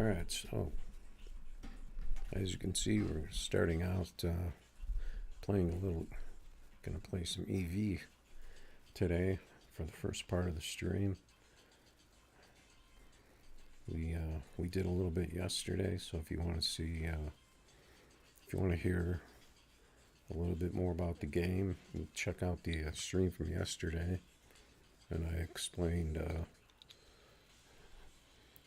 Alright, so as you can see, we're starting out playing a little, gonna play some EV today for the first part of the stream. We did a little bit yesterday, so if you want to see, if you want to hear a little bit more about the game, check out the stream from yesterday, and I explained a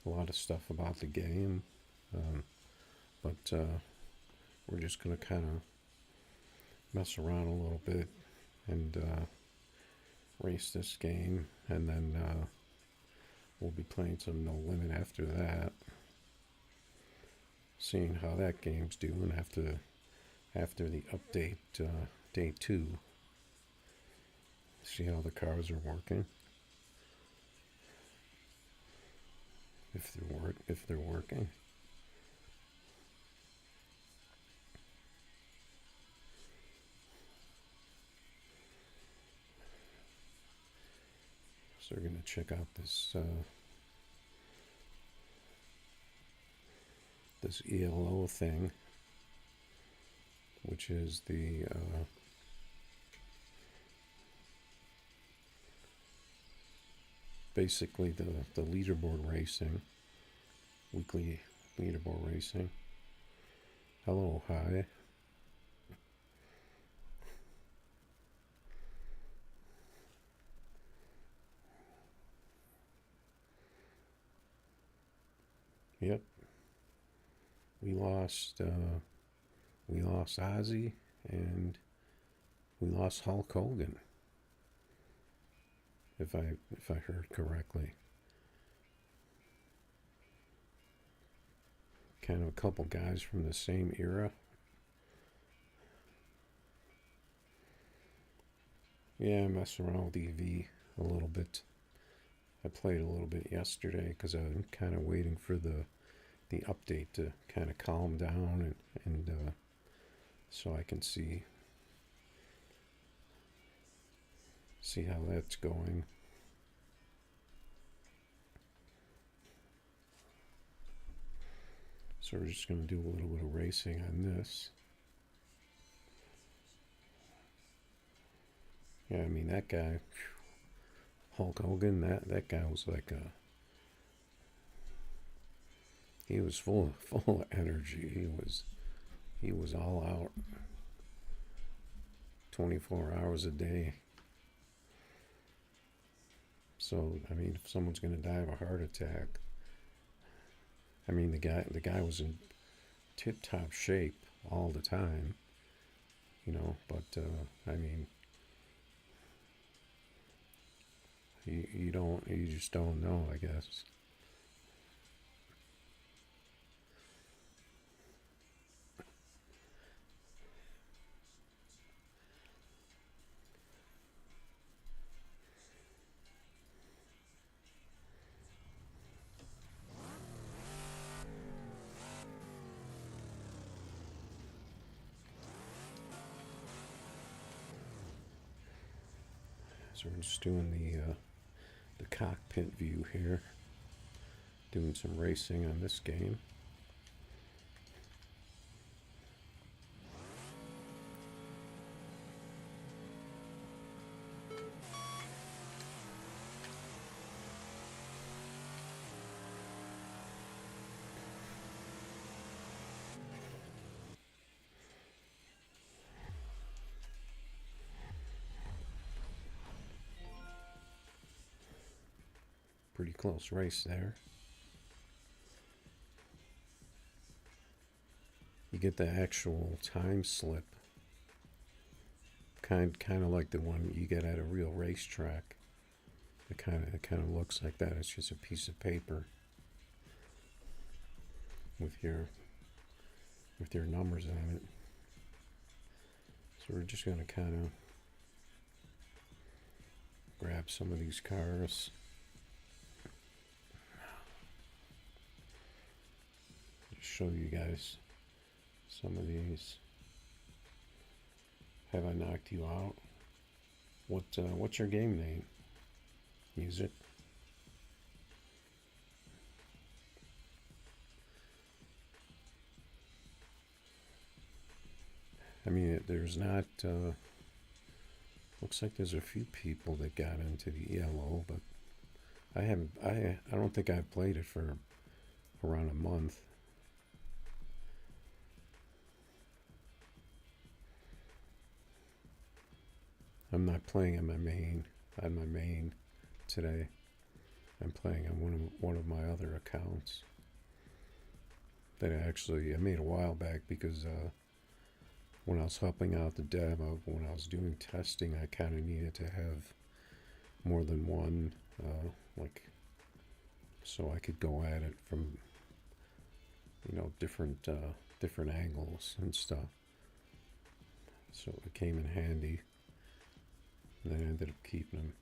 lot of stuff about the game, but we're just gonna kind of mess around a little bit and race this game, and then we'll be playing some No Limit after that, seeing how that game's doing after the update day 2. See how the cars are working, if they're working. So we're going to check out this this ELO thing, which is the basically the leaderboard racing, weekly leaderboard racing. Hello, hi. Yep. We lost Ozzy, and we lost Hulk Hogan, if I heard correctly. Kind of a couple guys from the same era. Yeah, I messed around with EV a little bit. I played a little bit yesterday because I'm kind of waiting for the update to kind of calm down, and so I can see how that's going. So we're just going to do a little bit of racing on this. Yeah, I mean, that guy, Hulk Hogan, that guy was like he was full of energy. He was all out 24 hours a day. So, I mean, if someone's going to die of a heart attack, I mean, the guy was in tip-top shape all the time, you know, but I mean, you just don't know, I guess. So we're just doing the cockpit view here, doing some racing on this game. Pretty close race there. You get the actual time slip, kind of like the one you get at a real racetrack. It kind of looks like that. It's just a piece of paper with your numbers on it. So we're just going to kind of grab some of these cars. Show you guys some of these. Have I knocked you out? What's your game name? Use it. mean, there's not. Looks like there's a few people that got into the ELO, but I haven't. I don't think I've played it for around a month. I'm not playing on my main today. I'm playing on one of my other accounts that I made a while back because when I was helping out the dev, when I was doing testing, I kind of needed to have more than one, like, so I could go at it from, different angles and stuff. So it came in handy. And then I ended up keeping them.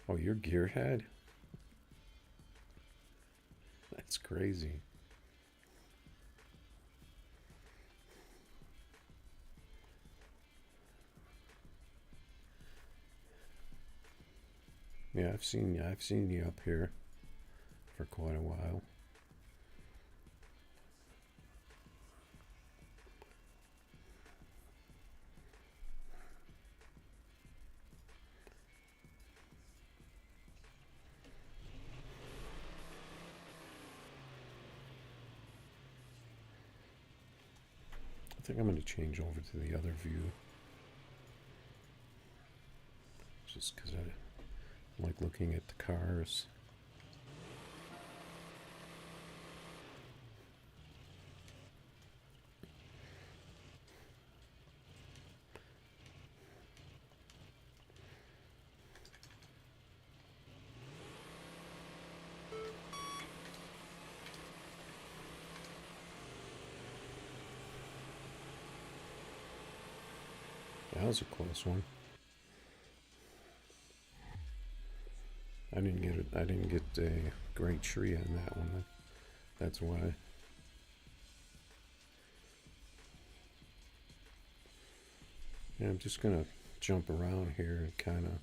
Oh, you're Gearhead? That's crazy. Yeah, I've seen you up here for quite a while. I think I'm going to change over to the other view. Just because I like looking at the cars. That was a close one. I didn't get a great tree on that one. That's why. Yeah, I'm just gonna jump around here and kind of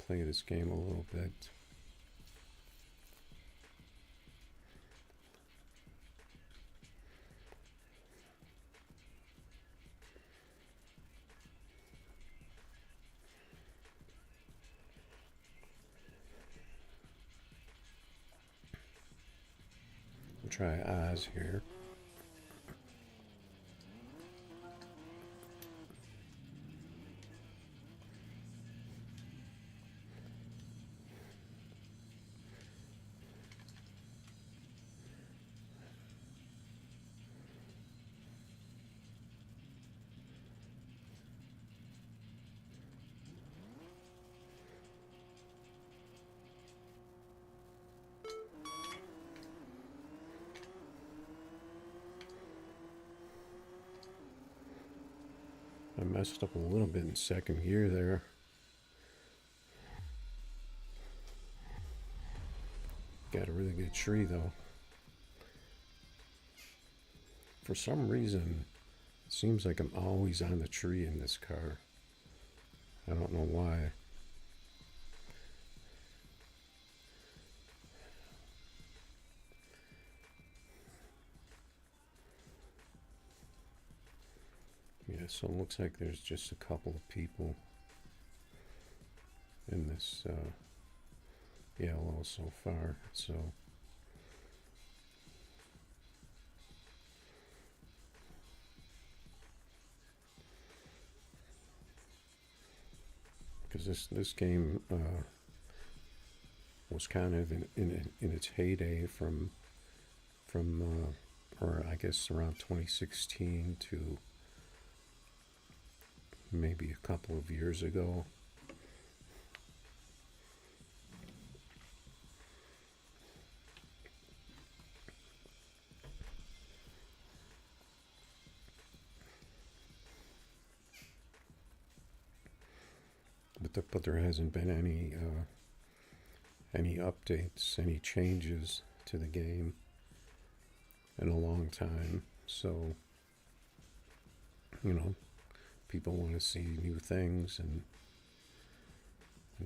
play this game a little bit. Try Oz here. I messed up a little bit in second gear there. Got a really good tree though. For some reason, it seems like I'm always on the tree in this car. I don't know why. Yeah, so it looks like there's just a couple of people in this yellow so far. So because this game was kind of in its heyday from or I guess around 2016 to maybe a couple of years ago. But there hasn't been any updates, any changes to the game in a long time. So, people want to see new things, and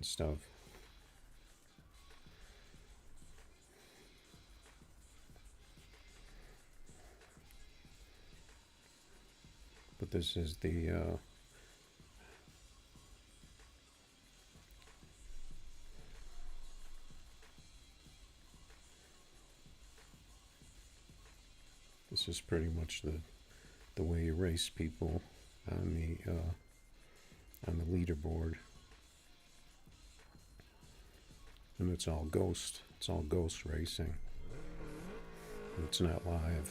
and stuff. But this is the this is pretty much the way you race people on the leaderboard, and it's all ghost racing. It's not live.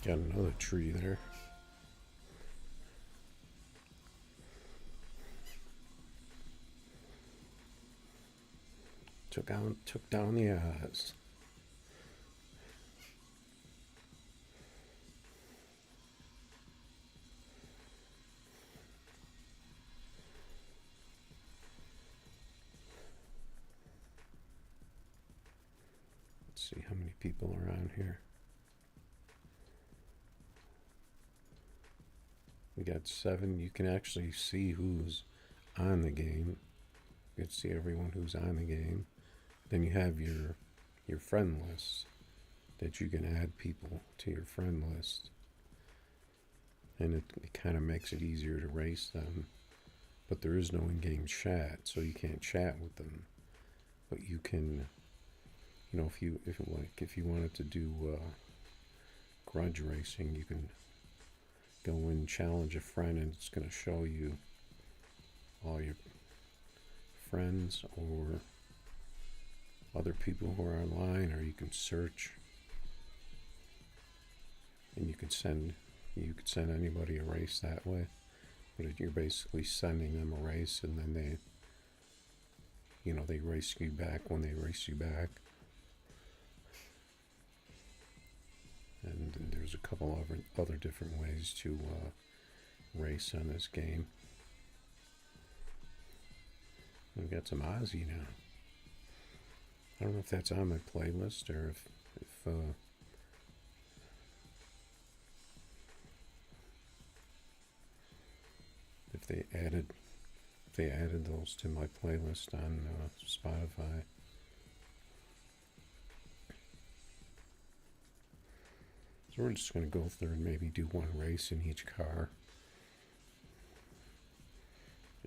Got another tree there. Took down the odds. Let's see how many people are on here. We got 7. You can actually see who's on the game. You can see everyone who's on the game. Then you have your friend list that you can add people to your friend list. And it kind of makes it easier to race them. But there is no in-game chat, so you can't chat with them. But you can, if you wanted to do grudge racing, you can go and challenge a friend, and it's going to show you all your friends or other people who are online, or you can search, and you could send anybody a race that way. But you're basically sending them a race, and then they race you back when they race you back. And there's a couple of other different ways to race on this game. We've got some Ozzy now. I don't know if that's on my playlist or if they added those to my playlist on Spotify. So we're just going to go through and maybe do one race in each car.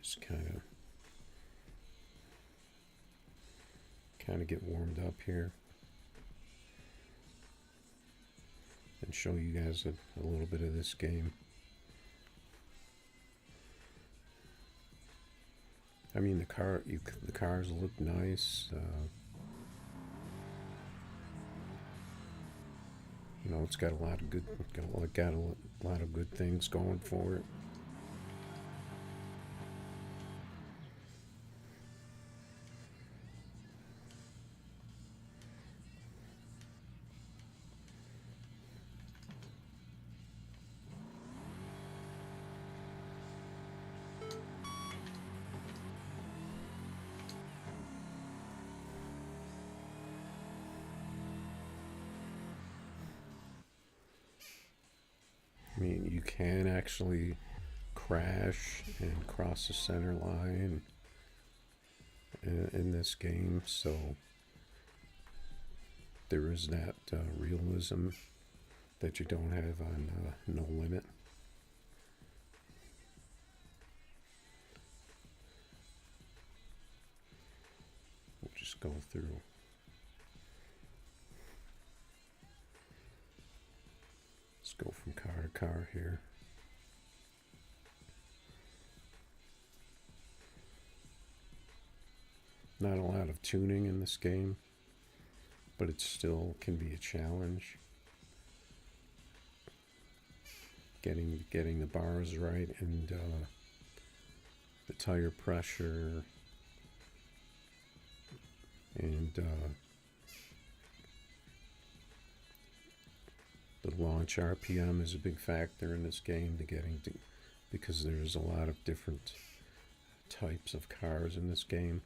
Just kind of get warmed up here and show you guys a little bit of this game. I mean, the cars look nice. It's got a lot of good things going for it. I mean, you can actually crash and cross the center line in this game, so there is that realism that you don't have on No Limit. We'll just go through. Let's go from car to car here. Not a lot of tuning in this game, but it still can be a challenge. getting the bars right, and the tire pressure, and the launch RPM is a big factor in this game because there's a lot of different types of cars in this game.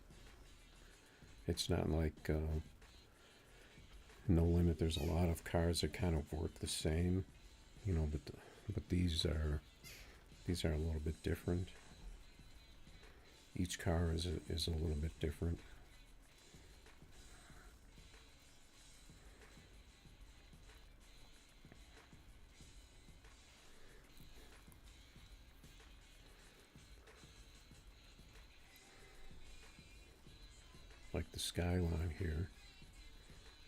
It's not like No Limit. There's a lot of cars that kind of work the same, but these are a little bit different. Each car is a little bit different. Like the skyline here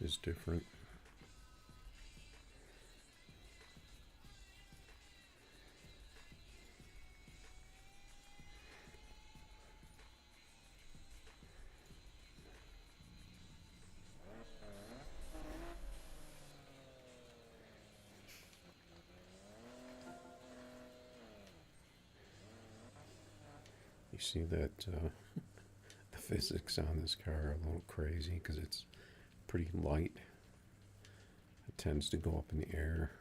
is different. You see that the physics on this car are a little crazy because it's pretty light. It tends to go up in the air.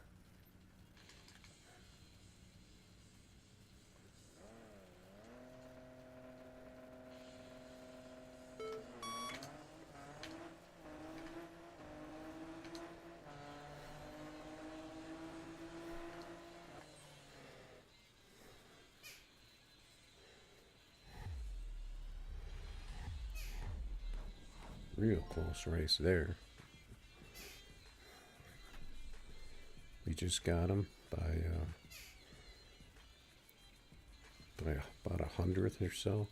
Real close race there. We just got him by about 100th or so.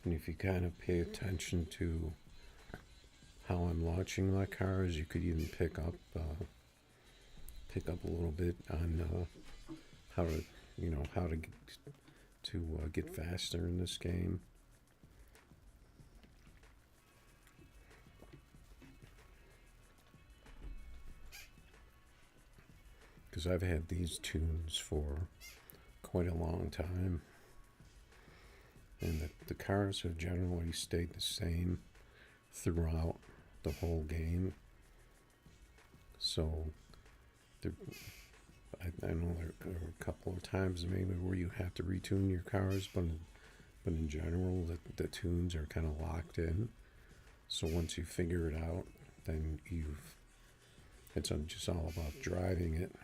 And if you kind of pay attention to how I'm launching my cars, you could even pick up a little bit on how to get faster in this game. Because I've had these tunes for quite a long time, and the cars have generally stayed the same throughout the whole game. So I know there are a couple of times maybe where you have to retune your cars, but in general the tunes are kind of locked in. So once you figure it out, then it's just all about driving it.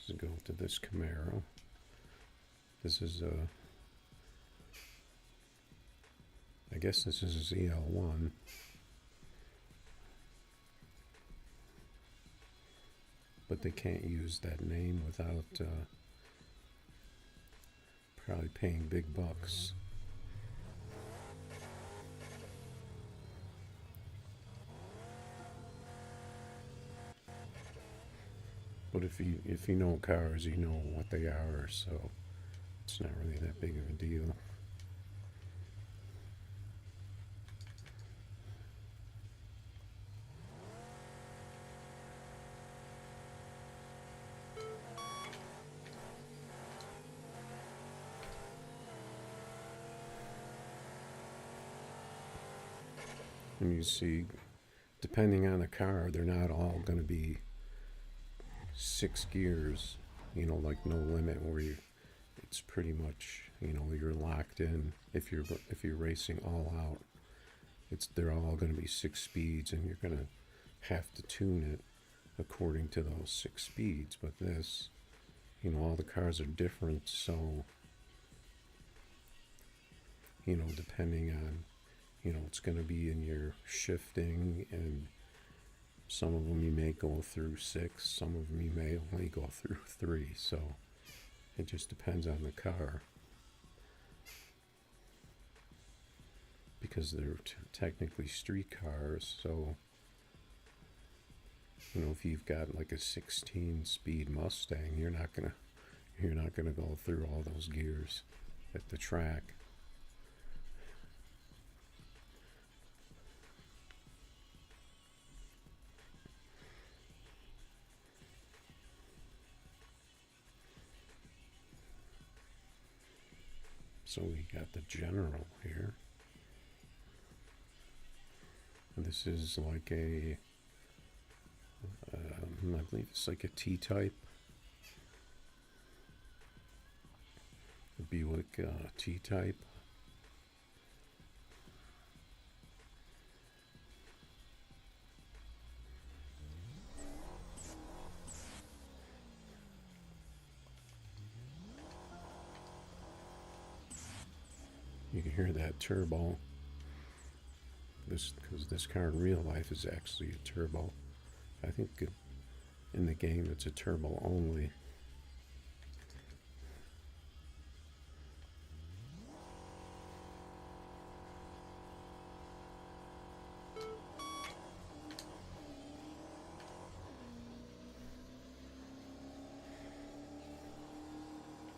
Let's go to this Camaro. This is I guess this is a ZL1. But they can't use that name without probably paying big bucks. But if you know cars, you know what they are, so it's not really that big of a deal. And you see, depending on the car, they're not all going to be 6 gears, like No Limit, where it's pretty much, you're locked in. If you're racing all out, they're all going to be 6 speeds, and you're going to have to tune it according to those 6 speeds. But this, all the cars are different, so depending on, it's going to be in your shifting, and some of them you may go through 6, some of them you may only go through 3, so it just depends on the car. because they're technically street cars. So, you know, if you've got like a 16-speed Mustang, you're not gonna go through all those gears at the track. So we got the General here. And this is like a, I believe it's like a T-type. A Buick T-type. You can hear that turbo. Because this car in real life is actually a turbo. I think in the game it's a turbo only.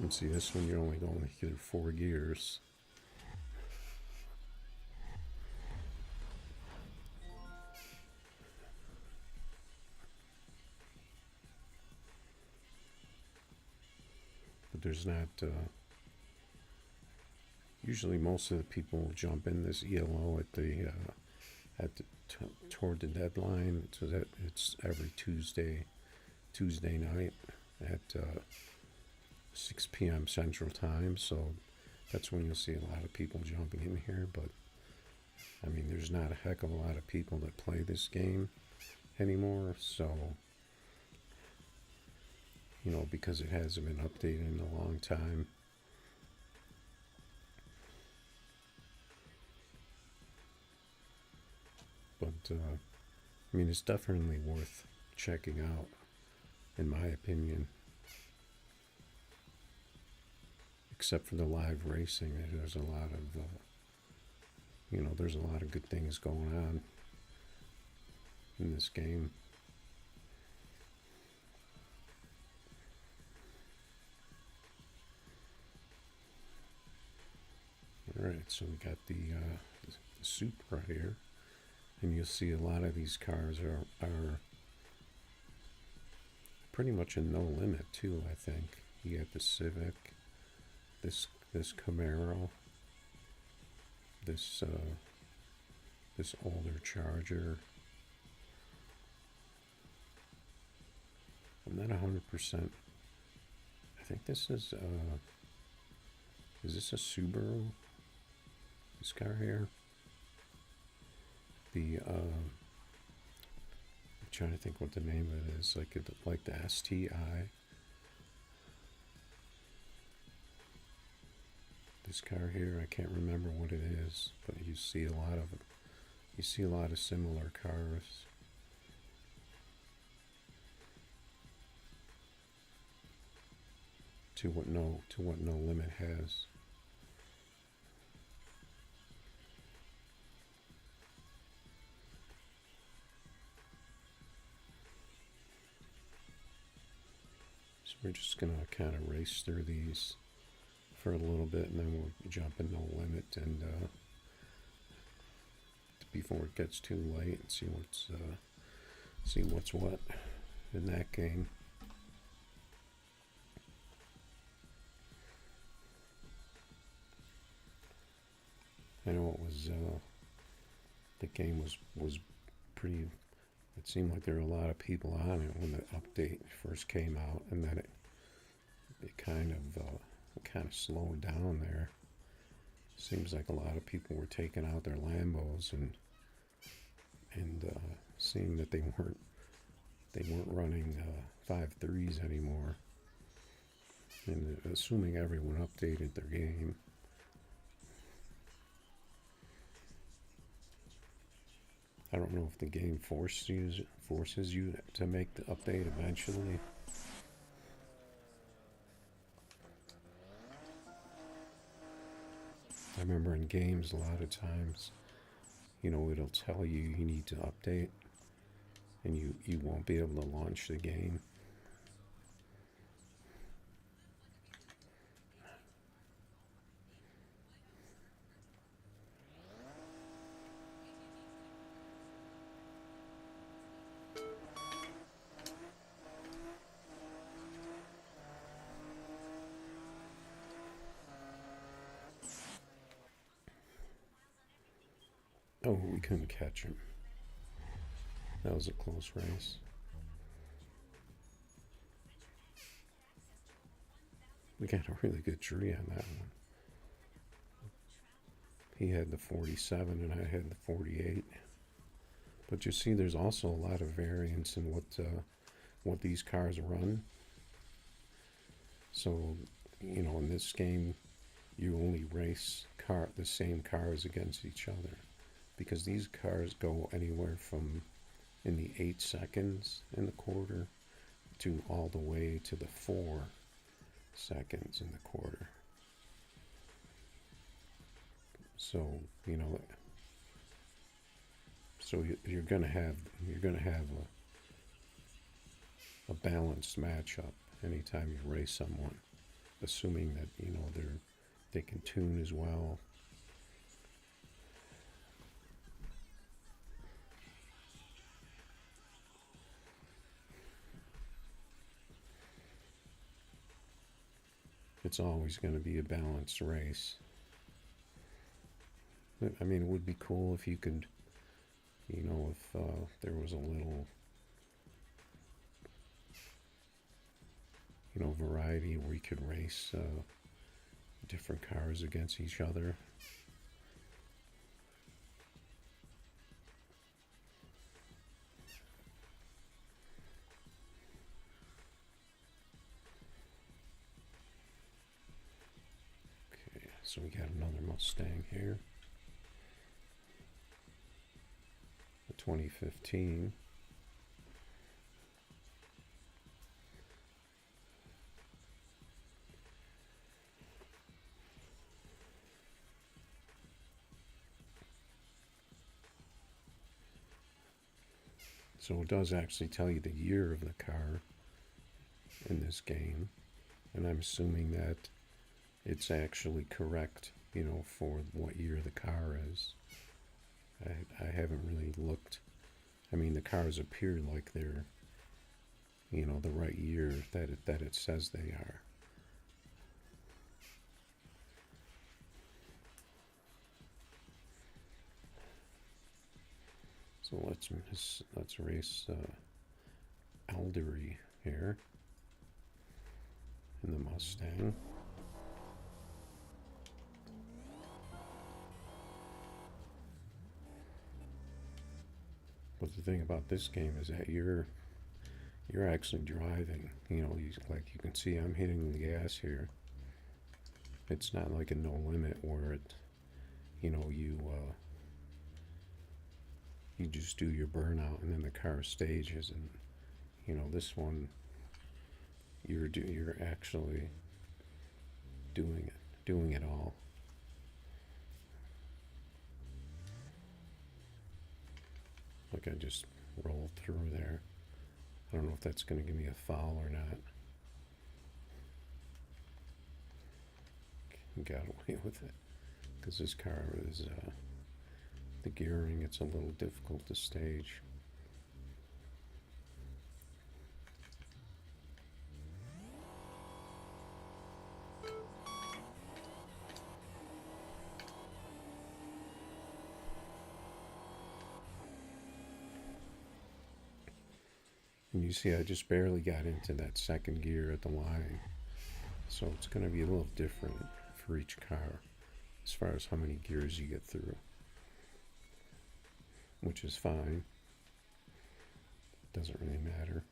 And see, this one you're only going through 4 gears. But there's not, usually most of the people jump in this ELO toward the deadline, so that it's every Tuesday night at 6 p.m. Central Time. So that's when you'll see a lot of people jumping in here. But I mean, there's not a heck of a lot of people that play this game anymore. So, you know, because it hasn't been updated in a long time. But I mean, it's definitely worth checking out, in my opinion. Except for the live racing, there's a lot of, you know, there's a lot of good things going on in this game. Alright, so we got the Supra here. And you'll see a lot of these cars are pretty much a no limit too, I think. You got the Civic, this Camaro, this older Charger. I'm not 100%. I think this is this a Subaru? This car here? I'm trying to think what the name of it is, like the STI. This car here, I can't remember what it is, but you see a lot of similar cars. To what No Limit has. So we're just gonna kind of race through these for a little bit, and then we'll jump in No Limit and before it gets too late, and see what's what in that game. I know it was the game was pretty. It seemed like there were a lot of people on it when the update first came out, and then it kind of slowed down there. Seems like a lot of people were taking out their Lambos and seeing that they weren't running 5.3s anymore, and assuming everyone updated their game. I don't know if the game forces you to make the update eventually. I remember in games a lot of times it'll tell you need to update, and you won't be able to launch the game. Oh, we couldn't catch him. That was a close race. We got a really good tree on that one. He had the 47 and I had the 48. But you see, there's also a lot of variance in what these cars run. So, in this game, you only race the same cars against each other, because these cars go anywhere from in the 8 seconds in the quarter to all the way to the 4 seconds in the quarter. So you're gonna have a balanced matchup anytime you race someone, assuming that they can tune as well. It's always going to be a balanced race. I mean, it would be cool if you could, if there was a little, variety where you could race different cars against each other. Okay, so we got another Mustang here. The 2015. So it does actually tell you the year of the car in this game, and I'm assuming that it's actually correct, for what year the car is. I haven't really looked. I mean, the cars appear like they're, the right year that it says they are. So let's race Eldery here in the Mustang. But the thing about this game is that you're actually driving. Like you can see, I'm hitting the gas here. It's not like a no limit where you just do your burnout and then the car stages, and this one you're actually doing it all. Like I just rolled through there. I don't know if that's going to give me a foul or not. Got away with it because this car is the gearing. It's a little difficult to stage. And you see, I just barely got into that second gear at the line. So it's going to be a little different for each car as far as how many gears you get through, which is fine. Doesn't really matter.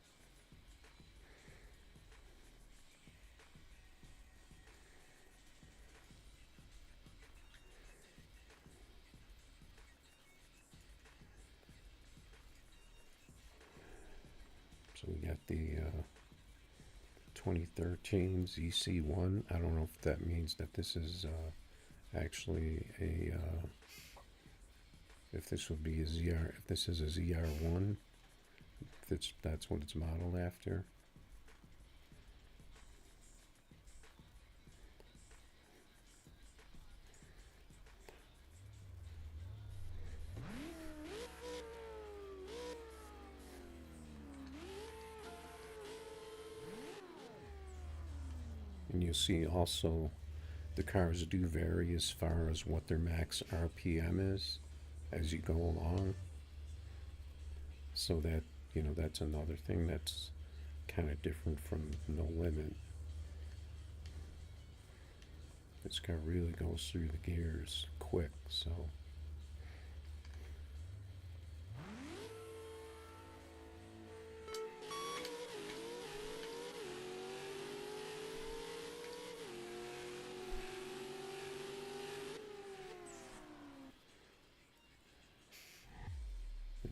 So we got the 2013 ZC1. I don't know if that means that this is actually a if this would be a ZR, if this is a ZR1, if that's what it's modeled after. And you'll see also the cars do vary as far as what their max RPM is as you go along. So that, you know, that's another thing that's kind of different from No Limit. This car really goes through the gears quick, so.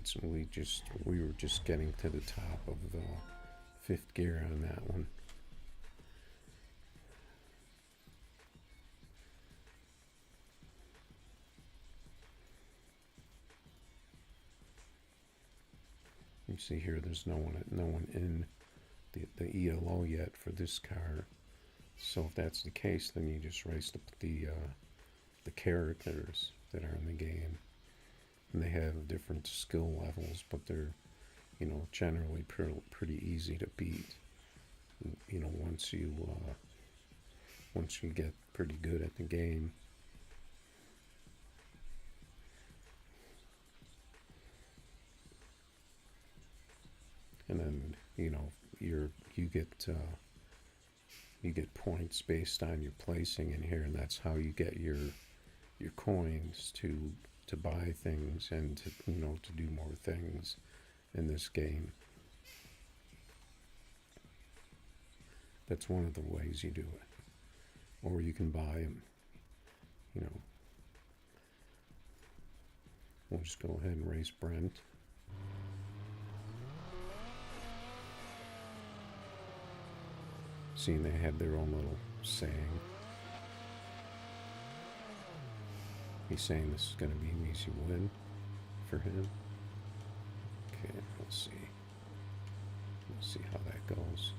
So we were just getting to the top of the fifth gear on that one. You see here, there's no one in the ELO yet for this car. So if that's the case, then you just race the characters that are in the game. And they have different skill levels, but they're, you know, generally pretty easy to beat. You know, once you get pretty good at the game. And then, you know, you get points based on your placing in here, and that's how you get your coins to buy things and to, you know, to do more things in this game. That's one of the ways you do it. Or you can buy them, you know. We'll just go ahead and race Brent. Seeing they had their own little saying. He's saying this is going to be an easy win for him. Okay, let's see. We'll see how that goes.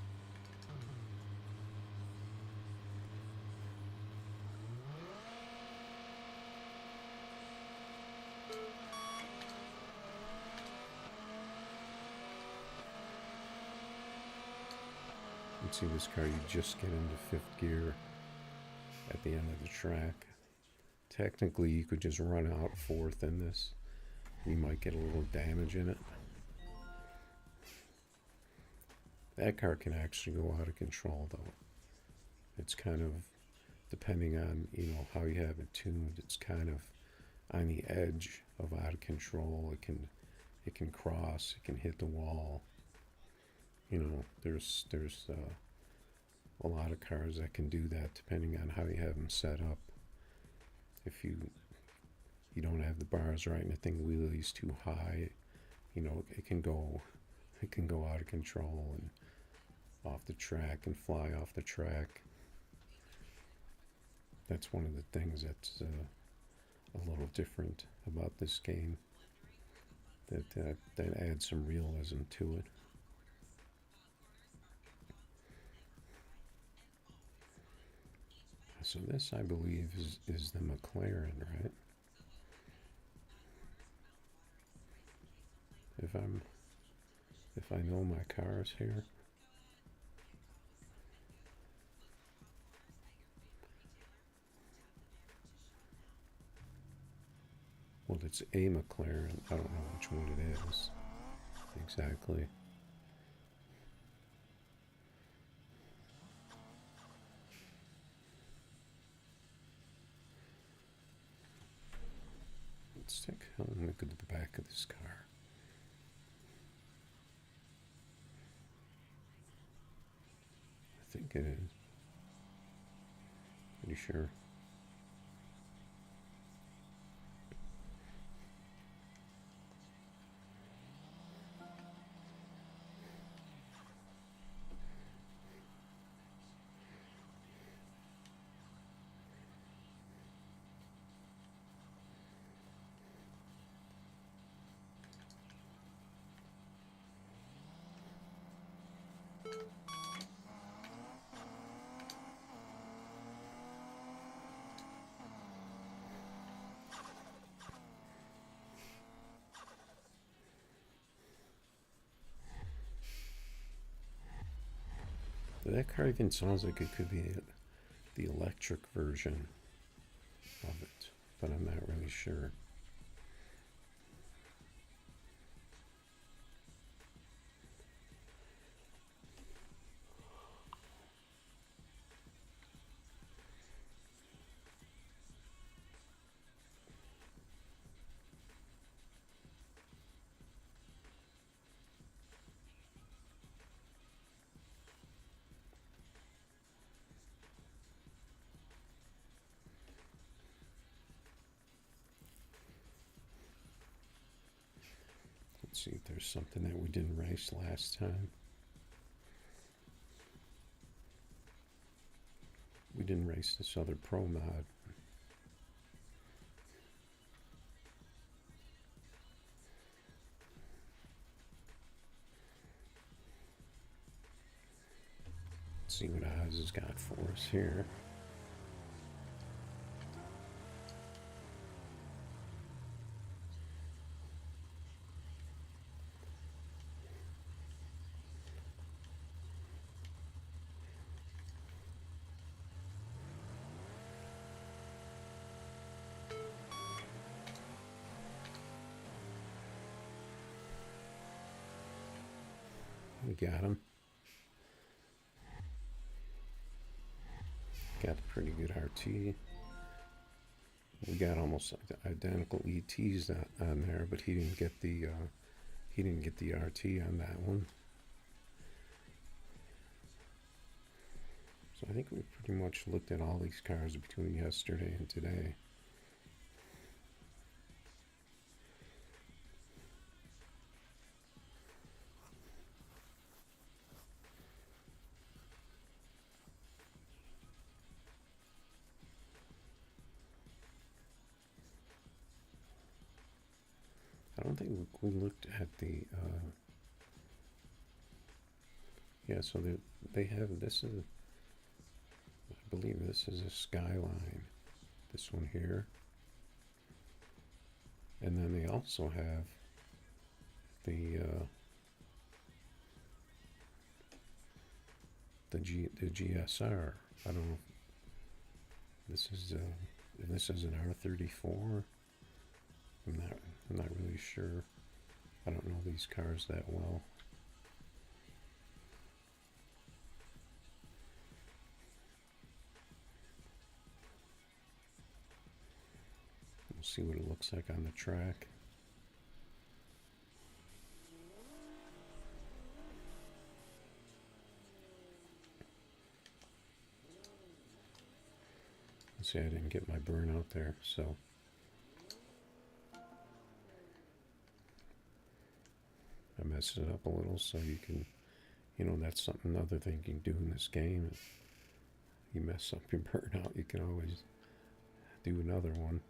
Let's see this car, you just get into fifth gear at the end of the track. Technically, you could just run out fourth in this. You might get a little damage in it. That car can actually go out of control, though. It's kind of, depending on, you know, how you have it tuned, it's kind of on the edge of out of control. It can cross, it can hit the wall. You know, there's a lot of cars that can do that depending on how you have them set up. If you don't have the bars right and the thing wheelies too high, you know, it can go out of control and off the track and fly off the track. That's one of the things that's a little different about this game. That adds some realism to it. So this, I believe, is the McLaren, right? If I know my cars here. Well, it's a McLaren. I don't know which one it is exactly. Let's take a look at the back of this car. I think it is. Pretty sure. That car even sounds like it could be the electric version of it, but I'm not really sure. Let's see if there's something that we didn't race last time. We didn't race this other pro mod. Let's see what Oz has got for us here. We got him. Got a pretty good RT. We got almost identical ETs on there, but he didn't get the RT on that one. So I think we pretty much looked at all these cars between yesterday and today. I don't think we looked at the, yeah, so they have, this is, I believe this is a Skyline, this one here. And then they also have the GSR. I don't know if this is an R34. I'm not really sure. I don't know these cars that well. We'll see what it looks like on the track. See, I didn't get my burn out there, so I messed it up a little, so you can, that's another thing you can do in this game. If you mess up your burnout, you can always do another one.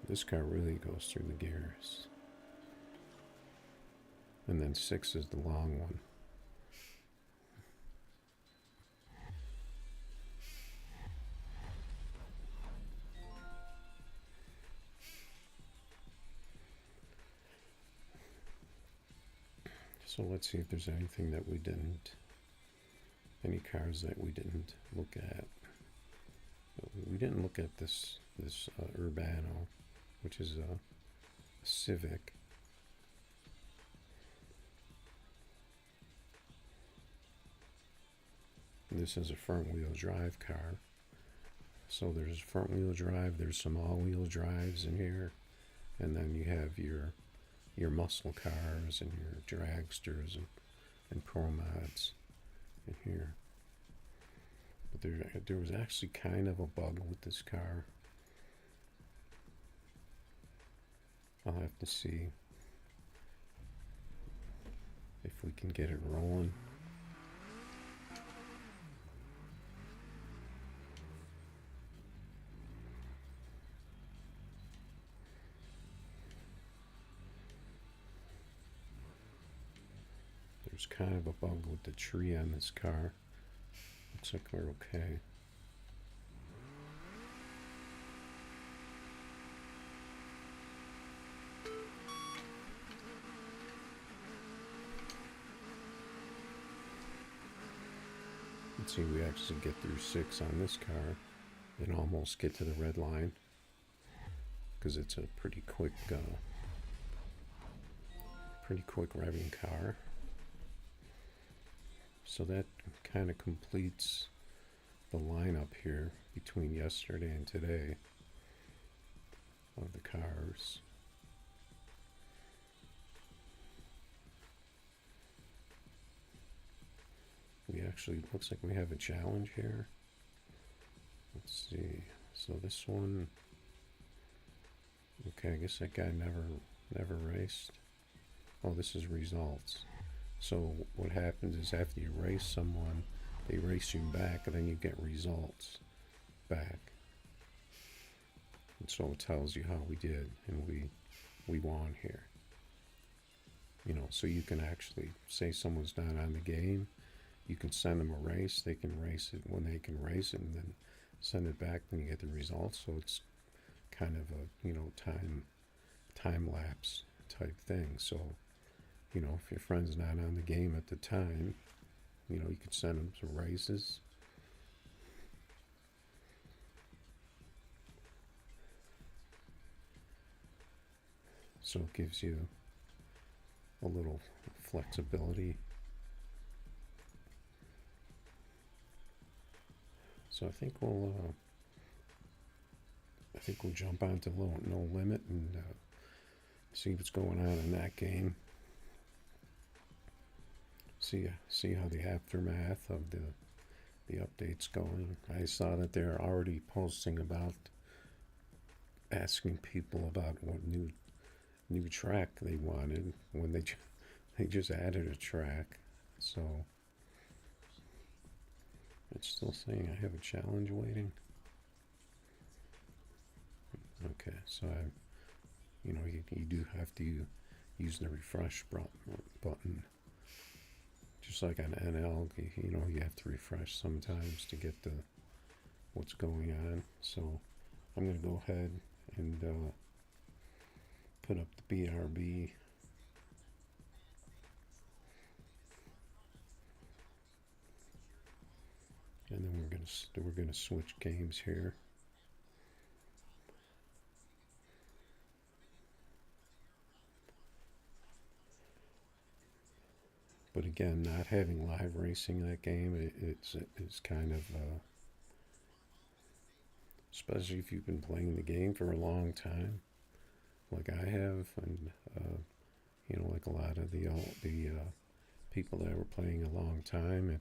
This car really goes through the gears. And then 6 is the long one. So let's see if there's anything that we didn't, any cars that we didn't look at. We didn't look at this Urbano, which is a Civic. This is a front wheel drive car. So there's front wheel drive, there's some all wheel drives in here, and then you have your muscle cars and your dragsters and pro mods in here. But there was actually kind of a bug with this car. I'll have to see if we can get it rolling. There's kind of a bug with the tree on this car. Looks like we're okay. let's see, we actually get through 6 on this car and almost get to the red line because it's a pretty quick revving car. So that kind of completes the lineup here between yesterday and today of the cars. We actually, looks like we have a challenge here. Let's see. So this one, okay, I guess that guy never raced. Oh, this is results. So what happens is after you race someone, they race you back, and then you get results back. And so it tells you how we did, and we won here. You know, so you can actually say someone's not on the game. You can send them a race. They can race it when they can race it, and then send it back when you get the results. So it's kind of a, you know, time lapse type thing. So, you know, if your friend's not on the game at the time, you know, you could send them some races. So it gives you a little flexibility. So I think we'll jump onto No Limit and see what's going on in that game. See how the aftermath of the update's going. I saw that they're already posting about asking people about what new track they wanted when they just added a track. So it's still saying I have a challenge waiting. Okay, so you know, you do have to use the refresh button. Just like on NL, you know, you have to refresh sometimes to get what's going on. So I'm going to go ahead and put up the BRB. And then we're gonna switch games here. But again, not having live racing that game, it's kind of, especially if you've been playing the game for a long time, like I have, and you know, like a lot of the people that were playing a long time,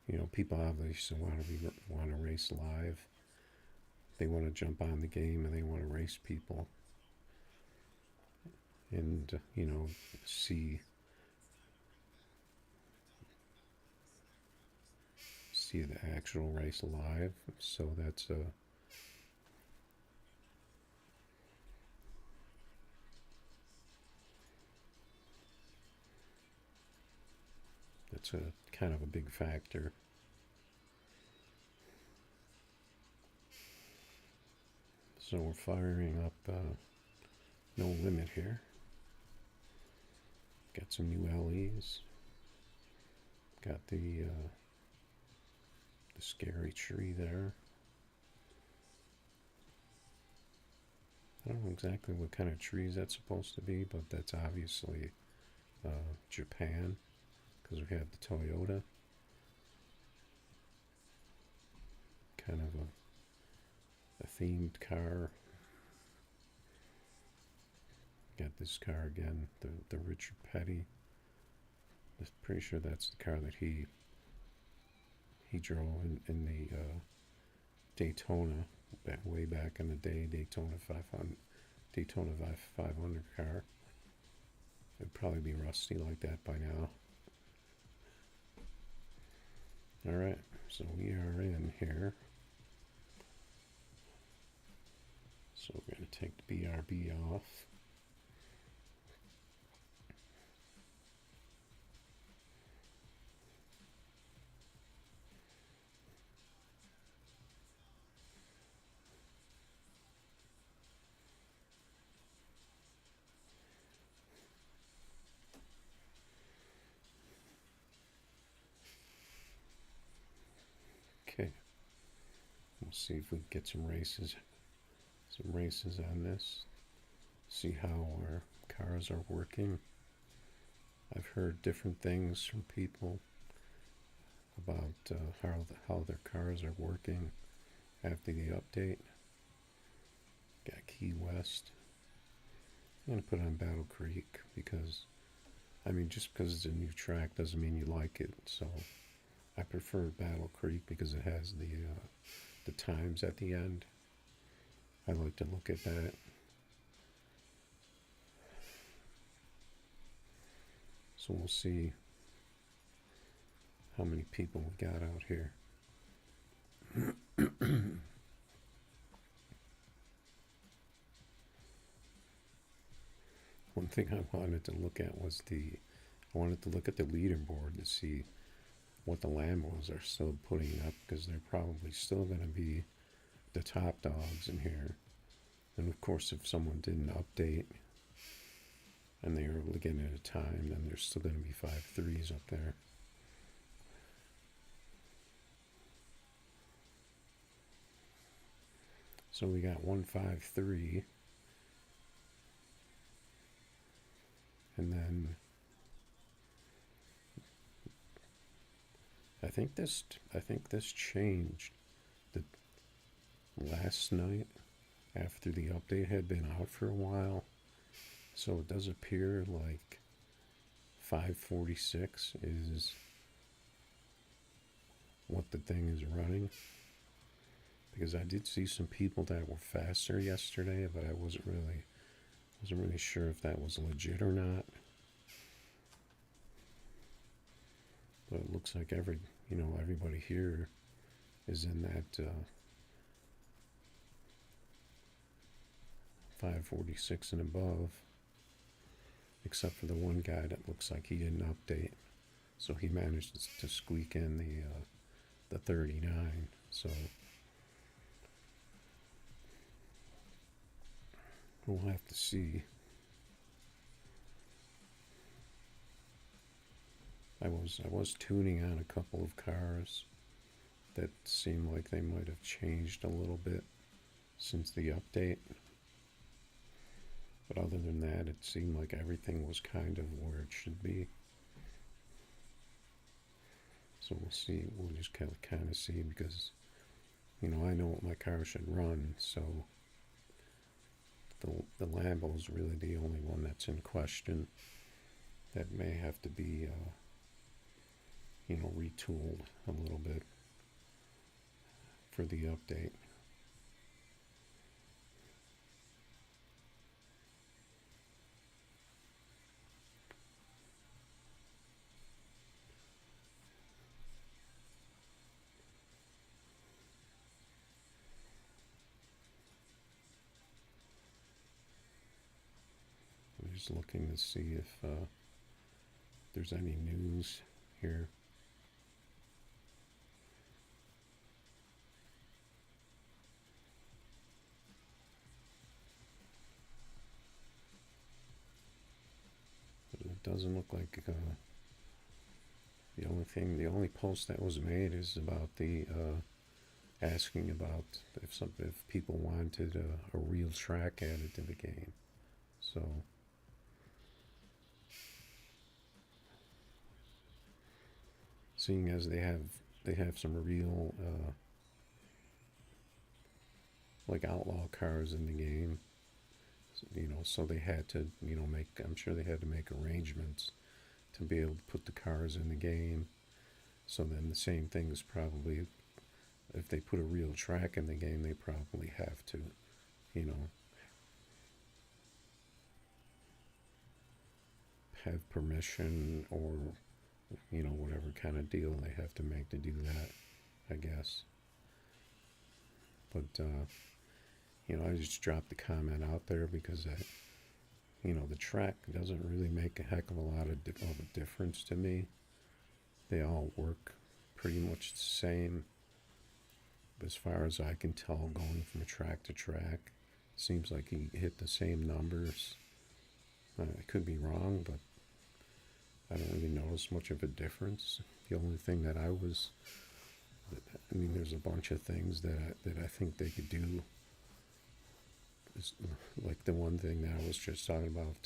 you know, people obviously want to race live. They want to jump on the game and they want to race people, and you know, see the actual race live. So that's a kind of a big factor. So we're firing up No Limit here. Got some new LEs. Got the scary tree there. I don't know exactly what kind of tree that's supposed to be, but that's obviously Japan, because we have the Toyota. Kind of a themed car. Got this car again, the Richard Petty. I'm pretty sure that's the car that he drove in the Daytona, way back in the day, Daytona 500 car. It'd probably be rusty like that by now. Alright, so we are in here. So we're going to take the BRB off. we'll see if we can get some races on this. See how our cars are working. I've heard different things from people about how their cars are working after the update. Got Key West. I'm gonna put on Battle Creek because, I mean, just because it's a new track doesn't mean you like it. So I prefer Battle Creek because it has the times at the end. I like to look at that. So we'll see how many people we got out here. One thing I wanted to look at was I wanted to look at the leaderboard to see what the Lambos are still putting up, because they're probably still going to be the top dogs in here. And of course, if someone didn't update and they were looking at a time, then there's still going to be 5.3s up there. So we got 153, and then I think this changed the last night after the update had been out for a while. So it does appear like 546 is what the thing is running. Because I did see some people that were faster yesterday, but I wasn't really sure if that was legit or not. But it looks like everybody here is in that 546 and above, except for the one guy that looks like he didn't update, so he managed to squeak in the 39. So we'll have to see. I was tuning on a couple of cars that seemed like they might have changed a little bit since the update. But other than that, it seemed like everything was kind of where it should be. So we'll see. We'll just kind of see, because I know what my car should run. So the Lambo is really the only one that's in question. That may have to be retooled a little bit for the update. I'm just looking to see if there's any news here. But it doesn't look like the only post that was made is about the asking about if people wanted a real track added to the game. So seeing as they have some real like outlaw cars in the game, so they had to I'm sure they had to make arrangements to be able to put the cars in the game. So then the same thing is probably, if they put a real track in the game, they probably have to have permission, or whatever kind of deal they have to make to do that, I guess. But I just dropped the comment out there because the track doesn't really make a heck of a lot of a difference to me. They all work pretty much the same, as far as I can tell, going from track to track. Seems like he hit the same numbers. I could be wrong, but I don't really notice much of a difference. The only thing that I was I mean, there's a bunch of things that I think they could do. It's like the one thing that I was just talking about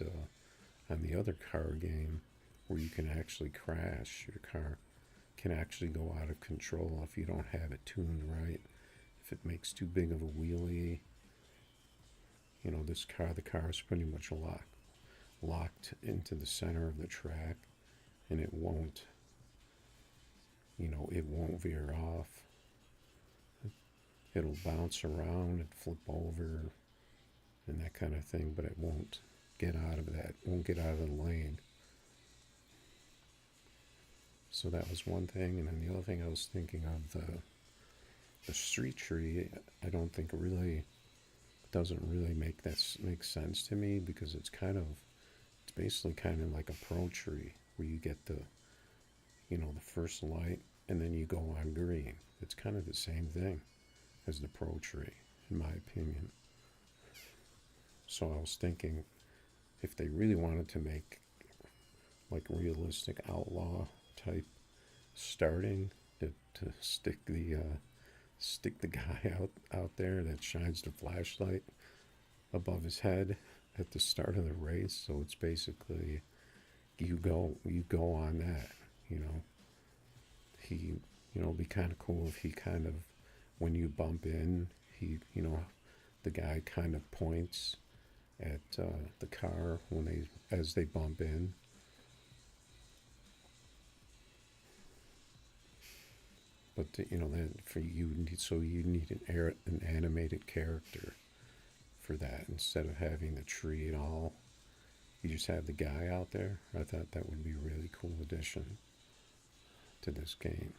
on the other car game, where you can actually crash. Your car can actually go out of control if you don't have it tuned right. If it makes too big of a wheelie, the car is pretty much locked into the center of the track, and it won't veer off. It'll bounce around and flip over and that kind of thing, but it won't get out of the lane. So that was one thing, and then the other thing I was thinking of, the street tree, I don't think doesn't really make sense to me, because it's basically kind of like a pro tree, where you get the first light and then you go on green. It's kind of the same thing as the pro tree, in my opinion. So I was thinking, if they really wanted to make like realistic outlaw type starting, to stick the guy out there that shines the flashlight above his head at the start of the race. So it's basically you go on that. It'd be kind of cool if he kind of, when you bump in, the guy kind of points at the car as they bump in. But that for you need an animated character for that, instead of having the tree at all. You just have the guy out there. I thought that would be a really cool addition to this game.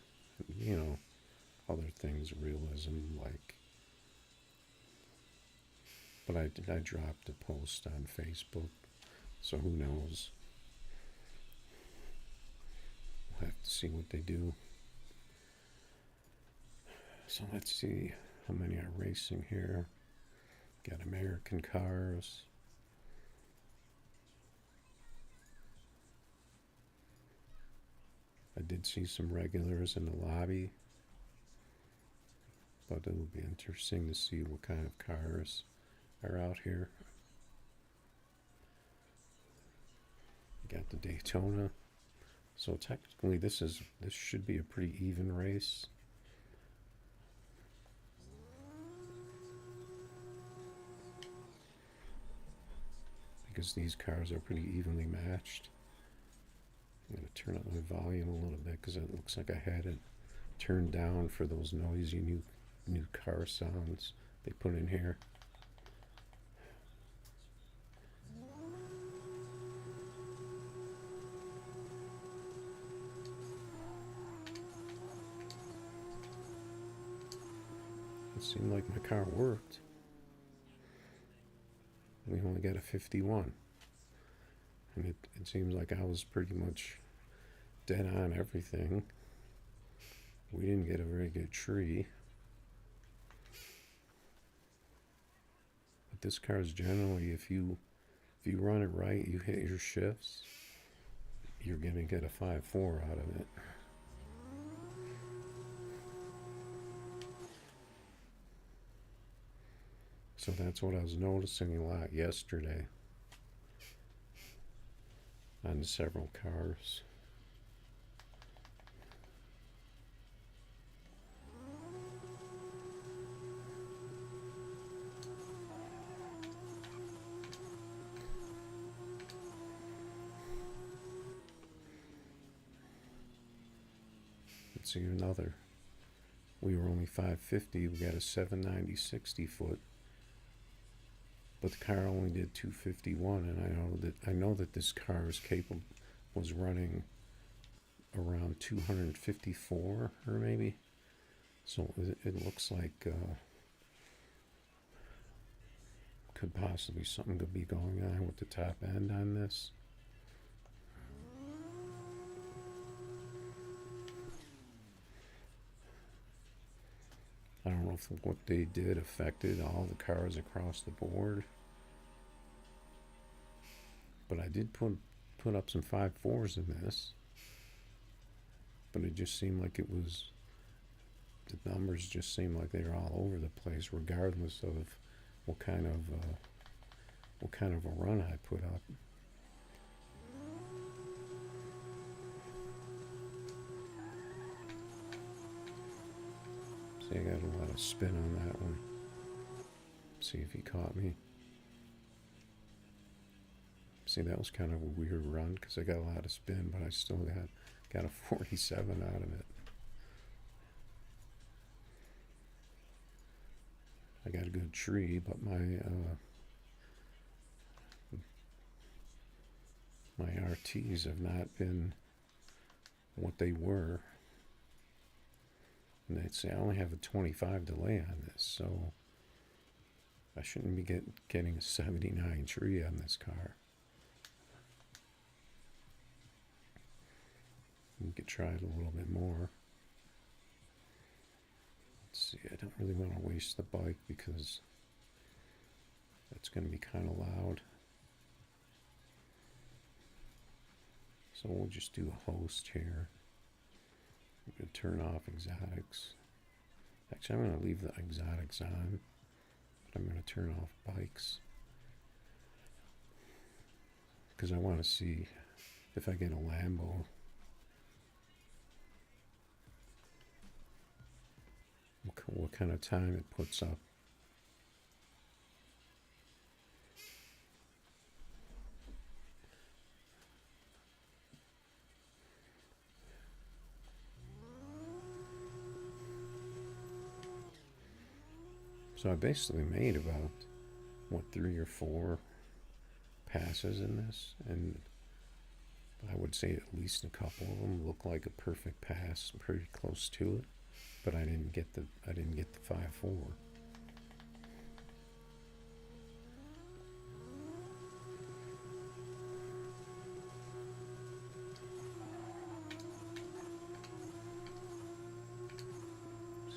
Other things, realism, like. But I dropped a post on Facebook, so who knows? We'll have to see what they do. So let's see how many are racing here. Got American cars. I did see some regulars in the lobby, but it'll be interesting to see what kind of cars are out here. Got the Daytona. So technically this should be a pretty even race. Because these cars are pretty evenly matched. I'm going to turn up my volume a little bit, because it looks like I had it turned down for those noisy new car sounds they put in here. It seemed like my car worked. We only got a 51. And it seems like I was pretty much dead on everything. We didn't get a very good tree. But this car is generally, if you run it right, you hit your shifts, you're going to get a 5.4 out of it. So that's what I was noticing a lot yesterday on several cars. Let's see another. We were only 550. We got a 790 60 foot. But the car only did 251, and I know that this car was running around 254 or maybe. So it looks like could possibly something could be going on with the top end on this. I don't know if what they did affected all the cars across the board. But I did put up some 5.4s in this. But it just seemed like it was the numbers just seem like they're all over the place, regardless of what kind of a run I put up. See, I got a lot of spin on that one. See if he caught me. See, that was kind of a weird run because I got a lot of spin, but I still got a 47 out of it. I got a good tree, but my RTs have not been what they were. And they'd say I only have a 25 delay on this, so I shouldn't be getting a 79 tree on this car. We could try it a little bit more. Let's see, I don't really want to waste the bike because that's going to be kind of loud. So we'll just do a host here. I'm going to turn off exotics. Actually, I'm going to leave the exotics on, but I'm going to turn off bikes because I want to see if I get a Lambo. What kind of time it puts up. So I basically made about, what, 3 or 4 passes in this, and I would say at least a couple of them look like a perfect pass, pretty close to it. But I didn't get the 5.4.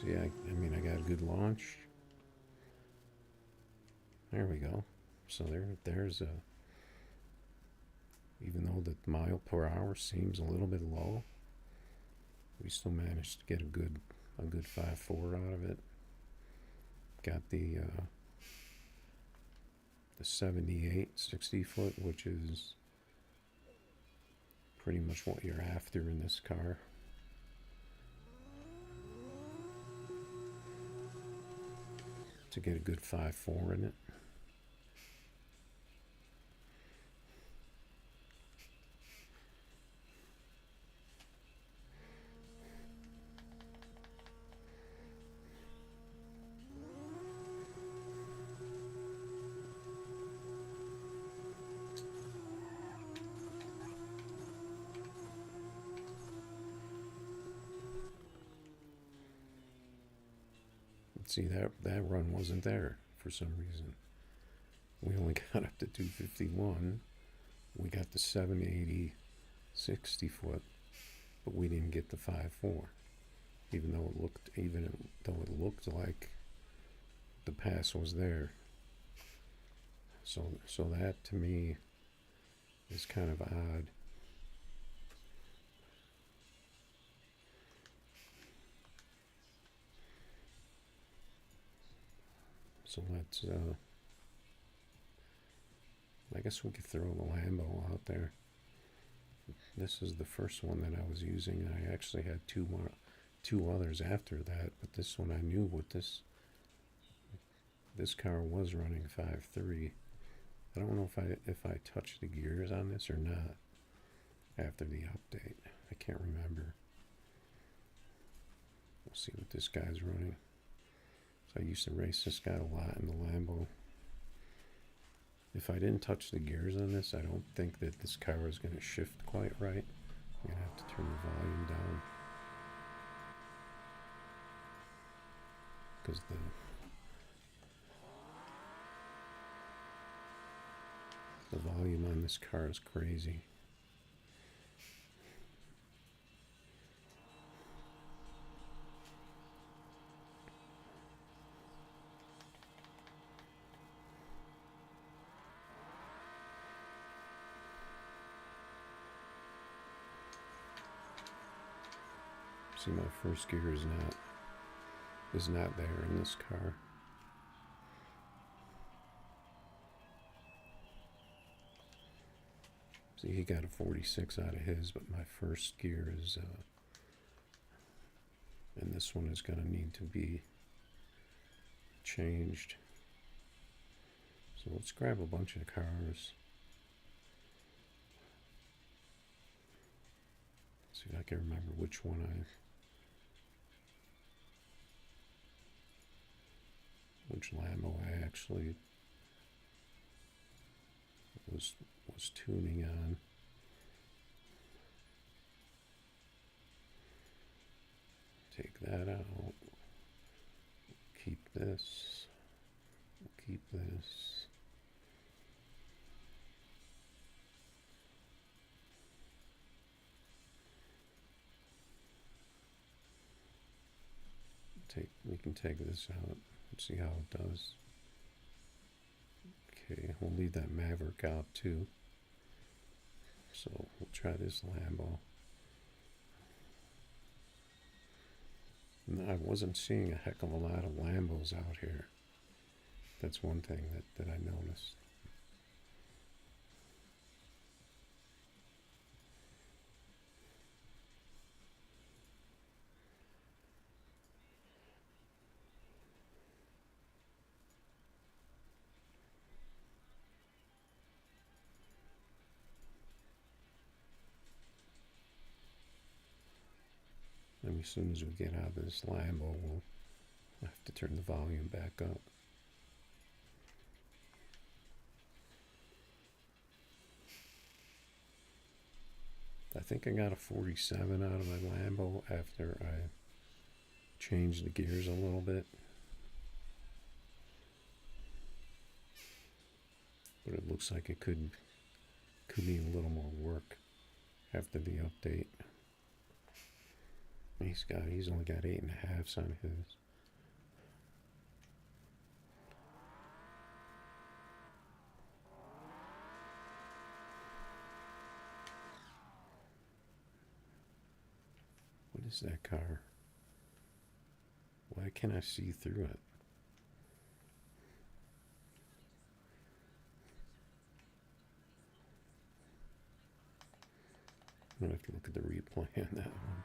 See, I mean, I got a good launch. There we go. So there's a. Even though the mile per hour seems a little bit low, we still managed to get a good 5.4 out of it. Got the 78 60 foot, which is pretty much what you're after in this car. To get a good 5.4 in it. See, that run wasn't there for some reason. We only got up to 251. We got the 780 60 foot, but we didn't get the 5.4. Even though it looked like the pass was there. So that to me is kind of odd. So let's, I guess we could throw the Lambo out there. This is the first one that I was using. I actually had two others after that, but this one I knew what this car was running 5.3. I don't know if I touched the gears on this or not after the update. I can't remember. We'll see what this guy's running. So I used to race this guy a lot in the Lambo. If I didn't touch the gears on this, I don't think that this car is going to shift quite right. I'm going to have to turn the volume down. Because the volume on this car is crazy. See, my first gear is is not there in this car. See, he got a 46 out of his, but my first gear is, and this one is going to need to be changed. So let's grab a bunch of cars. See if I can remember which one which Lambo I actually was tuning on. Take that out. Keep this. Keep this. We can take this out and see how it does. Okay, we'll leave that Maverick out too. So we'll try this Lambo. And I wasn't seeing a heck of a lot of Lambos out here. That's one thing that I noticed. And as soon as we get out of this Lambo, we'll have to turn the volume back up. I think I got a 47 out of my Lambo after I changed the gears a little bit. But it looks like it could need a little more work after the update. He's only got 8.5 on his. What is that car? Why can't I see through it? I'm gonna have to look at the replay on that one.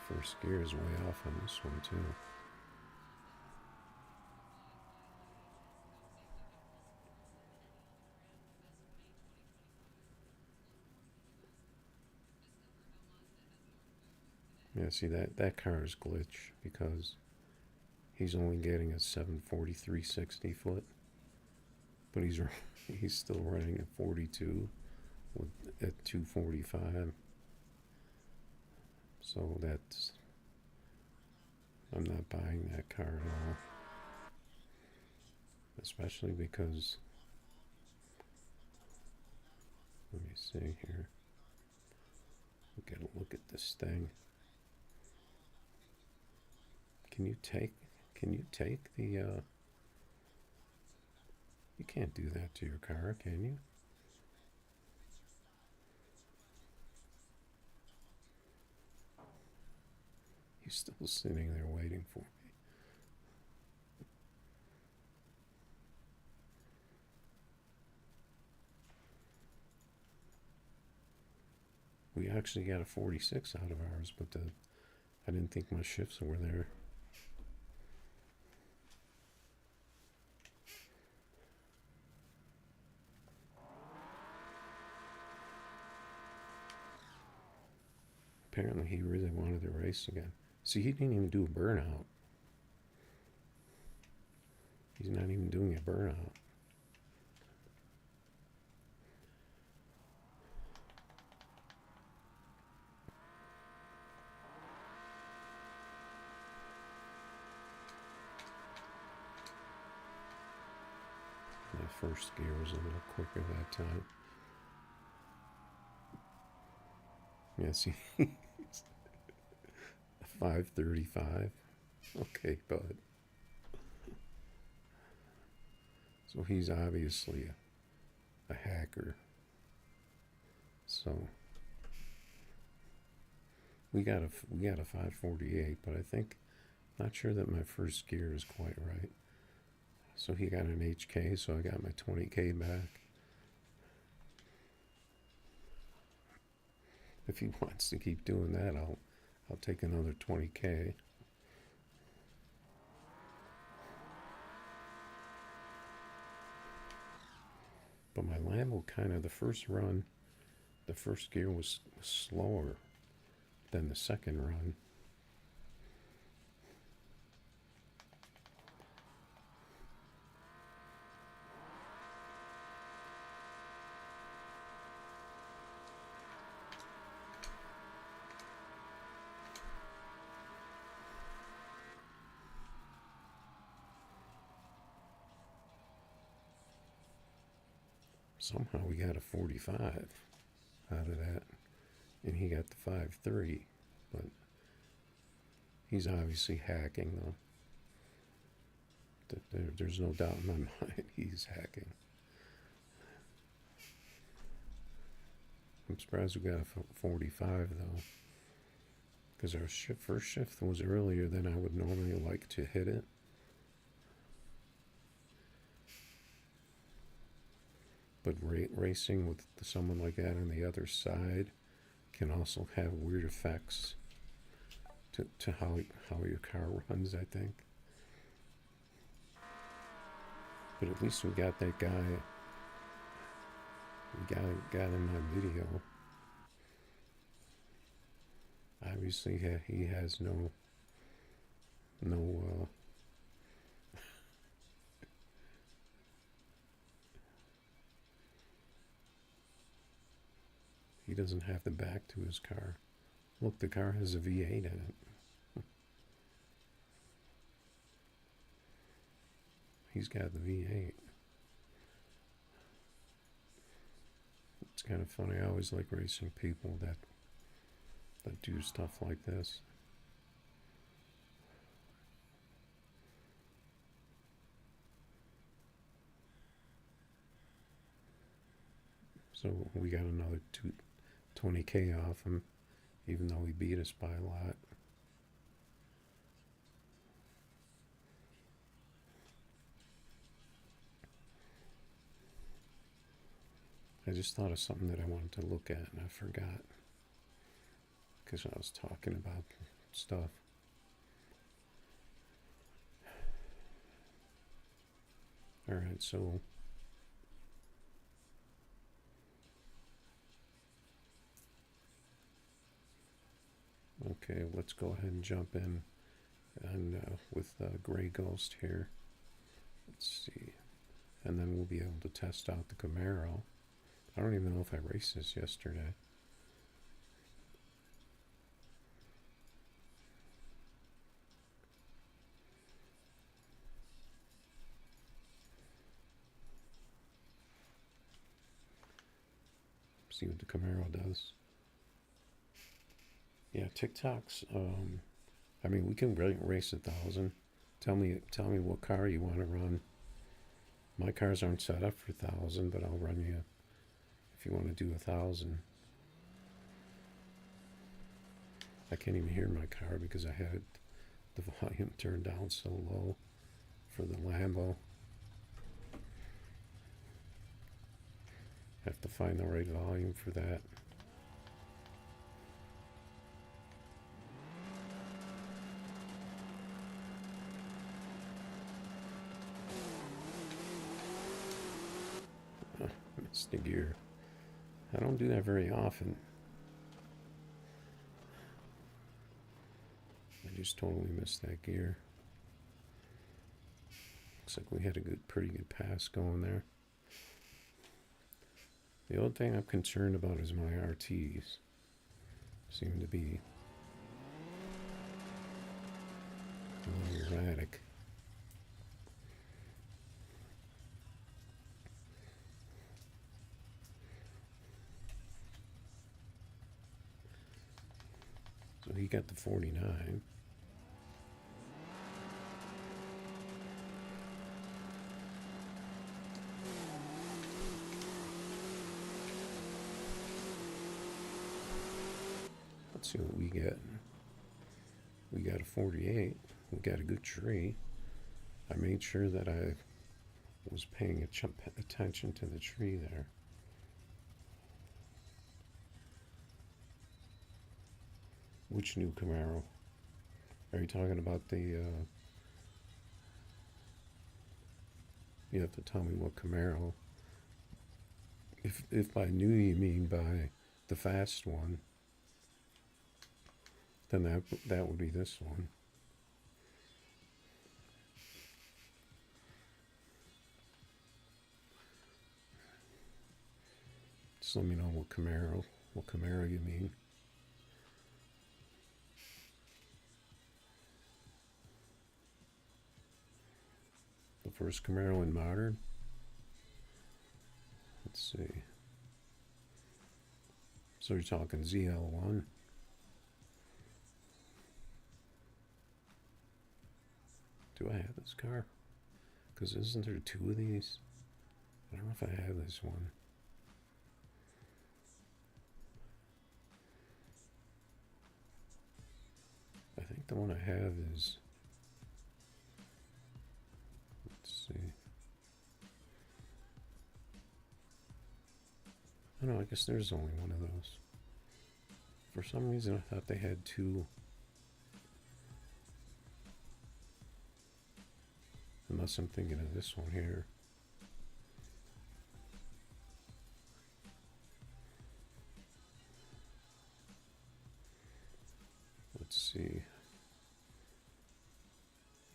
First gear is way off on this one too. Yeah, see that car is glitch because he's only getting a 743 60 foot, but he's still running at 42 at 245. So I'm not buying that car at all. Especially because, let me see here. We'll get a look at this thing. Can you take the, you can't do that to your car, can you? He's still sitting there waiting for me. We actually got a 46 out of ours, but I didn't think my shifts were there. Apparently he really wanted to race again. See, he didn't even do a burnout. He's not even doing a burnout. My first gear was a little quicker that time. Yeah, see, 535. Okay, bud. So he's obviously a hacker. So we got a 548, but I think, not sure that my first gear is quite right. So he got an HK, so I got my 20K back. If he wants to keep doing that, I'll take another 20K. But my Lambo kind of, the first run, the first gear was slower than the second run. Somehow we got a 45 out of that, and he got the 5.3, but he's obviously hacking, though. There's no doubt in my mind he's hacking. I'm surprised we got a 45, though, because our first shift was earlier than I would normally like to hit it. But racing with someone like that on the other side can also have weird effects to how your car runs, I think. But at least we got that guy. We got in my video. Obviously, he has no he doesn't have the back to his car. Look, the car has a V8 in it. He's got the V8. It's kind of funny. I always like racing people that do stuff like this. So we got another 20K off him, even though he beat us by a lot. I just thought of something that I wanted to look at and I forgot, because I was talking about stuff. Alright, so okay, let's go ahead and jump in and with Gray Ghost here. Let's see. And then we'll be able to test out the Camaro. I don't even know if I raced this yesterday. See what the Camaro does. Yeah, TikToks. I mean, we can race 1,000. Tell me what car you want to run. My cars aren't set up for 1,000, but I'll run you if you want to do 1,000. I can't even hear my car because I had the volume turned down so low for the Lambo. Have to find the right volume for that. Missed the gear. I don't do that very often. I just totally missed that gear. Looks like we had a pretty good pass going there. The only thing I'm concerned about is my RTs. Seem to be a little erratic. So he got the 49. see what we get. We got a 48. We got a good tree. I made sure that I was paying attention to the tree there. Which new Camaro? Are you talking about the, you have to tell me what Camaro. If by new you mean by the fast one, then that would be this one. Just let me know what Camaro you mean. The first Camaro in modern. Let's see. So you're talking ZL1. Do I have this car? Because isn't there two of these? I don't know if I have this one. I think the one I have is, let's see. Oh no, I guess there's only one of those. For some reason I thought they had two. Unless I'm thinking of this one here. Let's see.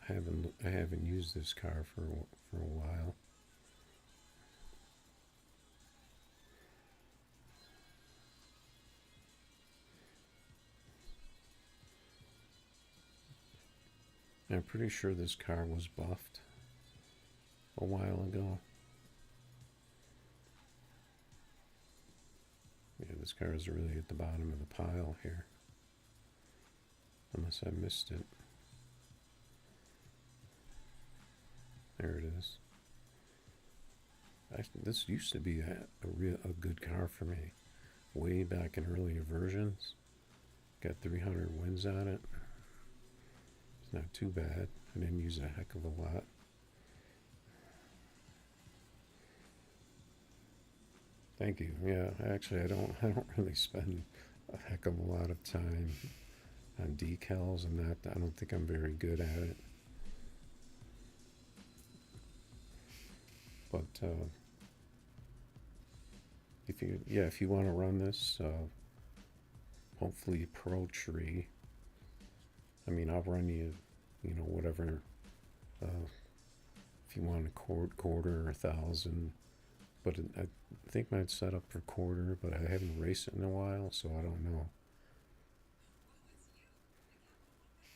I haven't used this car for a while. I'm pretty sure this car was buffed a while ago. Yeah, this car is really at the bottom of the pile here. Unless I missed it. There it is. This used to be a good car for me. Way back in earlier versions. Got 300 wins on it. It's not too bad. I didn't use it a heck of a lot. Thank you. Yeah, actually I don't really spend a heck of a lot of time on decals and that. I don't think I'm very good at it. But if you want to run this, hopefully Pro Tree. I mean, I'll run you, whatever. If you want a quarter or 1,000, but I think mine's set up for quarter, but I haven't raced it in a while, so I don't know.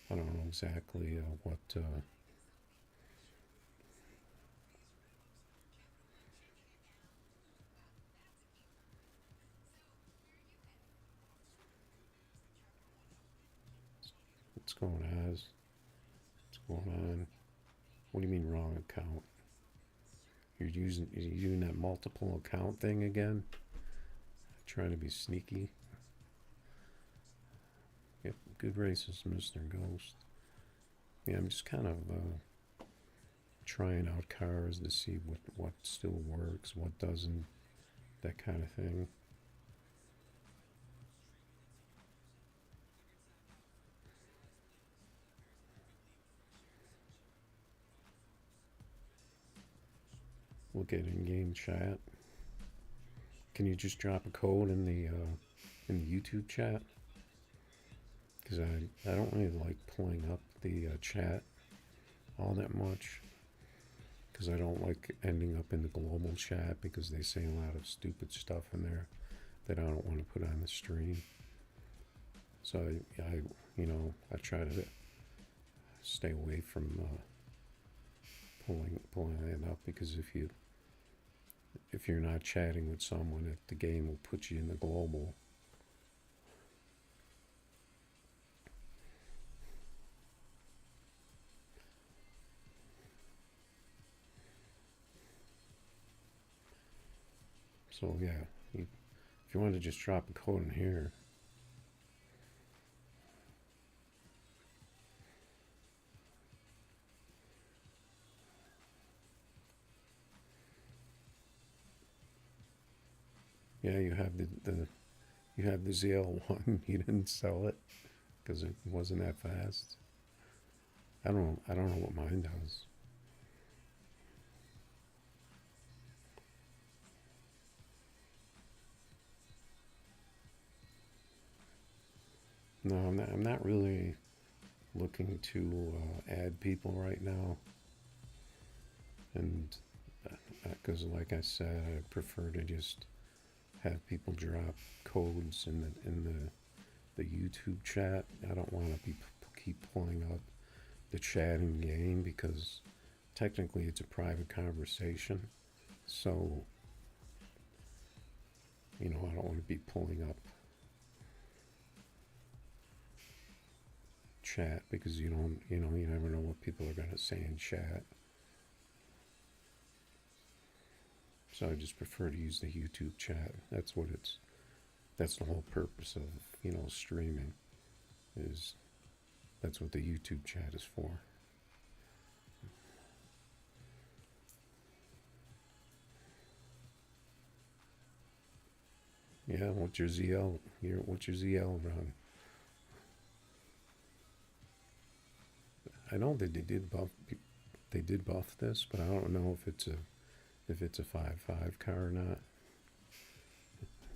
I don't know exactly what. What's going on? What's going on? What do you mean wrong account? You're doing that multiple account thing again? Trying to be sneaky. Yep, good races, Mr. Ghost. Yeah, I'm just kind of trying out cars to see what still works, what doesn't, that kind of thing. Look at in-game chat. Can you just drop a code in the YouTube chat? Because I don't really like pulling up the chat all that much. Because I don't like ending up in the global chat because they say a lot of stupid stuff in there that I don't want to put on the stream. So I try to stay away from pulling that up, because if you're not chatting with someone, the game will put you in the global. So yeah, if you want to just drop a code in here, Yeah, you have the ZL1. You didn't sell it because it wasn't that fast. I don't know what mine does. No, I'm not really looking to add people right now, and because, like I said, I prefer to just have people drop codes the YouTube chat. I don't want to keep pulling up the chat in game because technically it's a private conversation. So I don't want to be pulling up chat because you never know what people are going to say in chat. So I just prefer to use the YouTube chat. That's the whole purpose of streaming, is that's what the YouTube chat is for. Yeah, what's your ZL? What's your ZL run? I know that they did buff this, but I don't know if it's a 5.5 car or not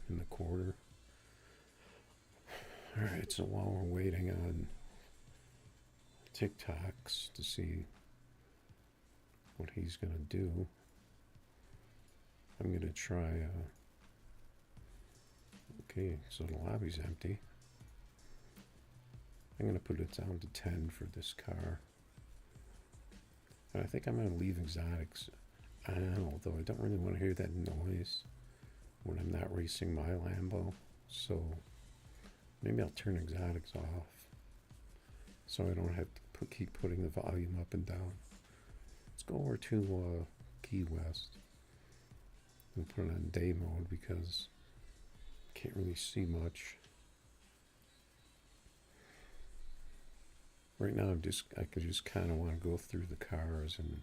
in the quarter. All right, so while we're waiting on TikToks to see what he's gonna do, I'm gonna try. Okay, so the lobby's empty. I'm gonna put it down to 10 for this car. And I think I'm gonna leave exotics on, although I don't really want to hear that noise when I'm not racing my Lambo. So maybe I'll turn exotics off so I don't have to keep putting the volume up and down. Let's go over to Key West and put it on day mode because I can't really see much. Right now I could just kind of want to go through the cars and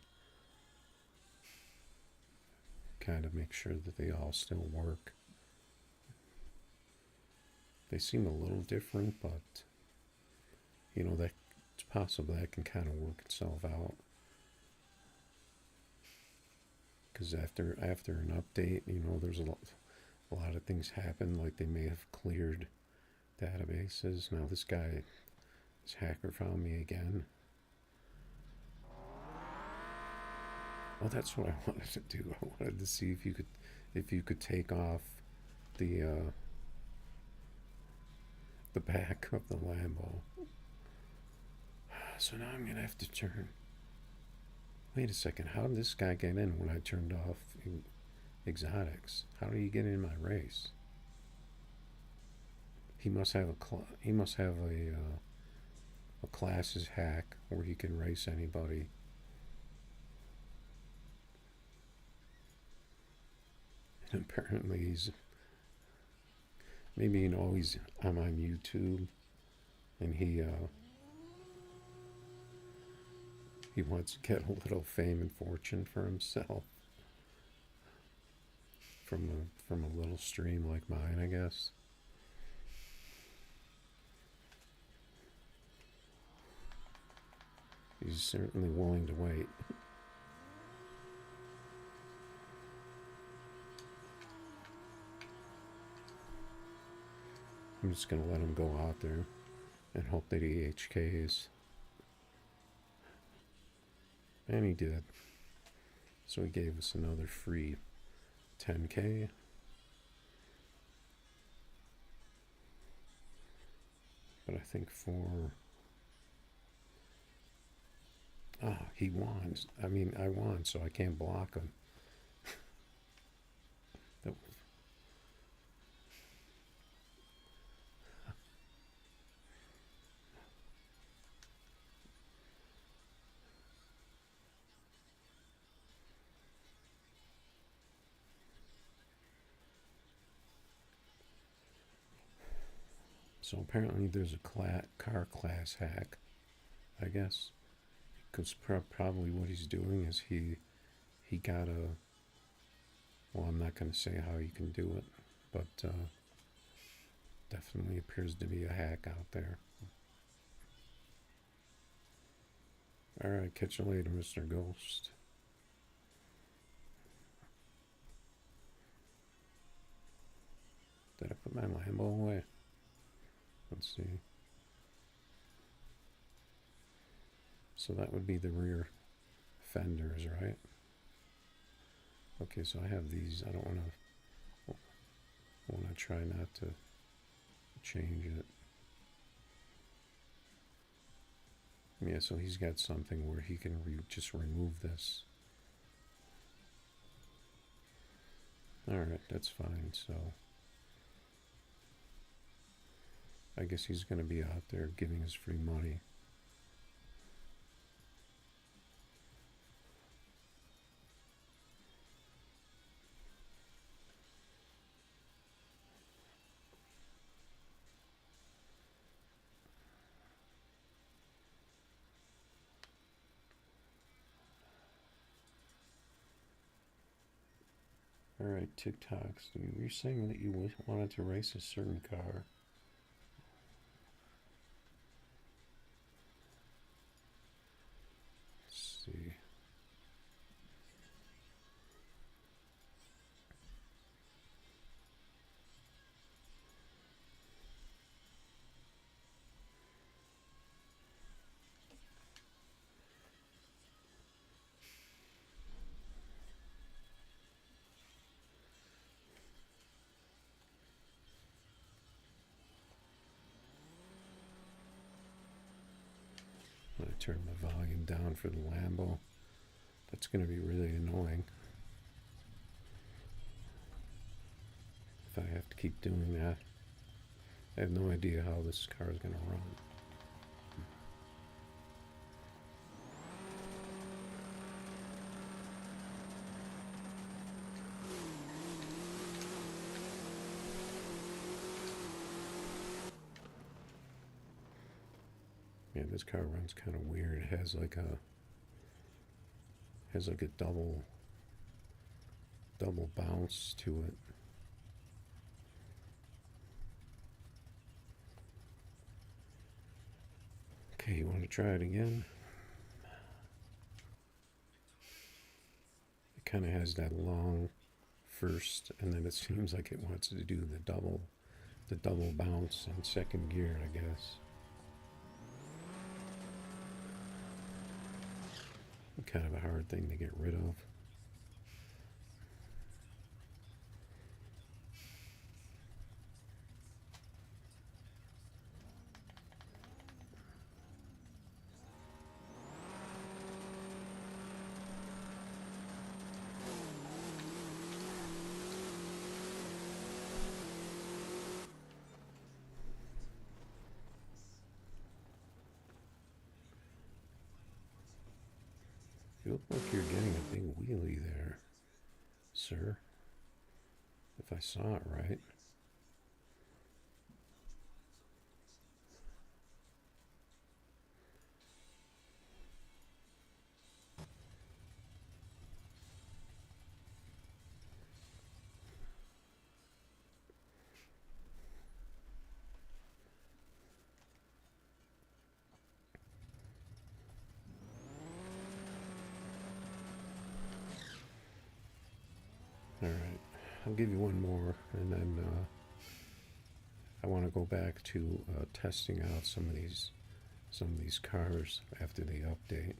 kind of make sure that they all still work. They seem a little different, but that it's possible that can kind of work itself out. Because after an update, there's a lot of things happen. Like they may have cleared databases. Now this hacker found me again. Well, that's what I wanted to do. I wanted to see if you could take off the back of the Lambo. So now I'm gonna have to turn. Wait a second. How did this guy get in when I turned off exotics? How did he get in my race? He must have a classes hack where he can race anybody. And apparently I'm on YouTube and he wants to get a little fame and fortune for himself from a little stream like mine, I guess. He's certainly willing to wait. I'm just gonna let him go out there and hope that he HKs. And he did. So he gave us another free 10K. But I think he won. I mean, I won, so I can't block him. So apparently there's a car class hack, I guess. Because probably what he's doing is he got a... Well, I'm not going to say how you can do it. but definitely appears to be a hack out there. Alright, catch you later, Mr. Ghost. Did I put my Lambo away? Let's see. So that would be the rear fenders, right? Okay, so I have these. I don't want to try not to change it. Yeah, so he's got something where he can just remove this. Alright, that's fine. So I guess he's going to be out there giving us free money. Alright, TikToks. You're saying that you wanted to race a certain car. Let's see. I'm going to turn my volume down for the Lambo. That's going to be really annoying if I have to keep doing that. I have no idea how this car is going to run. Yeah, this car runs kind of weird. It has like a double bounce to it. Okay, you want to try it again? It kind of has that long first, and then it seems like it wants to do the double bounce in second gear, I guess. Kind of a hard thing to get rid of. You look like you're getting a big wheelie there, sir. If I saw it right. Alright, I'll give you one more, and then I want to go back to testing out some of these cars after the update.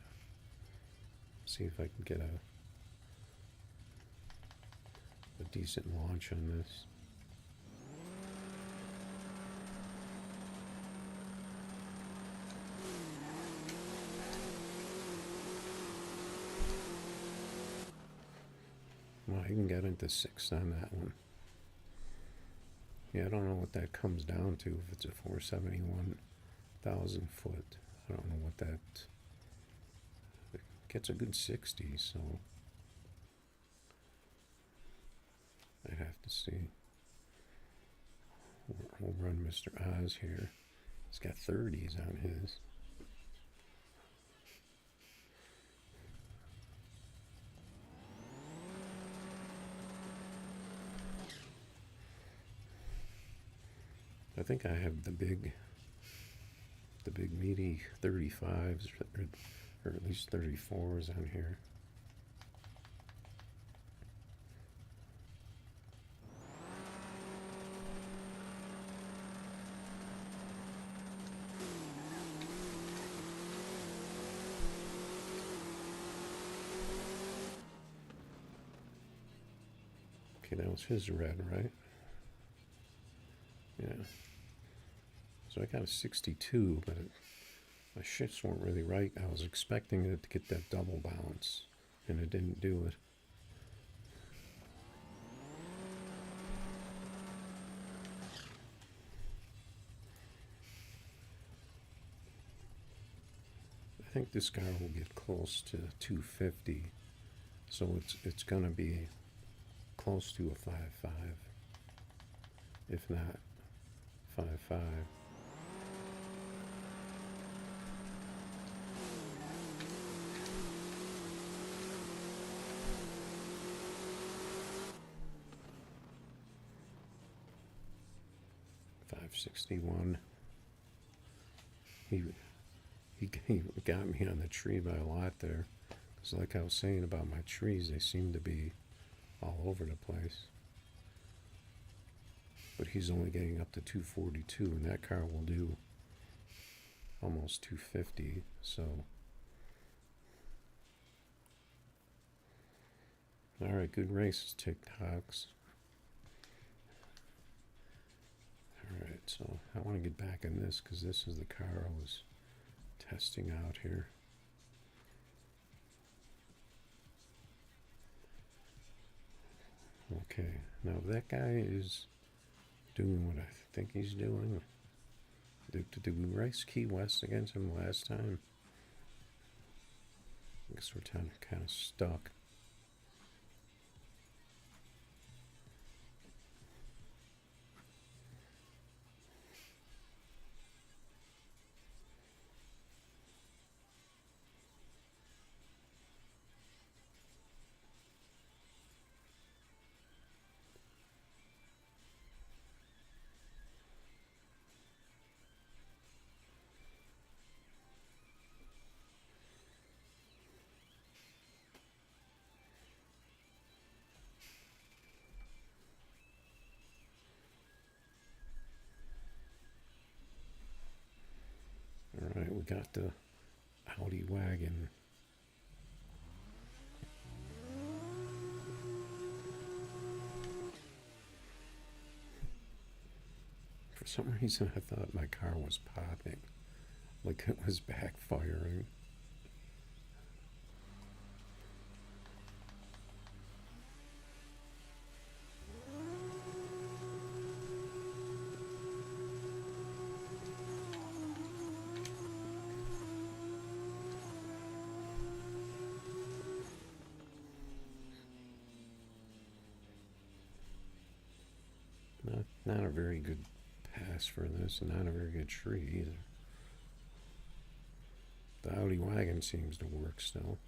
See if I can get a decent launch on this. Well, I can get into 6 on that one. Yeah, I don't know what that comes down to if it's a 471,000 foot. I don't know what that... It gets a good 60, so... I'd have to see. We'll run Mr. Oz here. He's got 30s on his. I think I have the big meaty 35s, or at least 34s on here. Okay, that was his red, right? Yeah. So I got a 62, but my shifts weren't really right. I was expecting it to get that double bounce, and it didn't do it. I think this car will get close to 250, so it's gonna be close to a 5.5, if not 5.5. $561. He got me on the tree by a lot there. Because like I was saying about my trees, they seem to be all over the place. But he's only getting up to 242, and that car will do almost 250. So, all right, good races, TikToks. All right, so I want to get back in this because this is the car I was testing out here. Okay, now that guy is doing what I think he's doing. Did we race Key West against him last time? I guess we're kind of stuck. All right, we got the Audi wagon. For some reason, I thought my car was popping, like it was backfiring. Not a very good pass for this, and not a very good tree either. The Audi wagon seems to work still.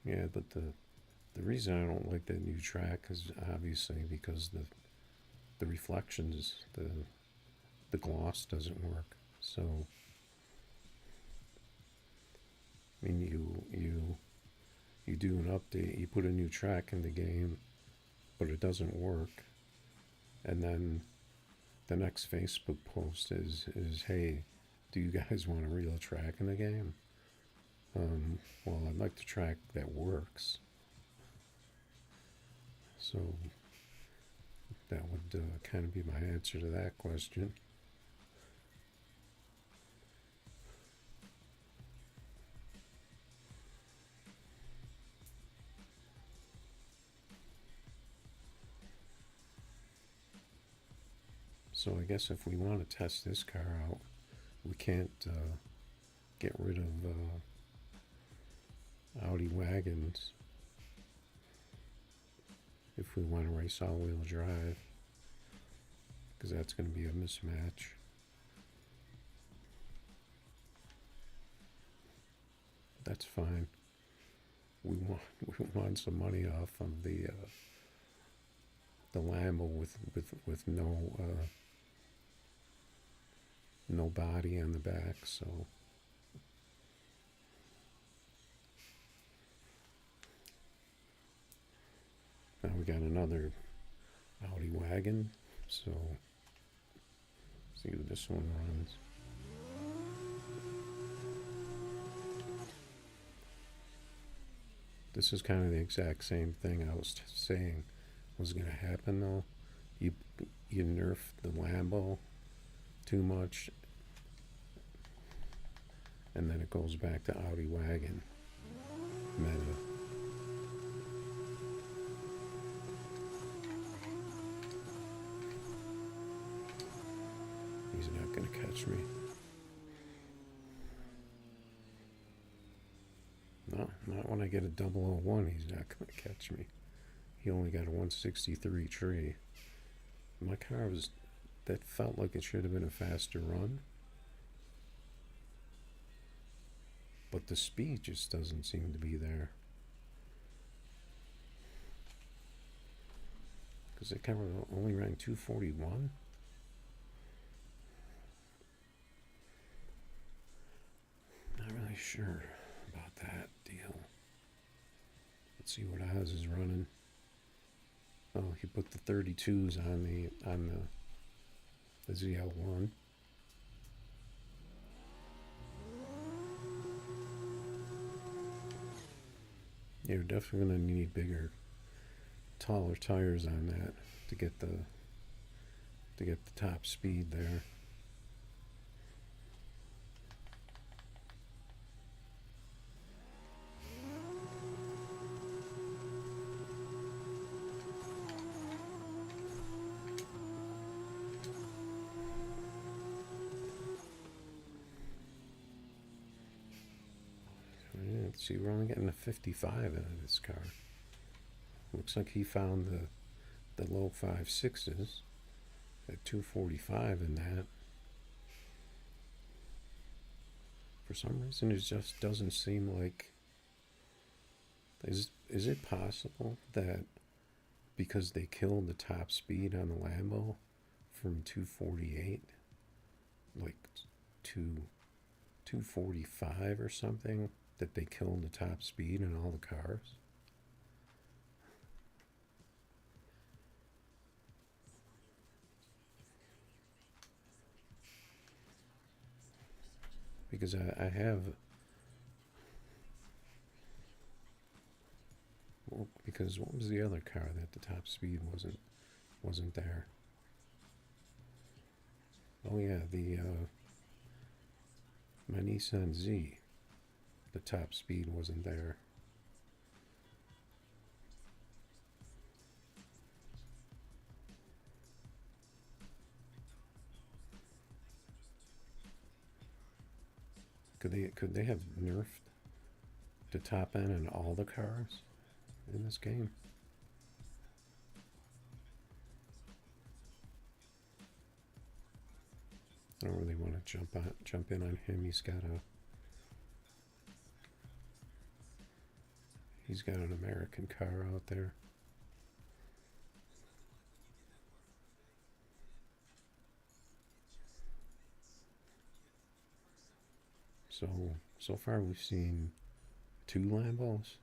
Yeah, but the reason I don't like that new track is obviously because the reflections, the gloss doesn't work. So, I mean, you do an update, you put a new track in the game, but it doesn't work, and then the next Facebook post is hey, do you guys want a real track in the game? Well, I'd like the track that works. So that would kind of be my answer to that question. So I guess if we want to test this car out, we can't get rid of Audi wagons if we want to race all-wheel drive, because that's going to be a mismatch. that's fine. We want some money off of the Lambo with no body on the back, so now we got another Audi wagon, so see what this one runs. This is kind of the exact same thing I was saying was going to happen though. You nerf the Lambo too much, and then it goes back to Audi wagon meta. He's not going to catch me. No, not when I get a 001, he's not going to catch me. He only got a 163 tree. My car that felt like it should have been a faster run. But the speed just doesn't seem to be there. Because the camera only ran 241. Not really sure about that deal. Let's see what Oz is running. Oh, he put the 32s on the ZL1. You're definitely going to need bigger, taller tires on that to get the top speed there. See, we're only getting a 55 out of this car. Looks like he found the low 5.6s at 245 in that. For some reason, it just doesn't seem like. Is it possible that because they killed the top speed on the Lambo from 248, like to 245 or something, that they killed the top speed in all the cars? Because I have, well, because what was the other car that the top speed wasn't there? Oh yeah, my Nissan Z. The top speed wasn't there. Could they have nerfed the top end in all the cars in this game? I don't really want to jump in on him. He's got an American car out there. So far we've seen 2 Lambos.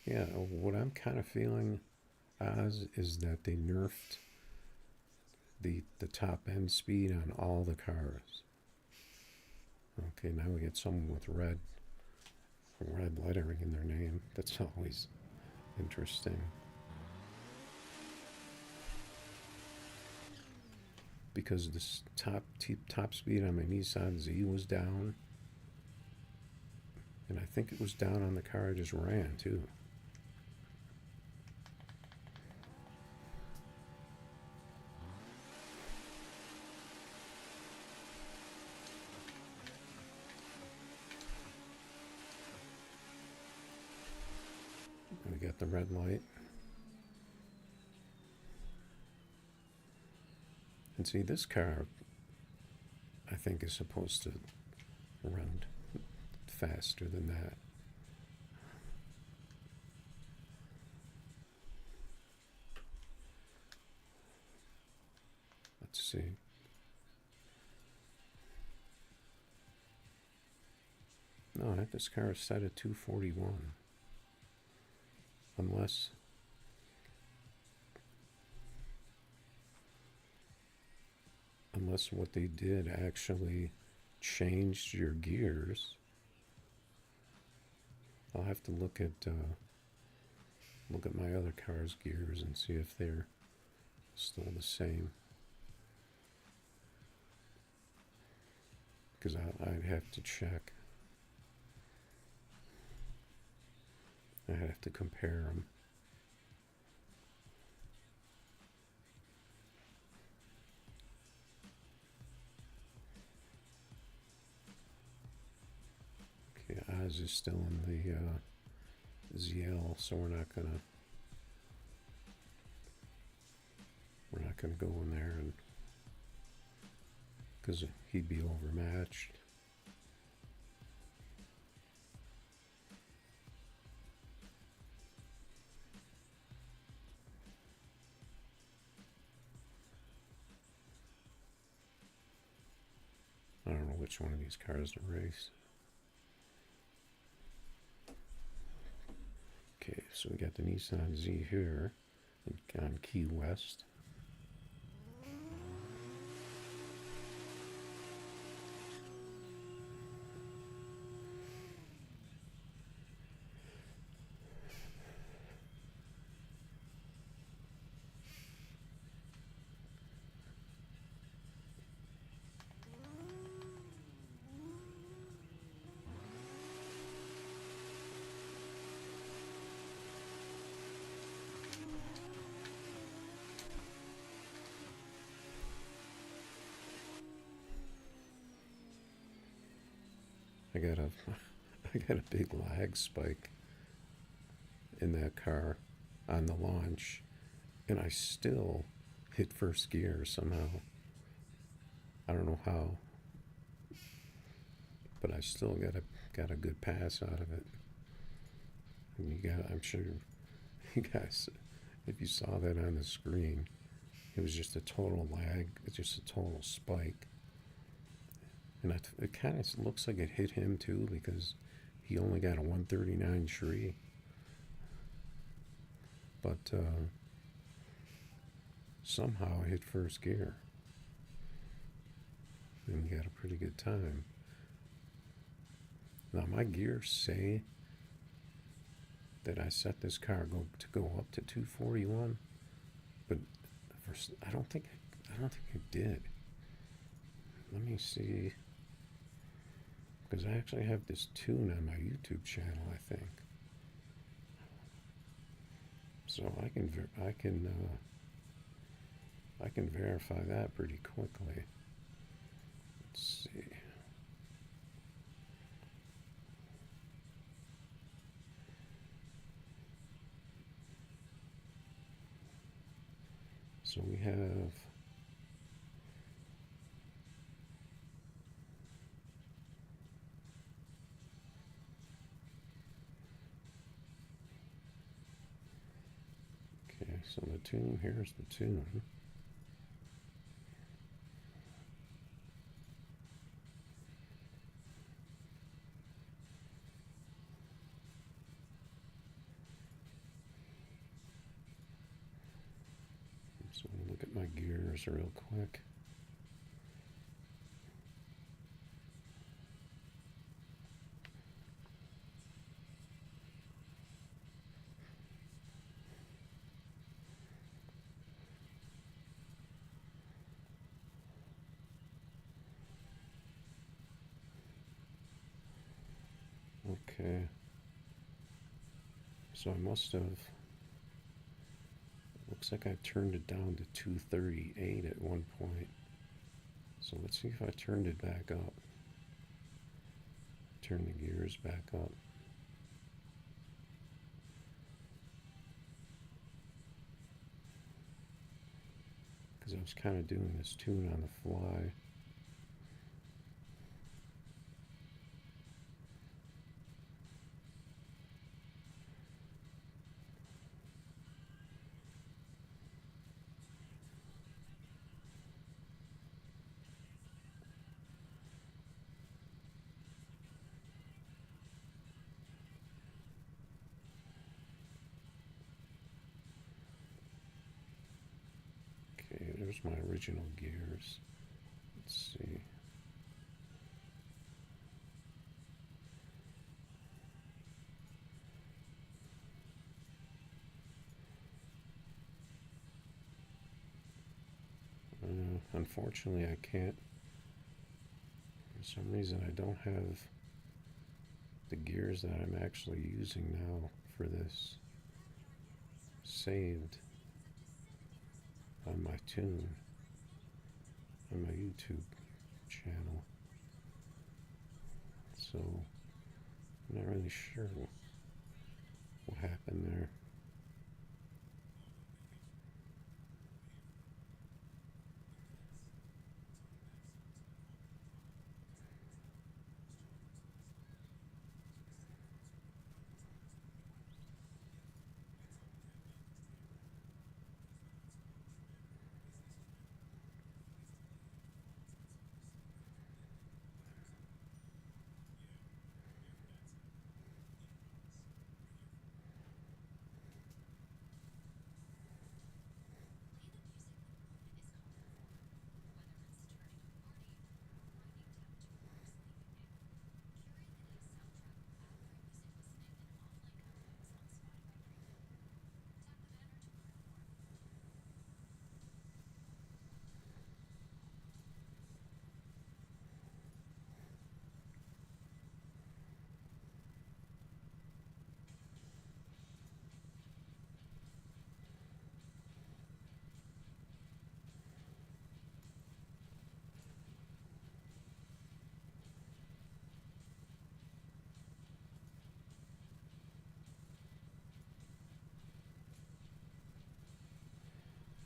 Yeah, what I'm kind of feeling, Oz, is that they nerfed the top end speed on all the cars. Okay, now we get someone with red lettering in their name. That's always interesting. Because this top speed on my Nissan Z was down, and I think it was down on the car I just ran too. We got the red light. And see, this car, I think, is supposed to around faster than that. Let's see. No, this car is set at 241. Unless what they did actually changed your gears. I'll have to look at my other car's gears and see if they're still the same. Because I'd have to check. I have to compare them. Okay, Oz is still in the ZL, so we're not gonna go in there, and because he'd be overmatched. I don't know which one of these cars to race. Okay, so we got the Nissan Z here on Key West. I got a big lag spike in that car on the launch, and I still hit first gear somehow. I don't know how, but I still got a good pass out of it. And I'm sure you guys, if you saw that on the screen, it was just a total lag. It's just a total spike. And it kind of looks like it hit him too, because he only got a 139 tree. But somehow it hit first gear. And he got a pretty good time. Now my gears say that I set this car to go up to 241, but I don't think it did. Let me see. Because I actually have this tune on my YouTube channel, I think. So I can verify that pretty quickly. Let's see. So we have so the tune, here's the tune. So we'll look at my gears real quick. Okay, so I must have, looks like I turned it down to 238 at one point. So let's see if I turned it back up. Turn the gears back up. Because I was kind of doing this tune on the fly. There's my original gears. Let's see. Unfortunately, I can't. For some reason, I don't have the gears that I'm actually using now for this saved on my tune, on my YouTube channel. So I'm not really sure what happened there.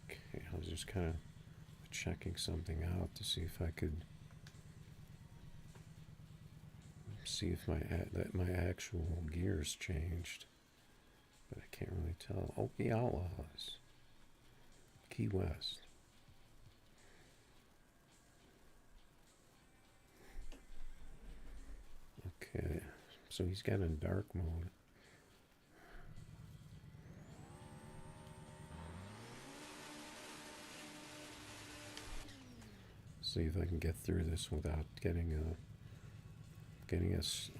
Okay, I was just kind of checking something out to see if I could see if my actual gears changed, but I can't really tell. Oh, the Outlaws, Key West. Okay, so he's got in dark mode. See if I can get through this without getting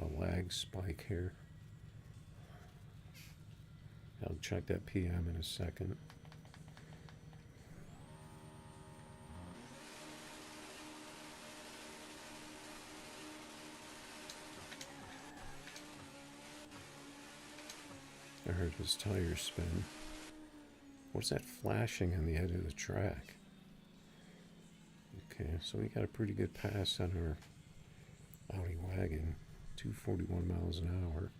a lag spike here. I'll check that PM in a second. I heard his tires spin. What's that flashing on the edge of the track? Okay, so we got a pretty good pass on our Audi wagon, 241 miles an hour.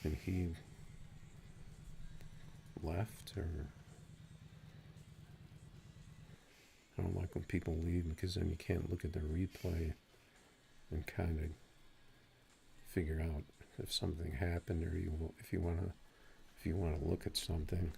And he left, or I don't like when people leave because then you can't look at the replay and kind of figure out if something happened, or if you want to look at something.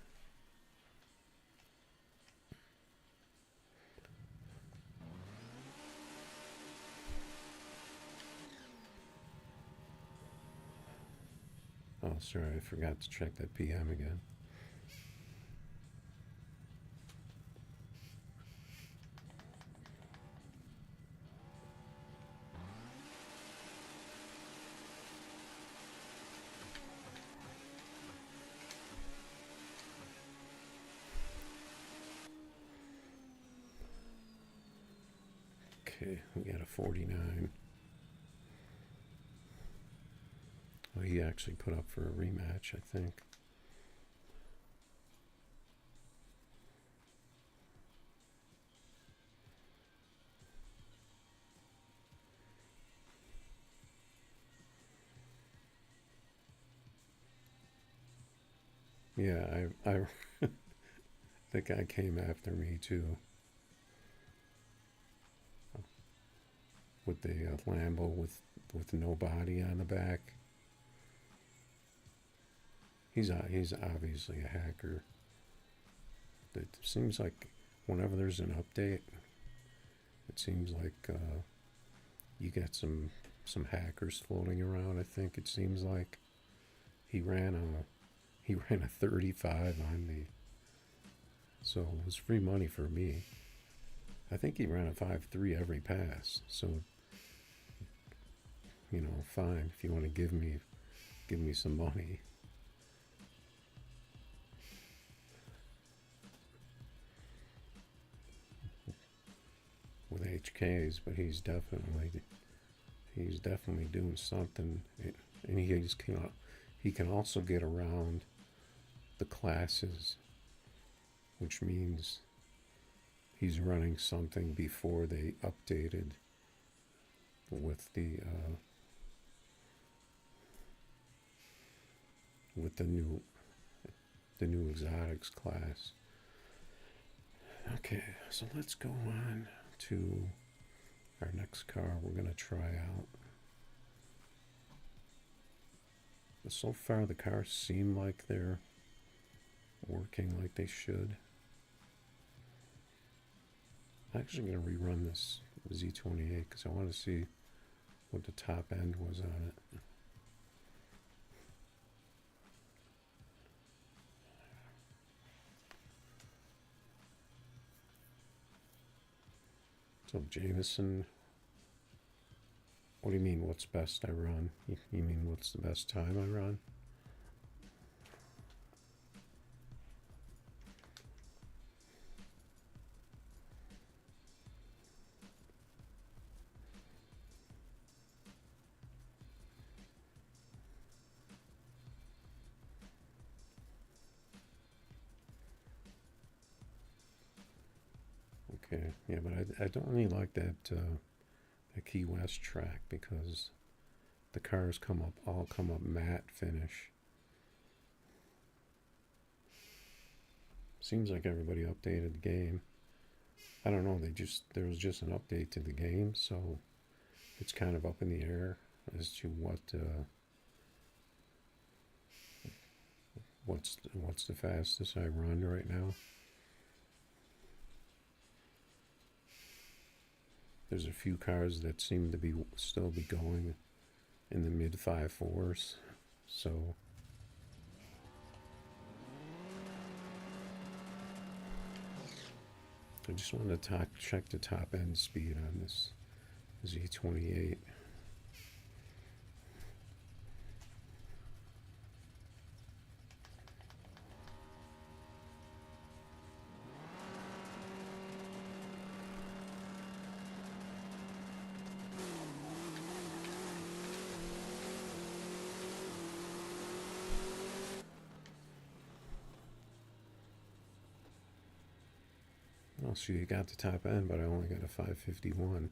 Oh, sorry, I forgot to check that PM again. Okay, we got a 49. Well, he actually put up for a rematch, I think. Yeah, I the guy came after me too with the Lambo with no body on the back. He's obviously a hacker. It seems like whenever there's an update, it seems like you get some hackers floating around. I think it seems like he ran He ran a 35 on me. So it was free money for me. I think he ran a 5.3 every pass. So, you know, fine. If you want to give me some money. With HKs, but he's definitely doing something, and he can also get around the classes, which means he's running something before they updated with the new exotics class. Okay, so let's go on to our next car we're going to try out. But so far the cars seem like they're working like they should. I'm actually going to rerun this Z28 because I want to see what the top end was on it. So Jameson, what do you mean what's best I run? You mean what's the best time I run? Okay, yeah, but I don't really like that Key West track because the cars all come up matte finish. Seems like everybody updated the game. I don't know, there was just an update to the game, so it's kind of up in the air as to what's the fastest I run right now. There's a few cars that seem to still be going in the mid 5.4s, so I just wanted to check the top end speed on this Z28. Oh, so you got the top end, but I only got a 551.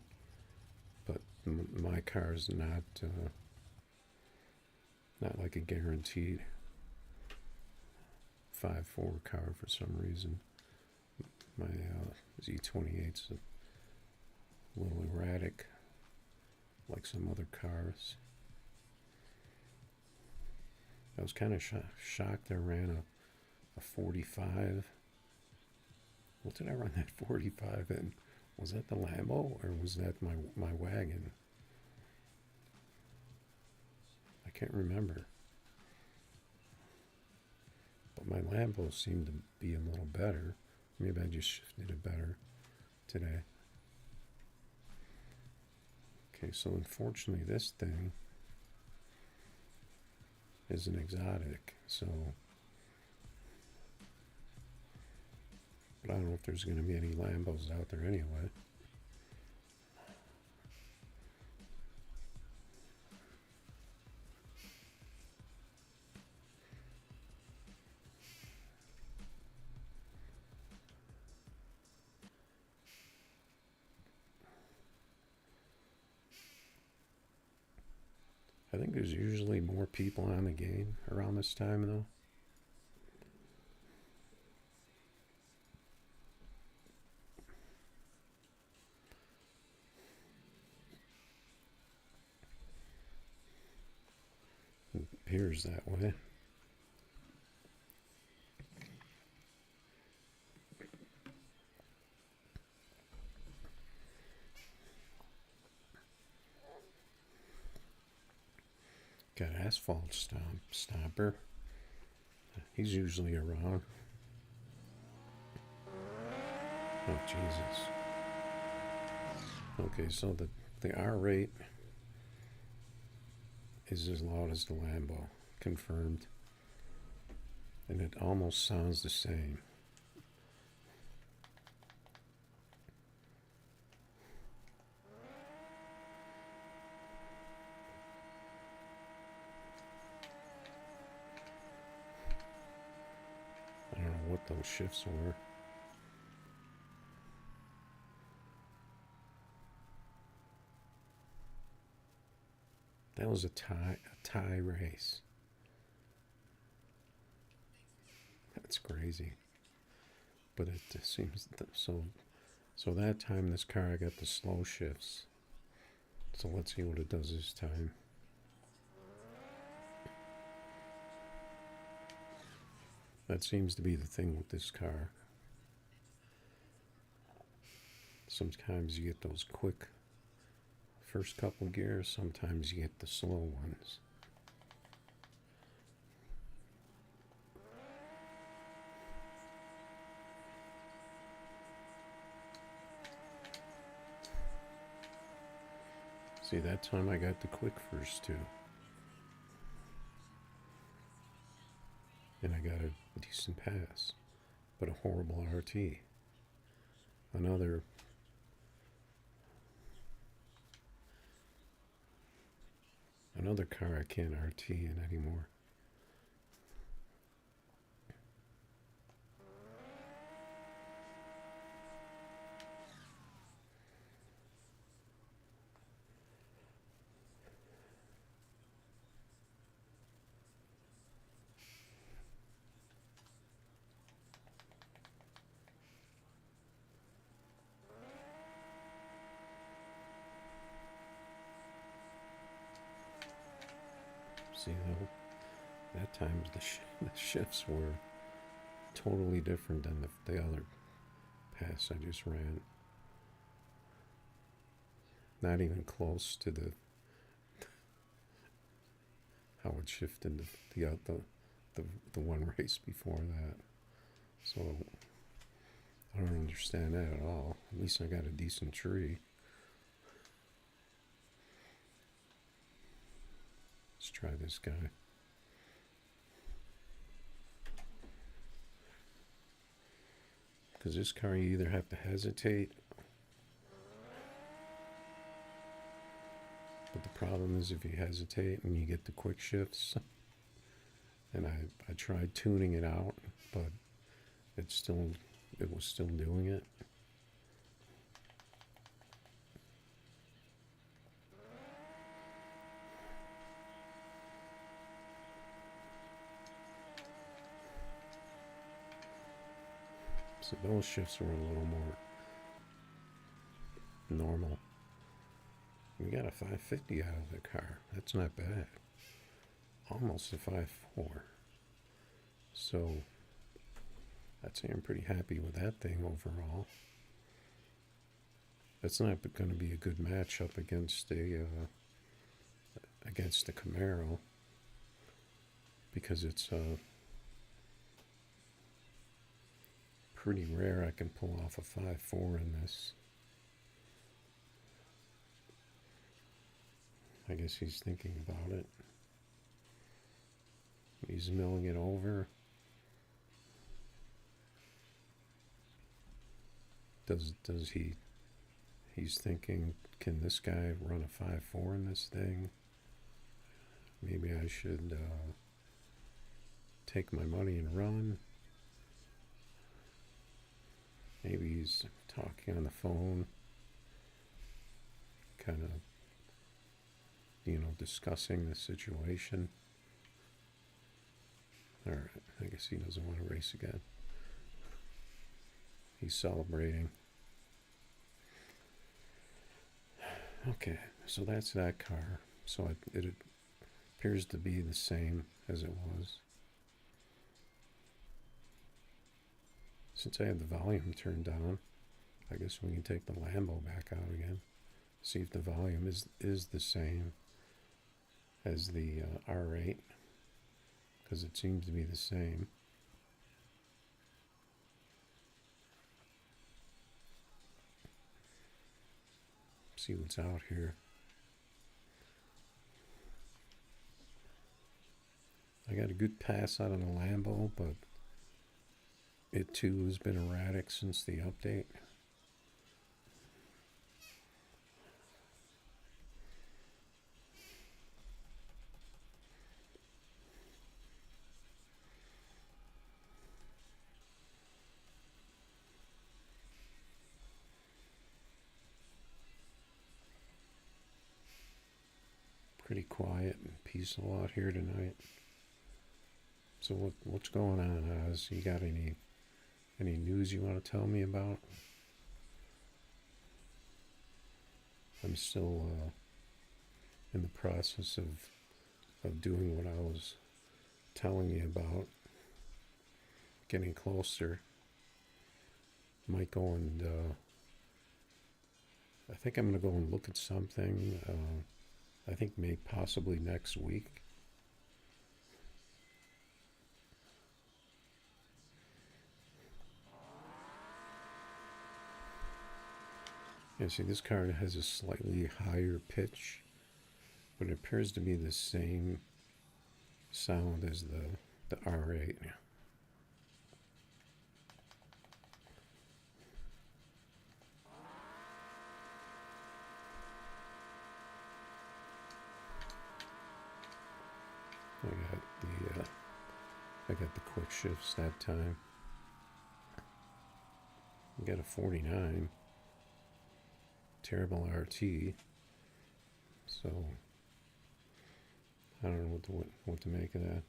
But my car is not like a guaranteed 5.4 car for some reason. My Z28's a little erratic, like some other cars. I was kind of shocked I ran a 45. What did I run that 45 in? Was that the Lambo or was that my wagon? I can't remember. But my Lambo seemed to be a little better. Maybe I just shifted it better today. Okay, so unfortunately this thing is an exotic, so but I don't know if there's going to be any Lambos out there anyway. I think there's usually more people on the game around this time, though. It appears that way. Got asphalt stomper. He's usually around. Oh, Jesus. Okay, so the R rate is as loud as the Lambo. Confirmed. And it almost sounds the same. I don't know what those shifts were. That was a tie race. That's crazy. But it seems so that time this car got the slow shifts. So let's see what it does this time. That seems to be the thing with this car. Sometimes you get those quick first couple gears, sometimes you get the slow ones. See, that time I got the quick first two. And I got a decent pass, but a horrible RT. Another car I can't RT in anymore. See, that time the shifts were totally different than the other pass I just ran. Not even close to how it shifted the one race before that. So I don't understand that at all. At least I got a decent tree. Let's try this guy. Because this car, you either have to hesitate, but the problem is if you hesitate and you get the quick shifts, and I tried tuning it out, but it was still doing it. So those shifts were a little more normal. We got a 550 out of the car. That's not bad. Almost a 5.4. So I'd say I'm pretty happy with that thing overall. It's not going to be a good matchup against the Camaro, because it's pretty rare I can pull off a 5.4 in this. I guess he's thinking about it. He's milling it over. Does he's thinking, can this guy run a 5.4 in this thing? Maybe I should take my money and run. Maybe he's talking on the phone, kind of, discussing the situation. All right, I guess he doesn't want to race again. He's celebrating. Okay, so that's that car. So it appears to be the same as it was. Since I have the volume turned down, I guess we can take the Lambo back out again. See if the volume is the same as the R8, because it seems to be the same. See what's out here. I got a good pass out of the Lambo, but it too has been erratic since the update. Pretty quiet and peaceful out here tonight. So what's going on, Oz? You got any news you want to tell me about? I'm still in the process of doing what I was telling you about. Getting closer. Might go and I think I'm gonna go and look at something. I think maybe possibly next week. Yeah, see, this car has a slightly higher pitch, but it appears to be the same sound as the R8. I got the quick shifts that time. I got a 49. Terrible RT. So I don't know what to make of that.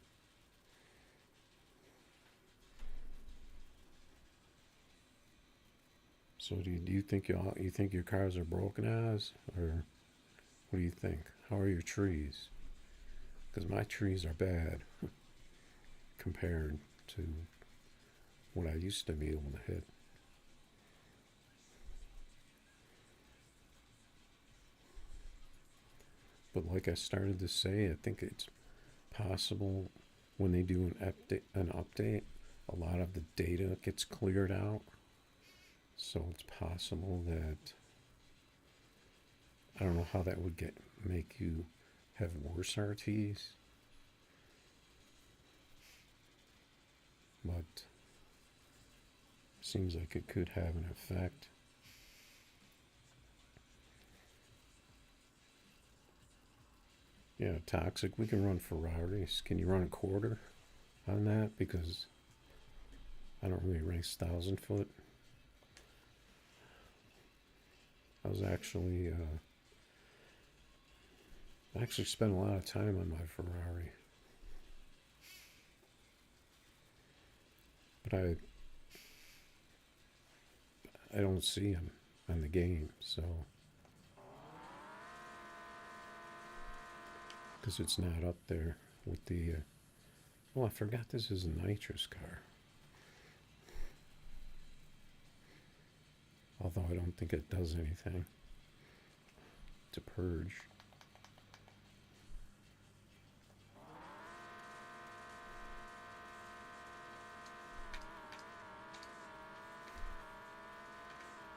So do you think you think your cars are broken, Oz, or what do you think? How are your trees? Because my trees are bad compared to what I used to be able to hit. But like I started to say, I think it's possible when they do an update, a lot of the data gets cleared out. So it's possible that I don't know how that would make you have worse RTs. But seems like it could have an effect. Yeah, Toxic, we can run Ferraris. Can you run a quarter on that? Because I don't really race 1,000 foot. I was actually spent a lot of time on my Ferrari. But I don't see him on the game, so because it's not up there with the oh, I forgot this is a nitrous car, although I don't think it does anything to purge.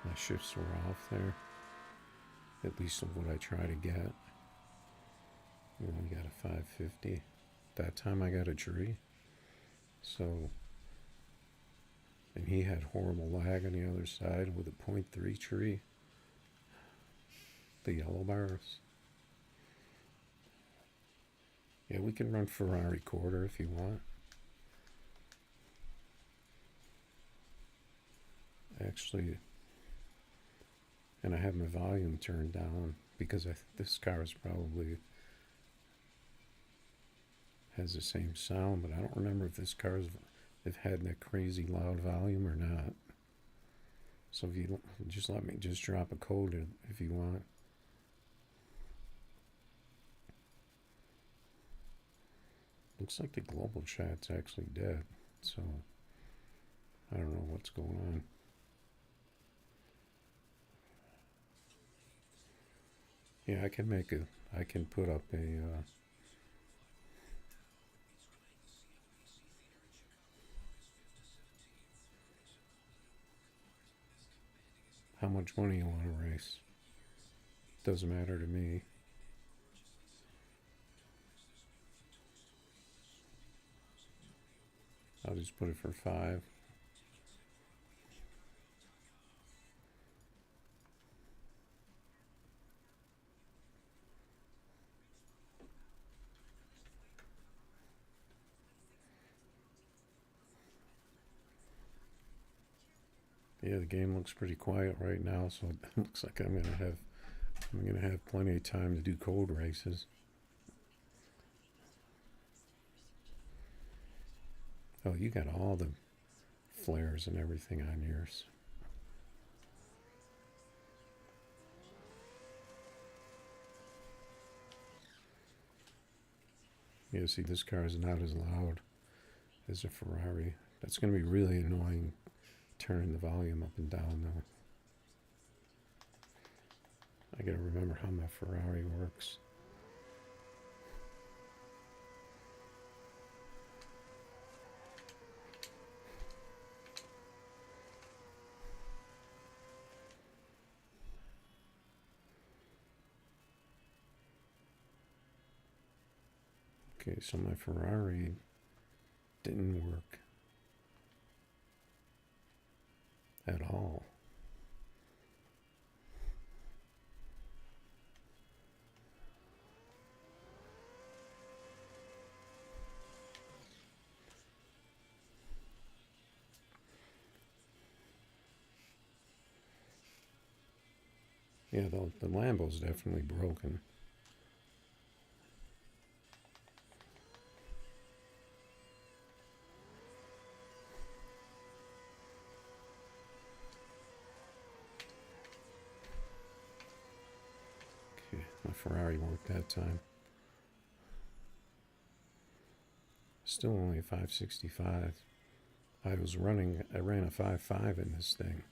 My shifts were off there, at least of what I try to get. We only got a 550. That time I got a tree. So, and he had horrible lag on the other side with a 0.3 tree. The yellow bars. Yeah, we can run Ferrari quarter if you want. Actually, and I have my volume turned down because this car is probably has the same sound, but I don't remember if this car's if had that crazy loud volume or not. So if you just let me just drop a code if you want. Looks like the global chat's actually dead, so I don't know what's going on. Yeah, I can put up a how much money you want to race? Doesn't matter to me. I'll just put it for 5. Yeah, the game looks pretty quiet right now, so it looks like I'm gonna have plenty of time to do code races. Oh, you got all the flares and everything on yours. Yeah, see, this car is not as loud as a Ferrari. That's going to be really annoying, turning the volume up and down, though. I got to remember how my Ferrari works. Okay, so my Ferrari didn't work at all. Yeah, the Lambo's definitely broken. Okay, my Ferrari worked that time. Still only a 565. I ran a 5.5 in this thing.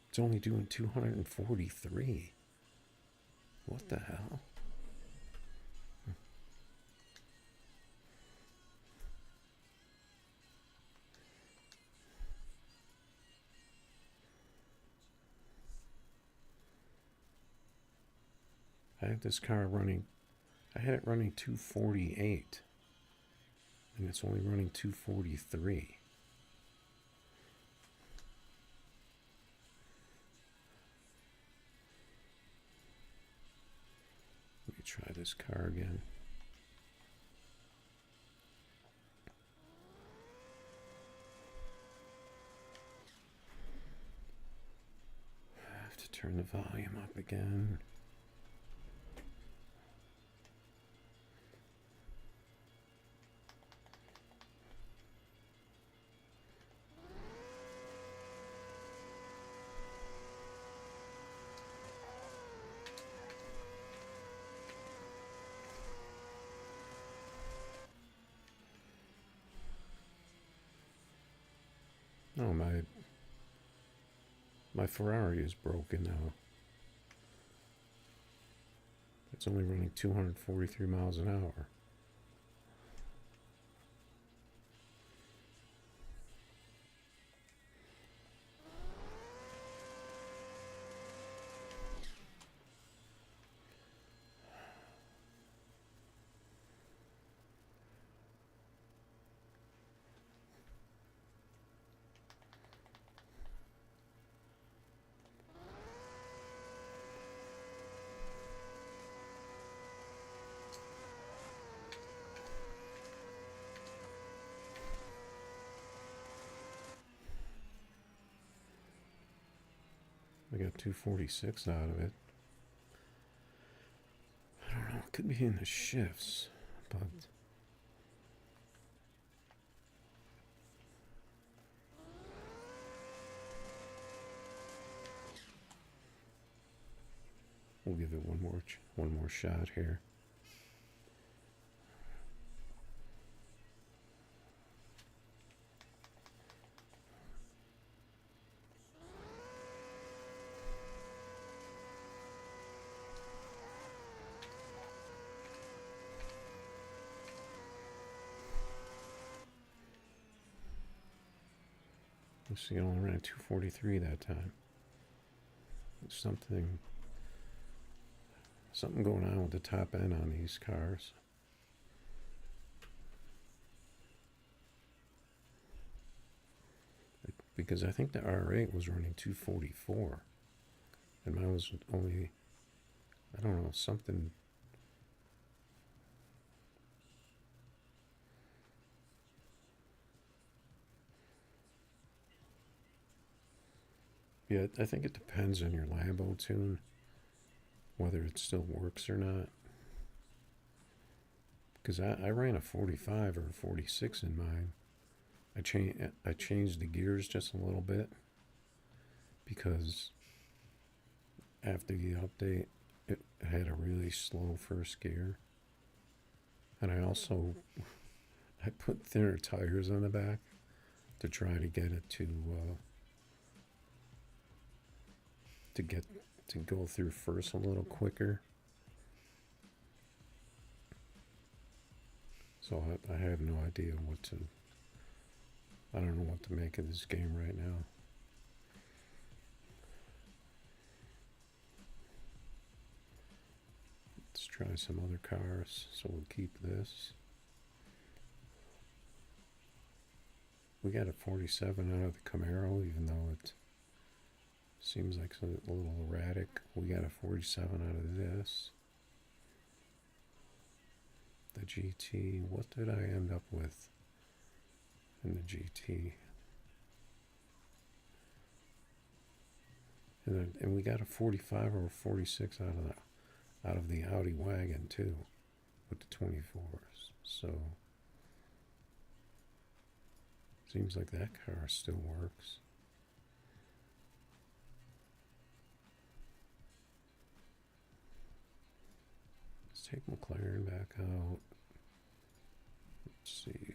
It's only doing 243. What the hell? I have this car running, I had it running 248, and it's only running 243. Let me try this car again. I have to turn the volume up again. Oh, my Ferrari is broken now. It's only running 243 miles an hour. I got 246 out of it. I don't know, it could be in the shifts, but we'll give it one more shot here. Let's see, it only ran 243 that time. Something going on with the top end on these cars. Because I think the R8 was running 244. And mine was only, I don't know, something. Yeah, I think it depends on your Lambo tune, whether it still works or not. Because I ran a 45 or a 46 in mine. I changed the gears just a little bit because after the update, it had a really slow first gear. And I put thinner tires on the back to try to get it to go through first a little quicker. So I have no idea I don't know what to make of this game right now. Let's try some other cars. So we'll keep this. We got a 47 out of the Camaro, even though it seems like it's a little erratic. We got a 47 out of this. The GT, what did I end up with in the GT? And we got a 45 or a 46 out of the Audi wagon too, with the 24s. So seems like that car still works. Let's take McLaren back out. Let's see.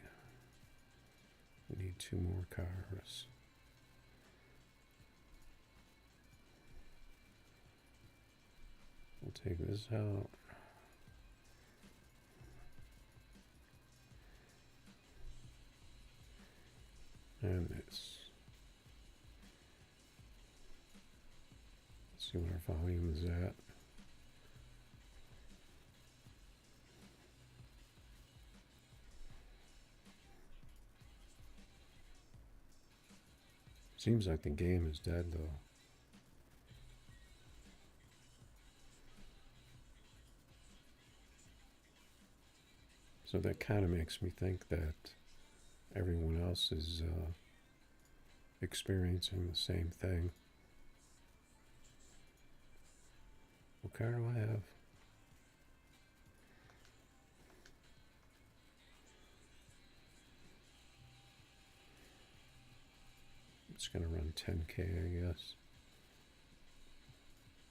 We need 2 more cars. We'll take this out. And this. Let's see what our volume is at. Seems like the game is dead though. So that kind of makes me think that everyone else is experiencing the same thing. What car do I have? It's going to run 10K, I guess.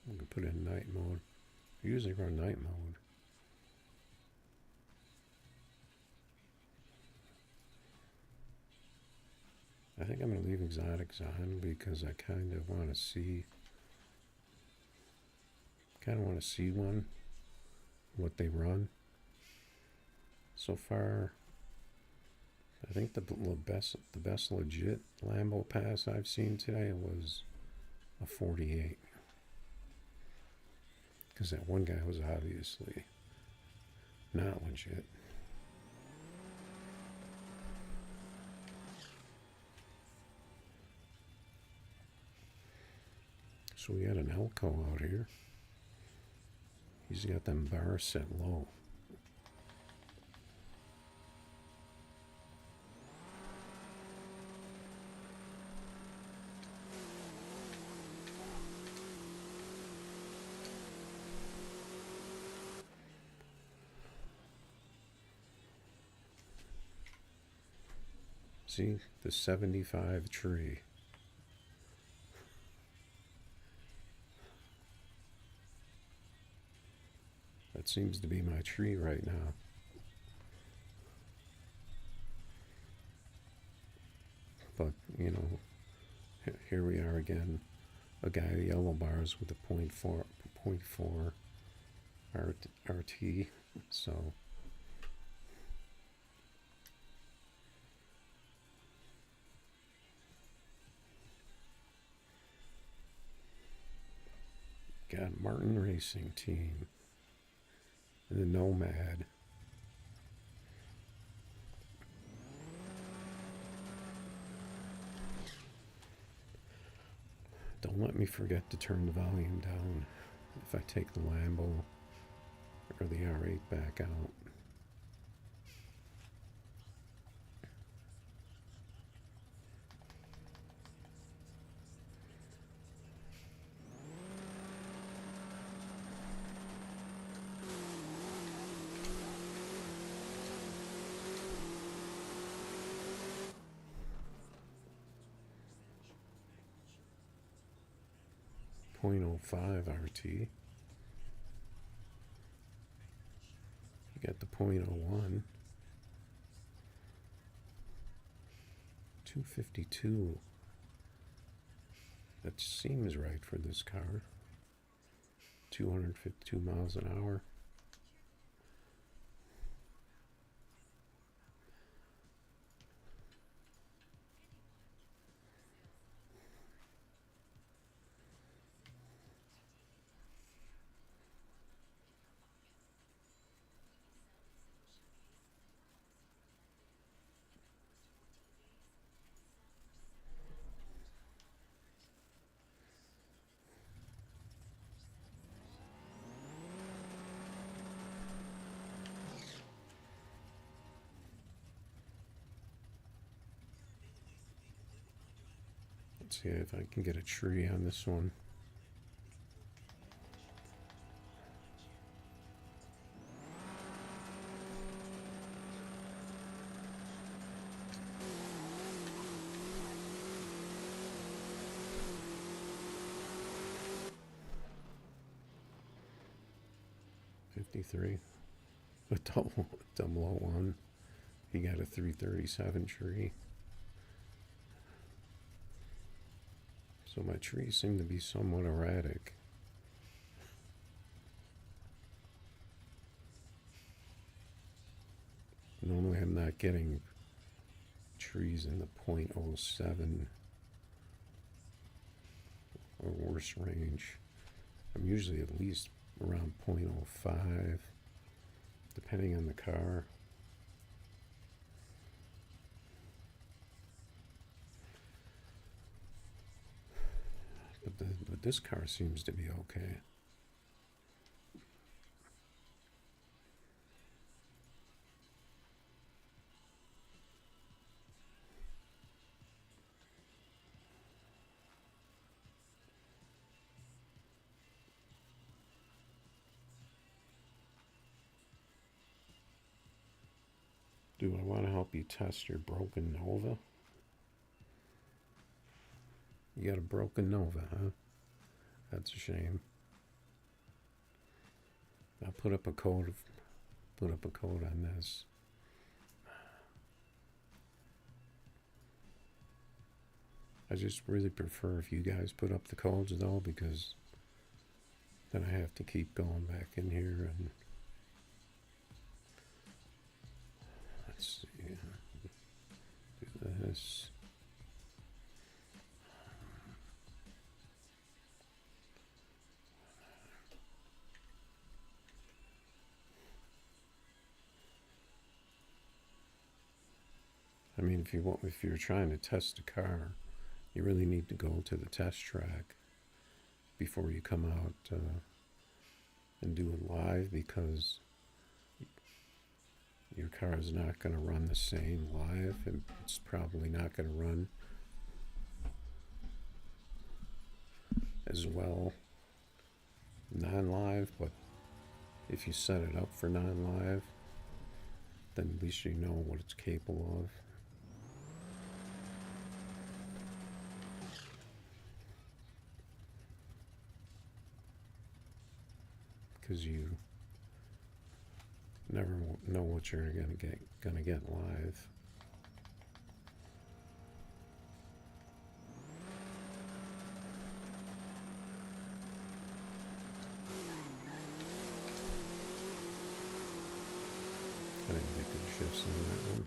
I'm going to put it in night mode. I usually run night mode. I think I'm going to leave exotics on because I kind of want to see what they run. So far, I think the best legit Lambo pass I've seen today was a 48. Because that one guy was obviously not legit. So we got an Elko out here. He's got them bars set low. See, the 75 tree. That seems to be my tree right now. But, you know, here we are again. A guy yellow bars with a 0.4 RT. So Got Martin Racing Team. The Nomad. Don't let me forget to turn the volume down if I take the Lambo or the R8 back out. .05 RT. You got the .01. 252. That seems right for this car. 252 miles an hour. Let's see if I can get a tree on this one. .53. A double 001. He got a 337 tree. So my trees seem to be somewhat erratic. Normally I'm not getting trees in the .07 or worse range. I'm usually at least around .05, depending on the car. But this car seems to be okay. Do I want to help you test your broken Nova? You got a broken Nova, huh? That's a shame. I'll put up a code on this. I just really prefer if you guys put up the codes though, because then I have to keep going back in here and let's see. Do this. I mean, if you're trying to test a car, you really need to go to the test track before you come out and do it live, because your car is not going to run the same live, and it's probably not going to run as well non-live. But if you set it up for non-live, then at least you know what it's capable of. Because you never know what you're gonna get live. I didn't get good shifts on that one.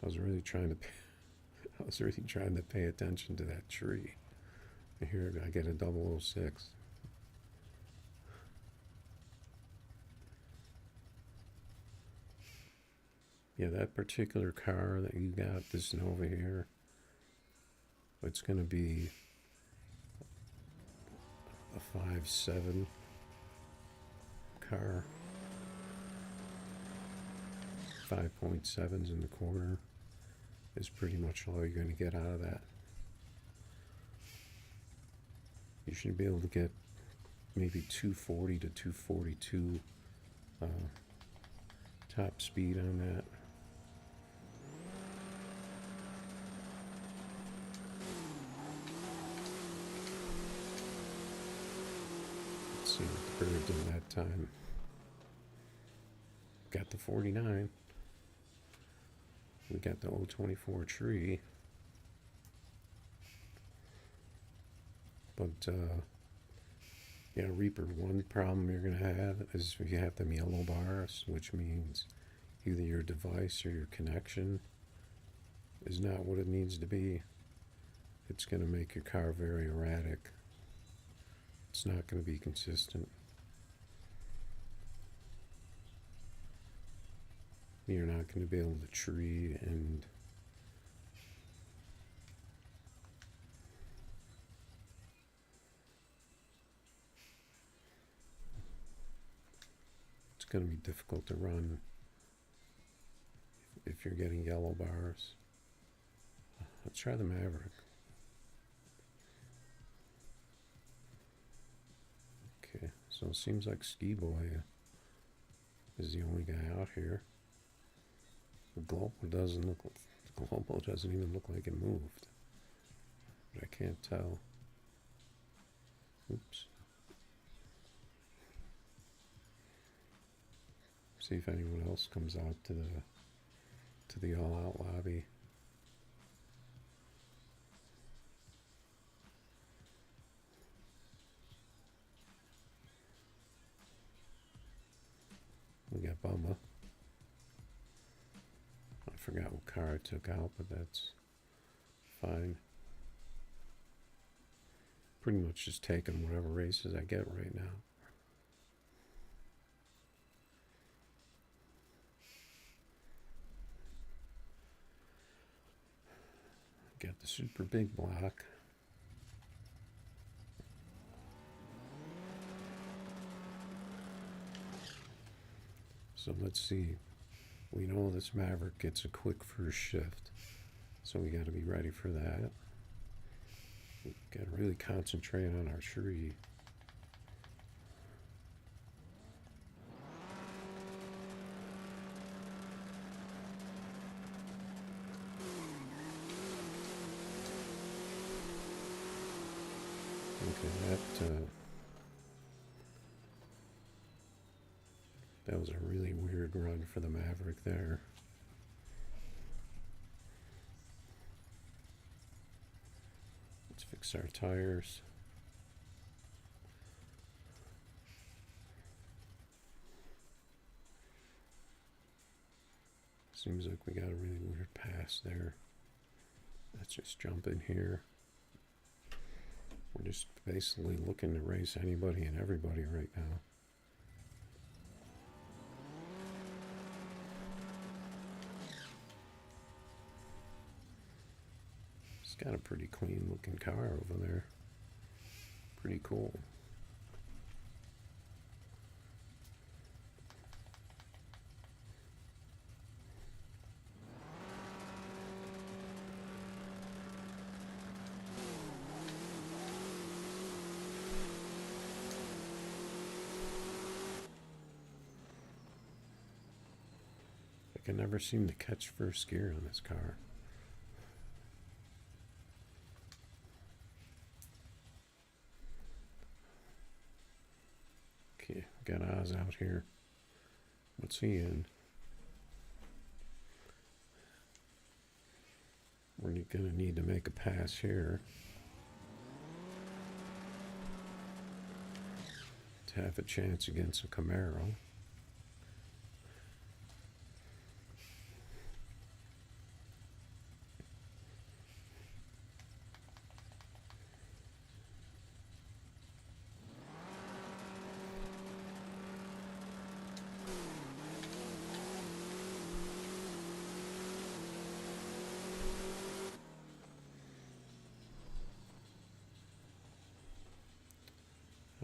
I was really trying to pay attention to that tree. Here I get a 006. Yeah, that particular car that you got, this Nova here, it's going to be a 5.7 car. 5.7s in the corner is pretty much all you're going to get out of that. You should be able to get maybe 240 to 242 top speed on that. Let's see what the bird did that time. Got the 49. We got the 024 tree. But, yeah, Reaper, one problem you're going to have is you have them yellow bars, which means either your device or your connection is not what it needs to be. It's going to make your car very erratic. It's not going to be consistent. You're not going to be able to tree and it's going to be difficult to run if you're getting yellow bars. Let's try the Maverick. Okay, so it seems like Ski Boy is the only guy out here. The Global doesn't look. The Global doesn't even look like it moved. But I can't tell. Oops. See if anyone else comes out to the all-out lobby. We got Bubba. I forgot what car I took out, but that's fine. Pretty much just taking whatever races I get right now. Got the super big block. So let's see. We know this Maverick gets a quick first shift, so we got to be ready for that. We got to really concentrate on our tree. Okay, that was a really weird run for the Maverick there. Let's fix our tires. Seems like we got a really weird pass there. Let's just jump in here. We're just basically looking to race anybody and everybody right now. It's got a pretty clean looking car over there. Pretty cool. I can never seem to catch first gear on this car. Okay, got Oz out here. What's he in? We're gonna need to make a pass here to have a chance against a Camaro.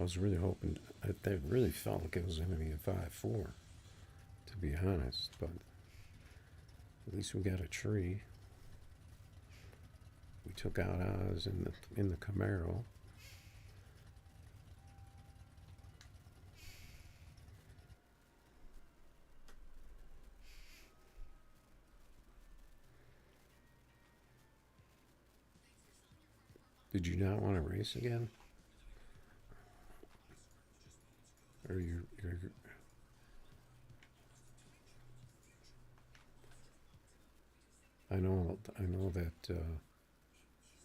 was really hoping, I really felt like it was going to be a 5-4, to be honest, but at least we got a tree. We took out Oz in the Camaro. Did you not want to race again? Or you're I know that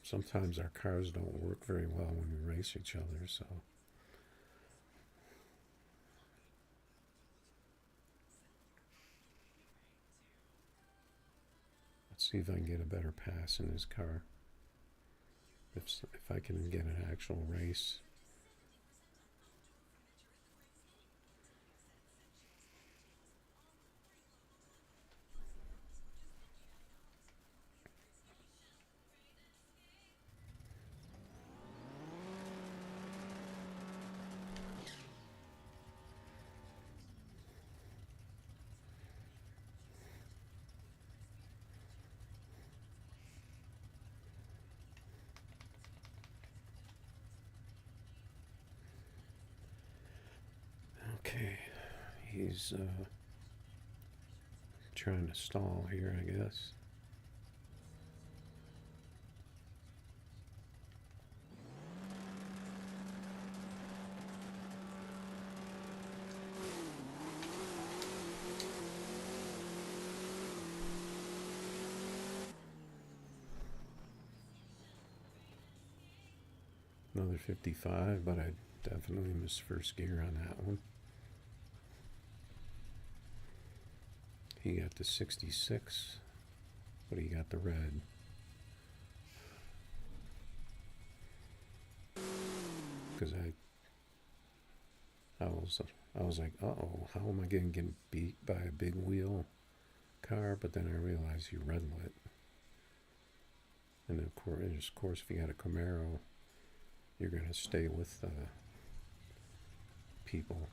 sometimes our cars don't work very well when we race each other, so let's see if I can get a better pass in his car. If I can get an actual race. Okay, he's trying to stall here, I guess. Another 55, but I definitely missed first gear on that one. He got the 66, but he got the red. Because I was like, uh-oh, how am I getting beat by a big wheel car? But then I realized you red lit. And of course, if you got a Camaro, you're going to stay with people.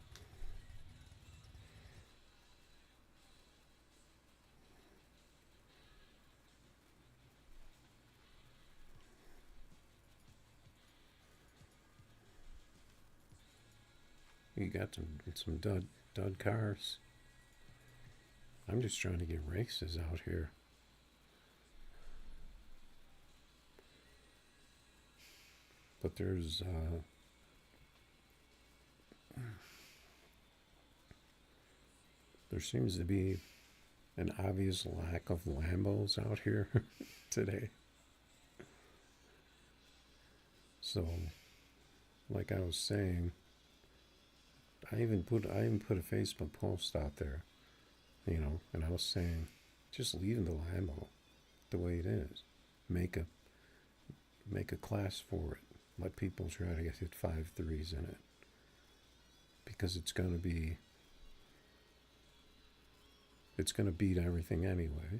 You got some dud cars. I'm just trying to get races out here. But there's there seems to be an obvious lack of Lambos out here today. So, like I was saying, I even put a Facebook post out there, and I was saying, just leave the Lambo the way it is. Make a class for it. Let people try to hit 5.3s in it, because it's gonna beat everything anyway.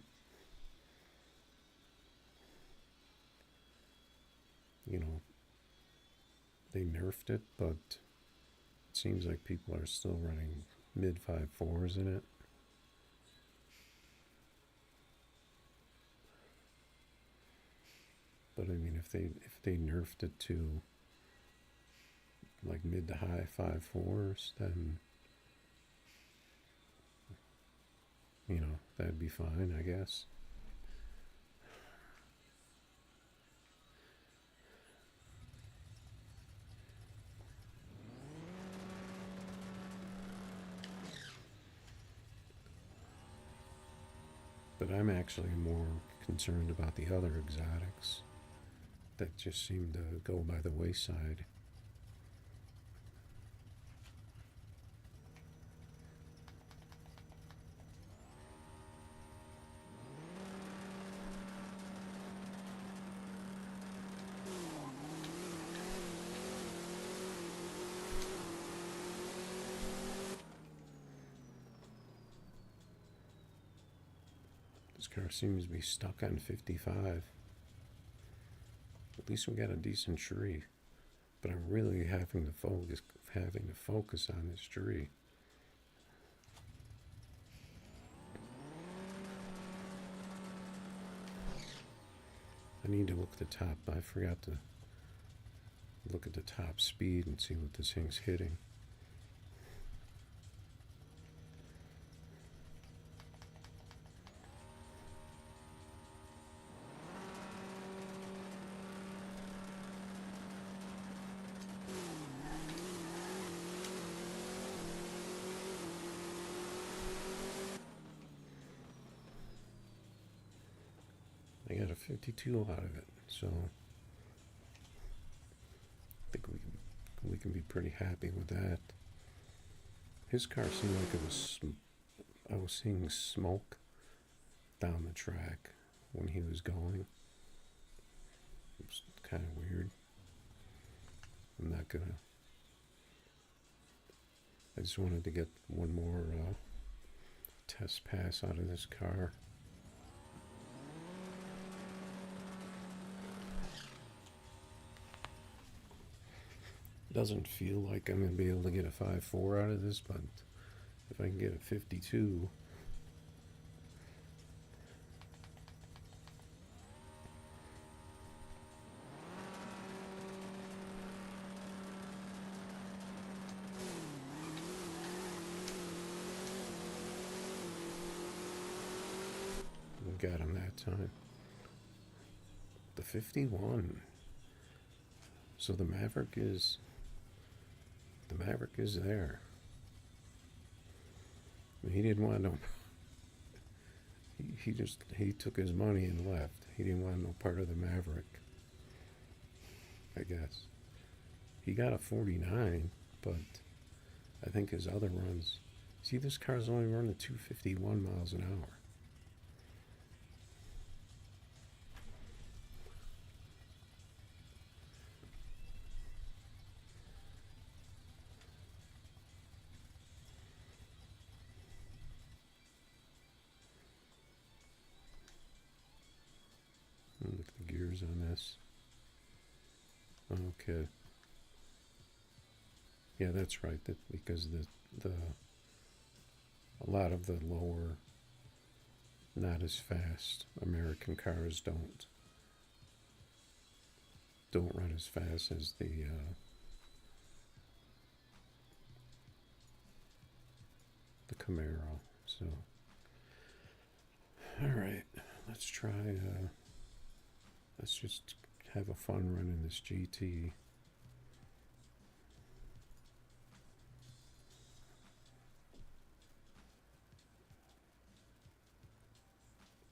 They nerfed it, but it seems like people are still running mid 5.4s in it. But I mean, if they nerfed it to like mid to high 5.4s, then that'd be fine, I guess. But I'm actually more concerned about the other exotics that just seem to go by the wayside. This car seems to be stuck on 55. At least we got a decent tree. but I'm really having to focus on this tree. I need to look at the top. I forgot to look at the top speed and see what this thing's hitting. I got a 52 out of it, so I think we can be pretty happy with that. His car seemed like it was. I was seeing smoke down the track when he was going. It was kind of weird. I'm not gonna. I just wanted to get one more test pass out of this car. Doesn't feel like I'm going to be able to get a 5.4 out of this, but if I can get a 52, we got him that time. The 51. So the Maverick is there. He didn't want no. He took his money and left. He didn't want no part of the Maverick. I guess he got a 49, but I think his other runs. See, this car's only running 251 miles an hour. Look at the gears on this. Okay. Yeah, that's right. That because the a lot of the lower, not as fast American cars don't run as fast as the Camaro. So, all right, let's try. Let's just have a fun run in this GT.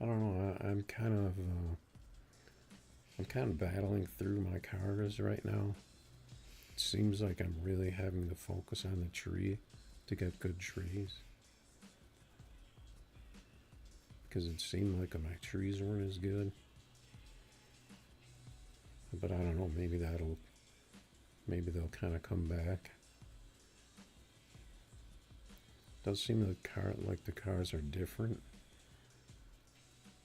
I don't know. I'm kind of battling through my cars right now. It seems like I'm really having to focus on the tree to get good trees. Because it seemed like my trees weren't as good. But I don't know, maybe they'll kind of come back. Does seem like the cars are different.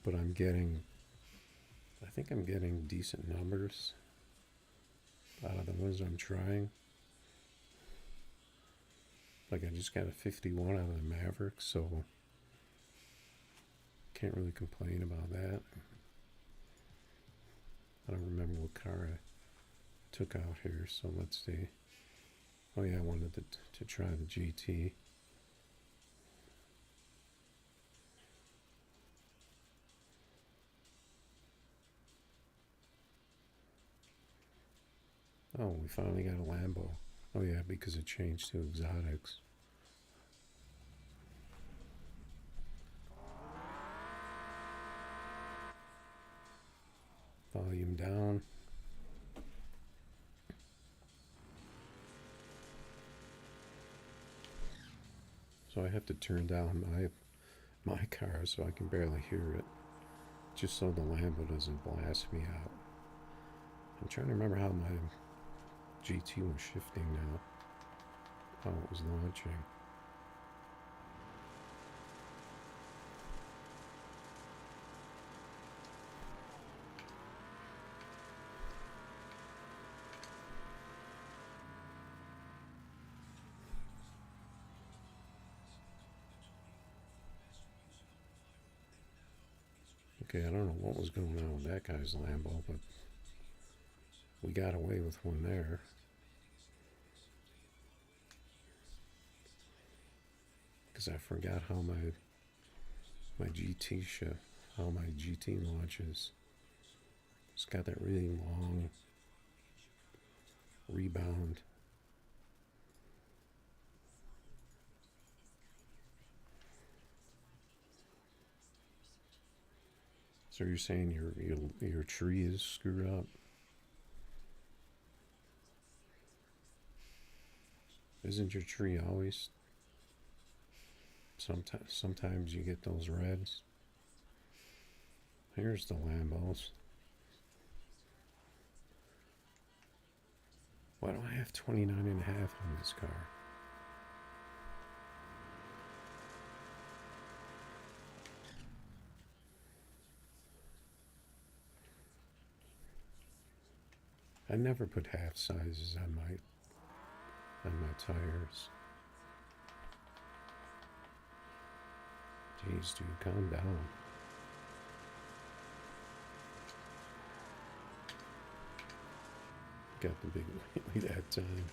But I think I'm getting decent numbers out of the ones I'm trying. Like I just got a 51 out of the Maverick, so can't really complain about that. I don't remember what car I took out here, so let's see. Oh yeah, I wanted to try the GT. Oh, we finally got a Lambo. Oh yeah, because it changed to exotics. Volume down. So I have to turn down my car so I can barely hear it, just so the Lambo doesn't blast me out. I'm trying to remember how my GT was shifting now, how it was launching. Okay, I don't know what was going on with that guy's Lambo, but we got away with one there. Because I forgot how my GT how my GT launches. It's got that really long rebound. So you're saying your tree is screwed up? Isn't your tree always? Sometimes you get those reds. Here's the Lambos. Why do I have 29.5 on this car? I never put half sizes on my tires. Jeez, dude, calm down. Got the big wheelie that time.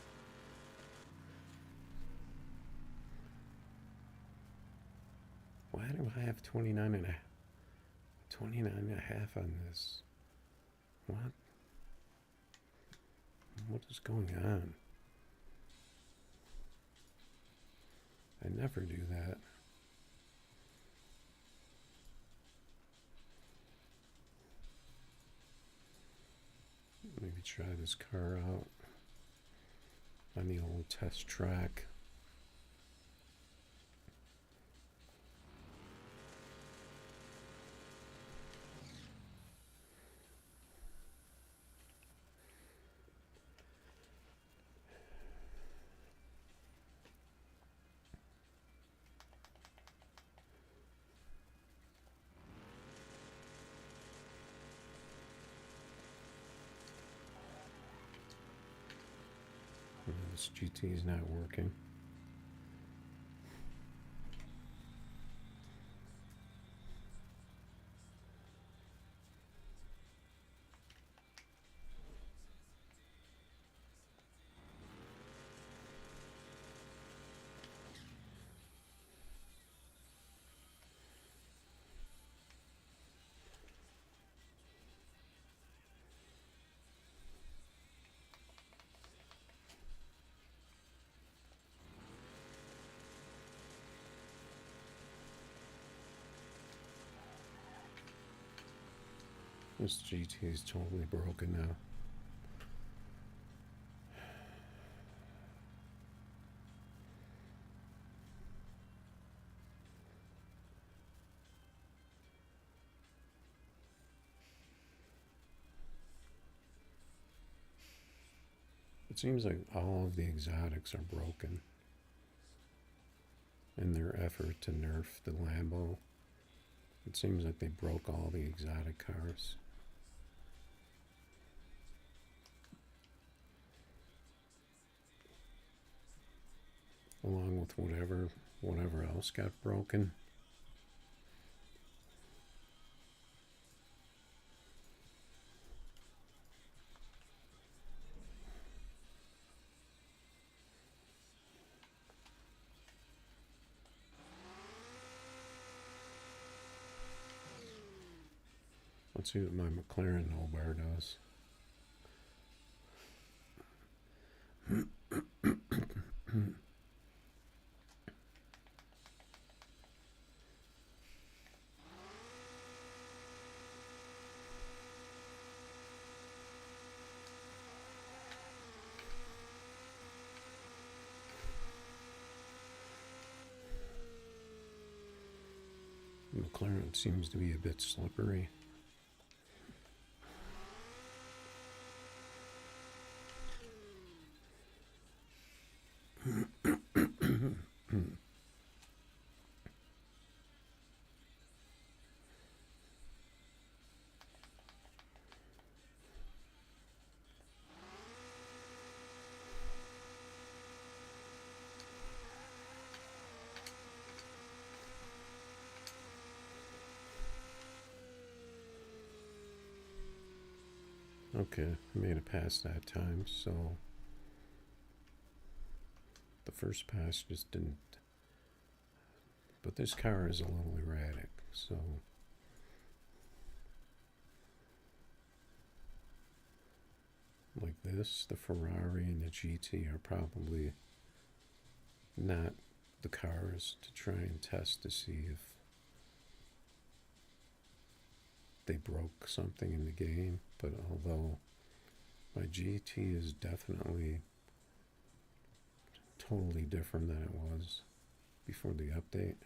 Why do I have 29.5 on this? What? What is going on? I never do that. Maybe try this car out on the old test track. This GT is not working. This GT is totally broken now. It seems like all of the exotics are broken in their effort to nerf the Lambo. It seems like they broke all the exotic cars. Along with whatever else got broken. Let's see what my McLaren no bar does. McLaren seems to be a bit slippery. Okay, I made it past that time, so the first pass just didn't. But this car is a little erratic, so like this, the Ferrari and the GT are probably not the cars to try and test to see if they broke something in the game. But although my GT is definitely totally different than it was before the update.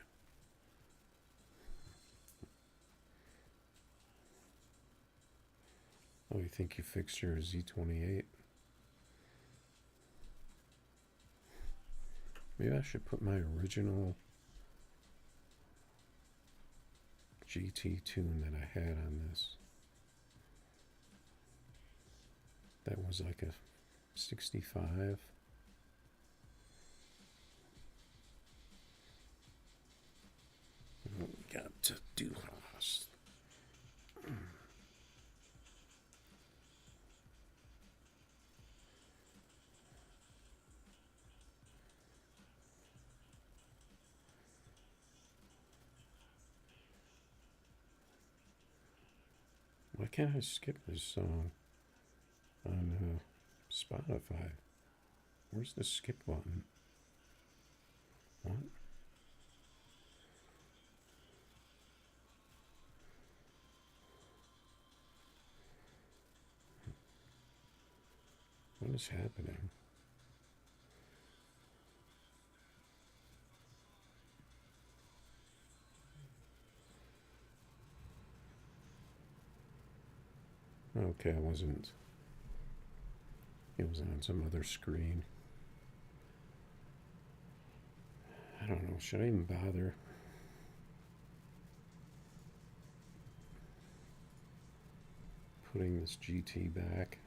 Oh, you think you fixed your Z28? Maybe I should put my original GT tune that I had on this. That was like a 65. What we got to do, Haas? Why can't I skip this song on Spotify? Where's the skip button? What? What is happening? Okay, it was on some other screen. I don't know, should I even bother? Putting this GT back.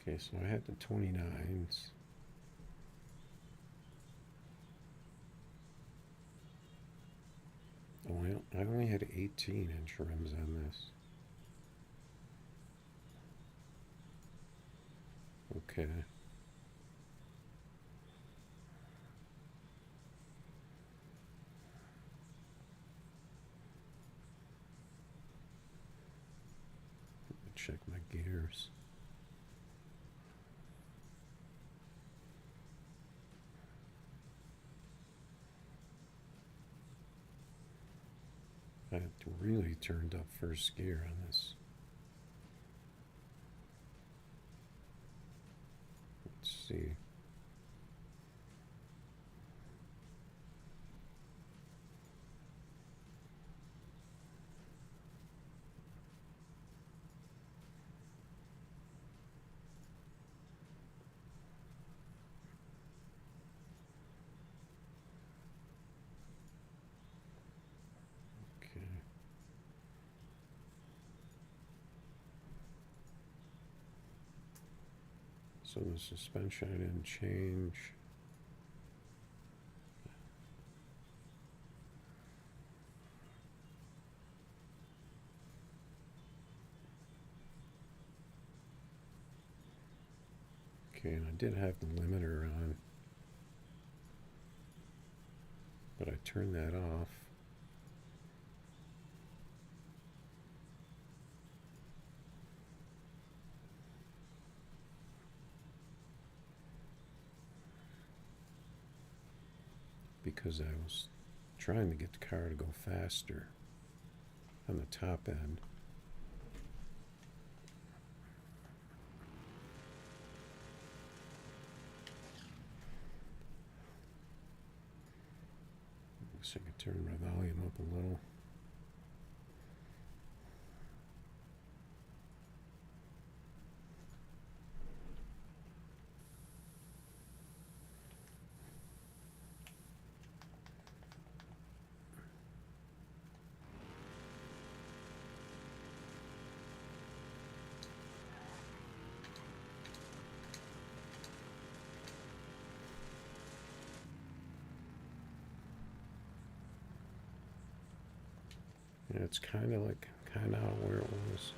Okay, so I had the 29s. Oh, I only had 18-inch rims on this. Okay. Check my gears. I really turned up first gear on this. Let's see. So the suspension I didn't change. Okay, and I did have the limiter on, but I turned that off. because I was trying to get the car to go faster on the top end. I can turn my volume up a little. Yeah, it's kind of where it was.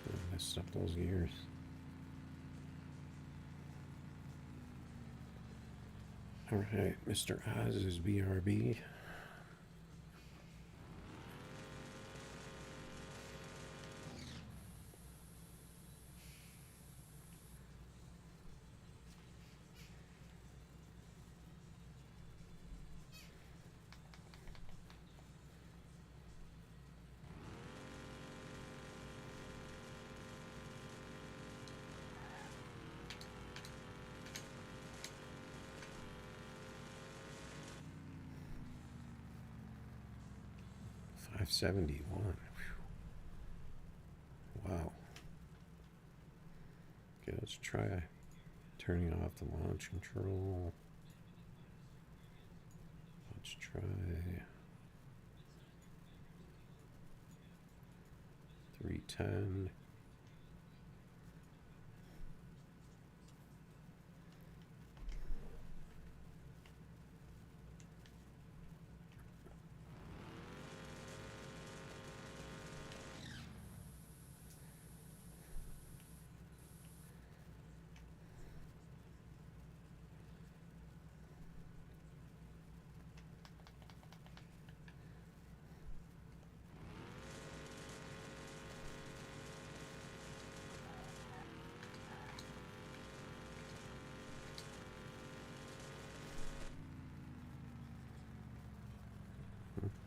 I messed up those gears. Alright, Mr. Oz's BRB. $571. Wow. Okay, let's try turning off the launch control. Let's try 310.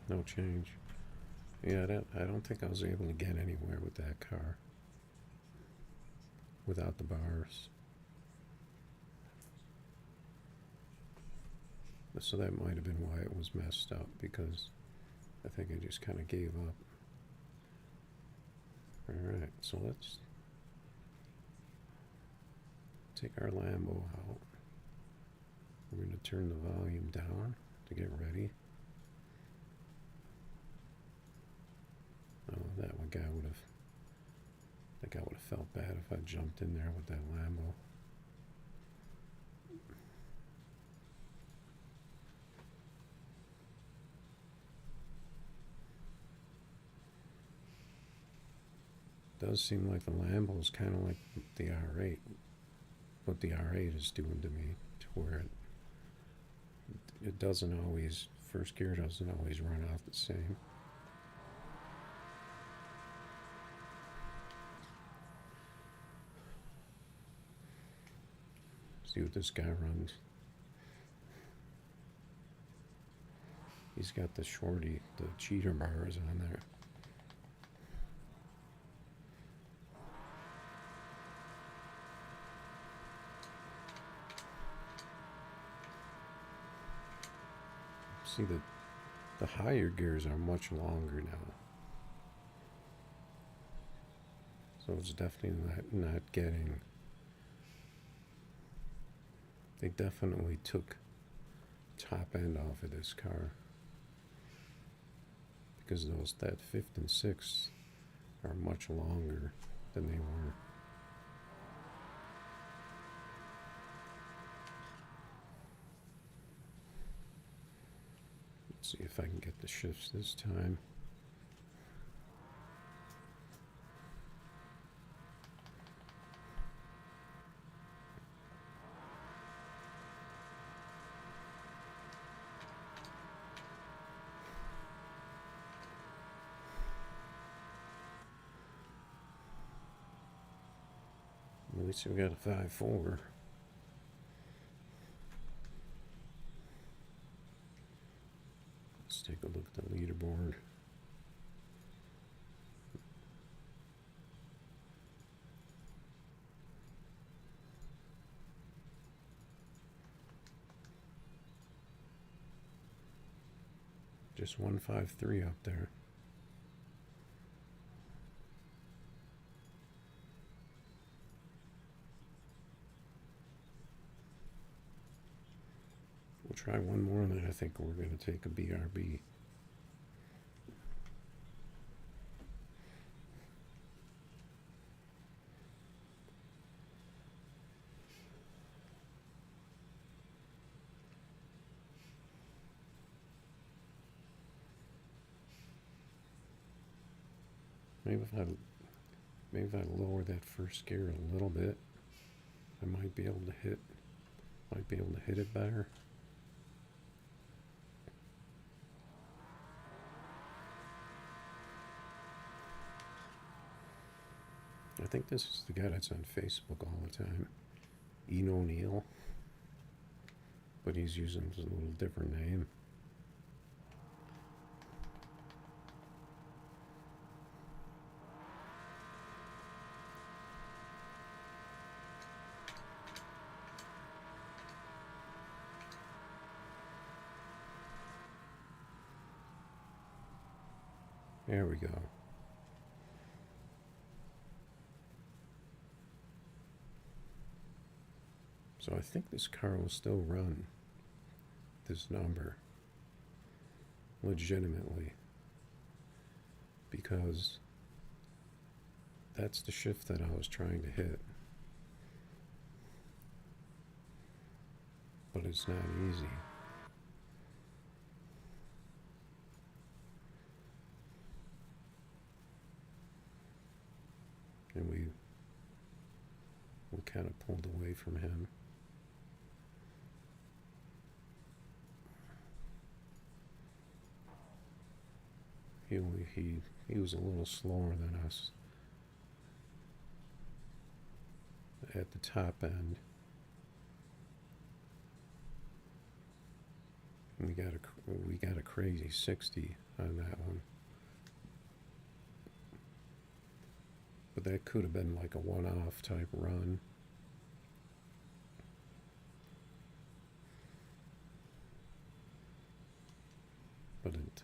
No change. Yeah, I don't think I was able to get anywhere with that car without the bars. So that might have been why it was messed up, because I think I just kind of gave up. Alright, so let's take our Lambo out. We're going to turn the volume down to get ready. Oh, that guy would have felt bad if I jumped in there with that Lambo. It does seem like the Lambo is kind of like the R8, what the R8 is doing to me, to where it doesn't always, first gear doesn't always run off the same. See what this guy runs. He's got the shorty, the cheater bars on there. See, the higher gears are much longer now. So it's definitely not getting... They definitely took top end off of this car, because that fifth and sixth are much longer than they were. Let's see if I can get the shifts this time. least we got a 5.4. Let's take a look at the leaderboard. Just 153 up there. We'll try one more and then I think we're going to take a BRB. Maybe if I lower that first gear a little bit, I might be able to hit it better. I think this is the guy that's on Facebook all the time, Ian O'Neill, but he's using a little different name. There we go. So I think this car will still run this number legitimately, because that's the shift that I was trying to hit. But it's not easy. And we kind of pulled away from him. He was a little slower than us at the top end. We got a crazy 60 on that one. But that could have been like a one-off type run. But it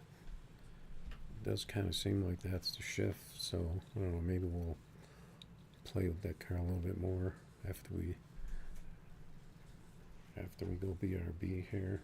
does kind of seem like that's the shift, so I don't know, maybe we'll play with that car a little bit more after we go BRB here.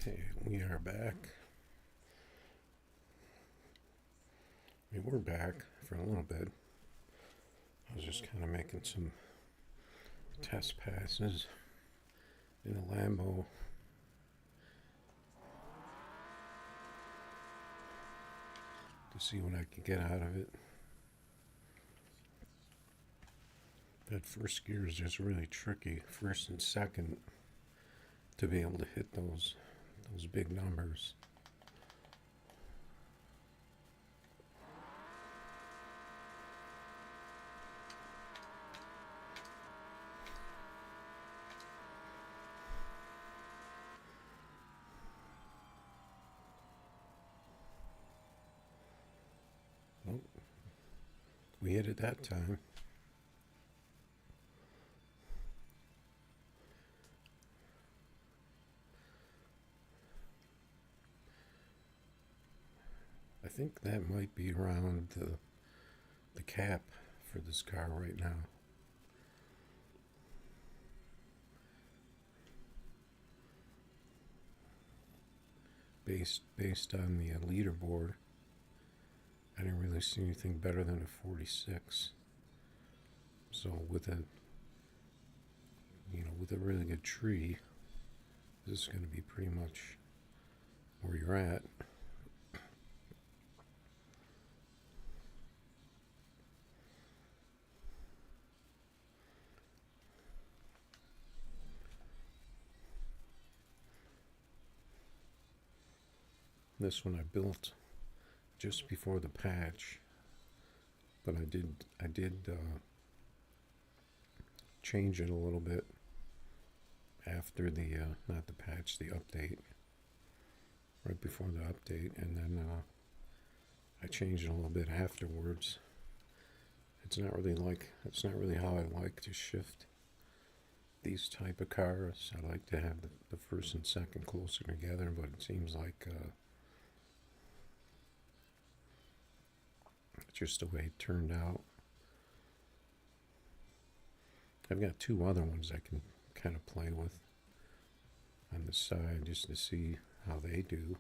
Okay, we are back. We were back for a little bit. I was just kind of making some test passes in a Lambo. To see what I could get out of it. That first gear is just really tricky, first and second, to be able to hit those big numbers. Well, we hit it that time. I think that might be around the cap for this car right now. Based on the leaderboard, I didn't really see anything better than a 46. So with a really good tree, this is going to be pretty much where you're at. This one I built just before the patch, but I did change it a little bit after the not the patch, the update, right before the update, and then I changed it a little bit afterwards. It's not really how I like to shift these type of cars. I like to have the first and second closer together, but it seems like just the way it turned out. I've got two other ones I can kind of play with on the side just to see how they do.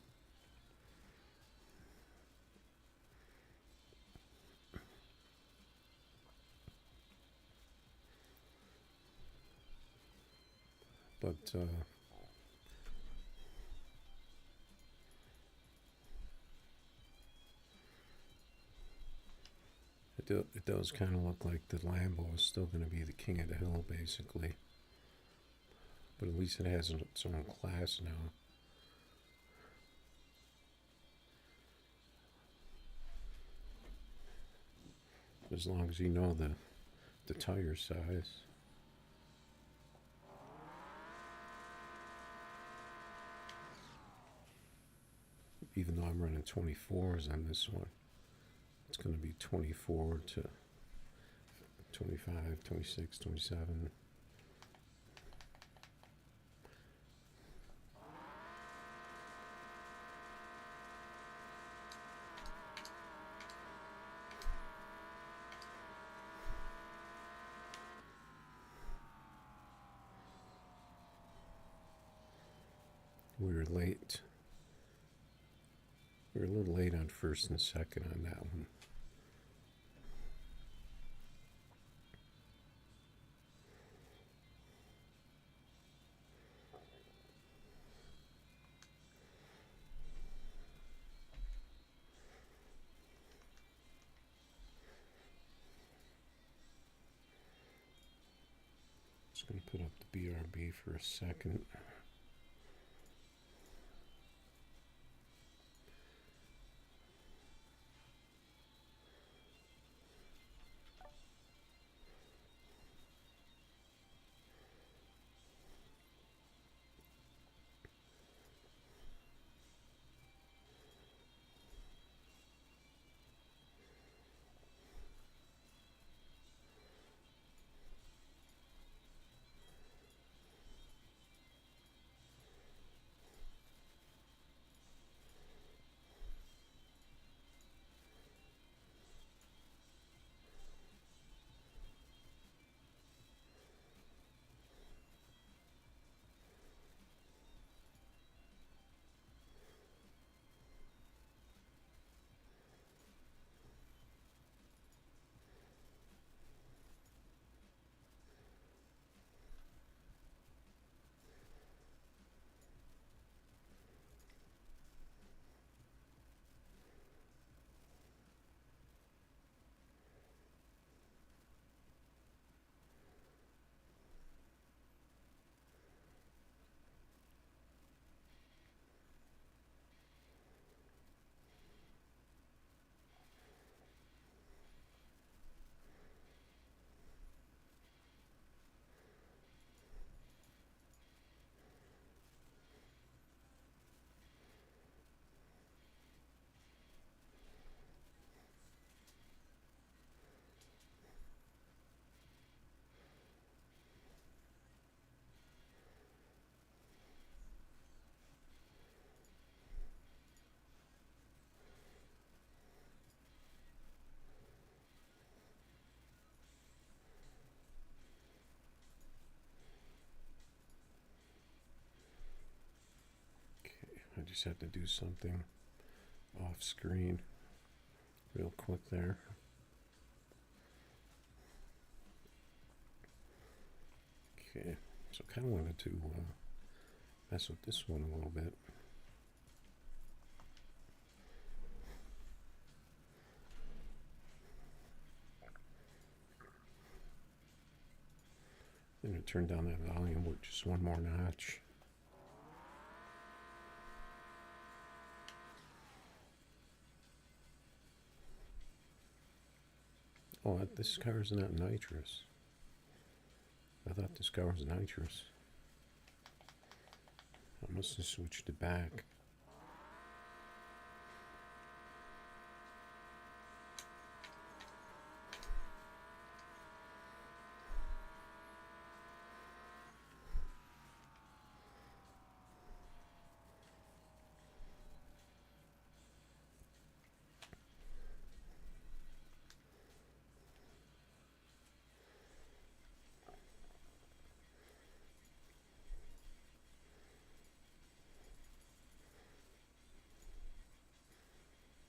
But it does kind of look like the Lambo is still going to be the king of the hill, basically. But at least it has its own class now. As long as you know the tire size. Even though I'm running 24s on this one, it's going to be 24 to 25, 26, 27. We were late. We were a little late on first and second on that one. Just going to put up the BRB for a second. just had to do something off screen real quick there. Okay, so I kind of wanted to mess with this one a little bit. I'm going to turn down that volume with just one more notch. Oh, this car is not nitrous. I thought this car was nitrous. I must have switched it back.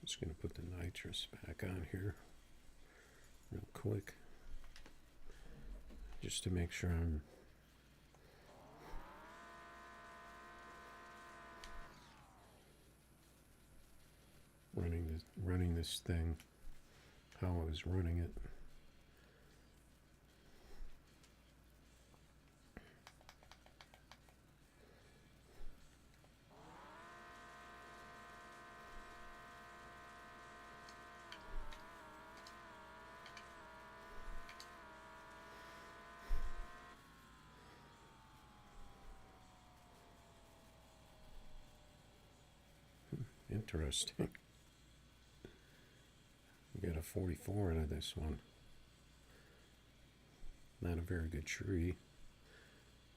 Just going to put the nitrous back on here real quick, just to make sure I'm running this thing how I was running it. Interesting. We got a 44 out of this one. Not a very good tree.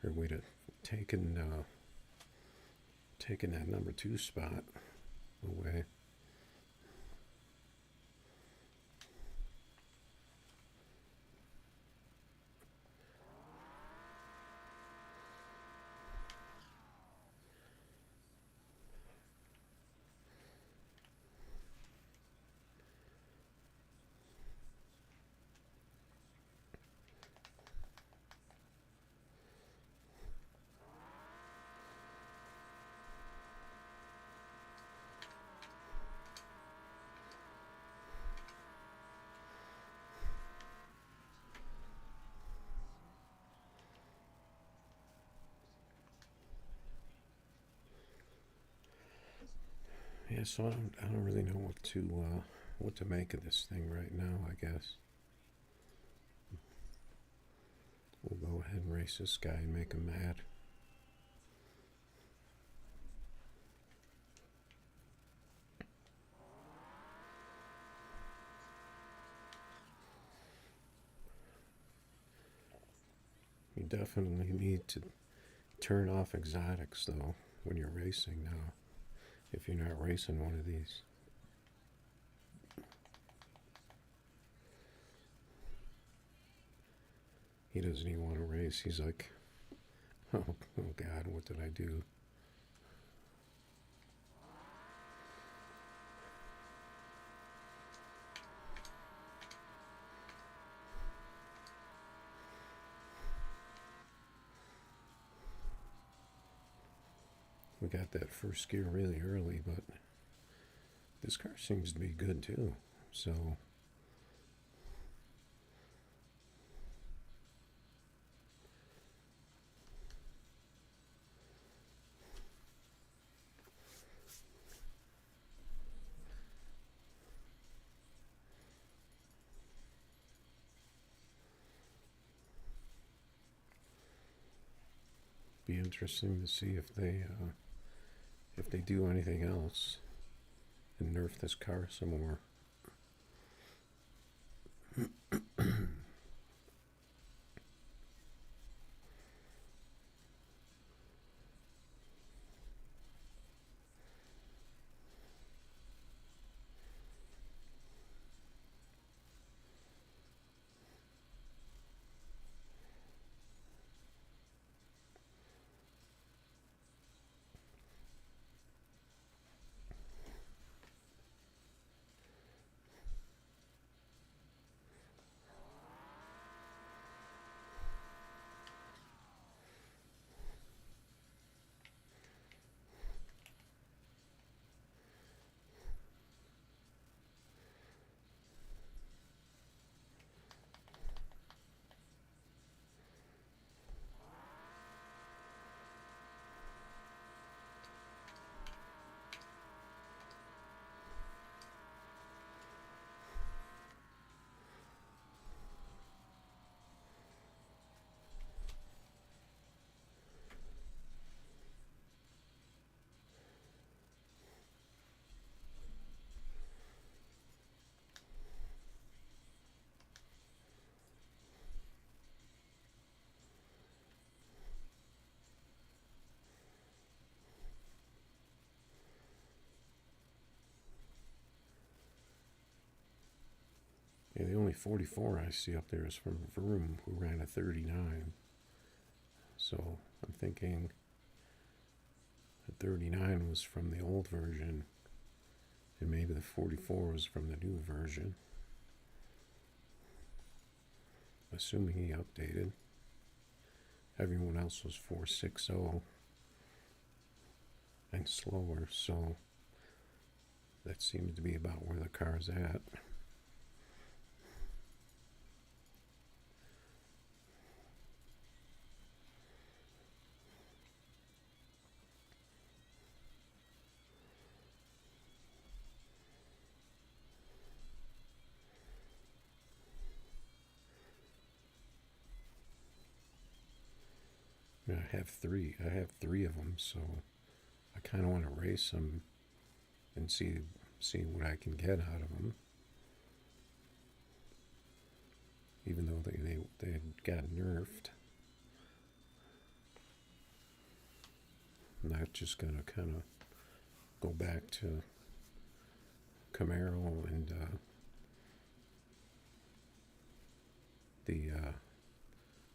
Or we'd have taken that number 2 spot away. Yeah, so I don't really know what to make of this thing right now, I guess. We'll go ahead and race this guy and make him mad. You definitely need to turn off exotics, though, when you're racing now, if you're not racing one of these. He doesn't even want to race. He's like, oh God, what did I do? We got that first gear really early, but this car seems to be good too. So be interesting to see if they do anything else and nerf this car some more. 44 I see up there is from Vroom, who ran a 39. So I'm thinking the 39 was from the old version, and maybe the 44 was from the new version. Assuming he updated. Everyone else was 460 and slower, so that seems to be about where the car's at. I have three of them, so I kind of want to race them and see what I can get out of them. Even though they had got nerfed, I'm not just gonna kind of go back to Camaro and the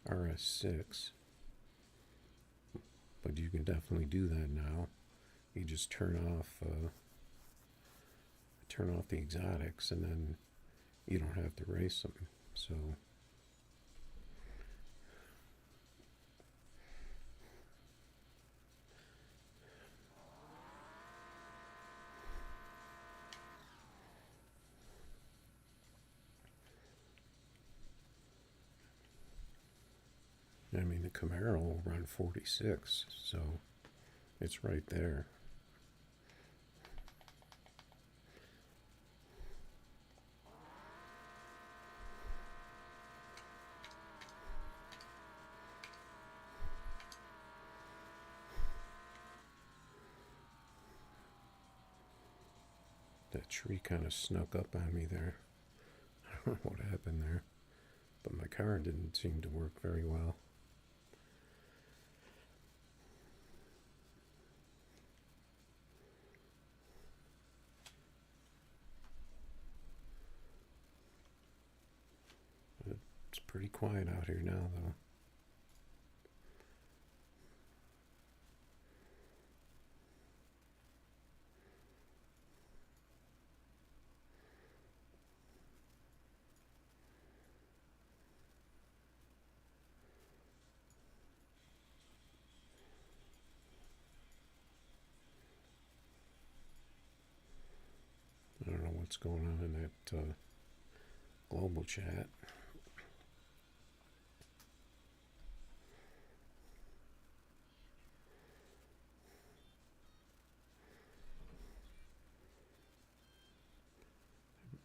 RS6. But you can definitely do that now. You just turn off the exotics, and then you don't have to race them. So I mean, the Camaro will run 46, so it's right there. That tree kind of snuck up on me there. I don't know what happened there, but my car didn't seem to work very well. It's pretty quiet out here now, though. I don't know what's going on in that global chat.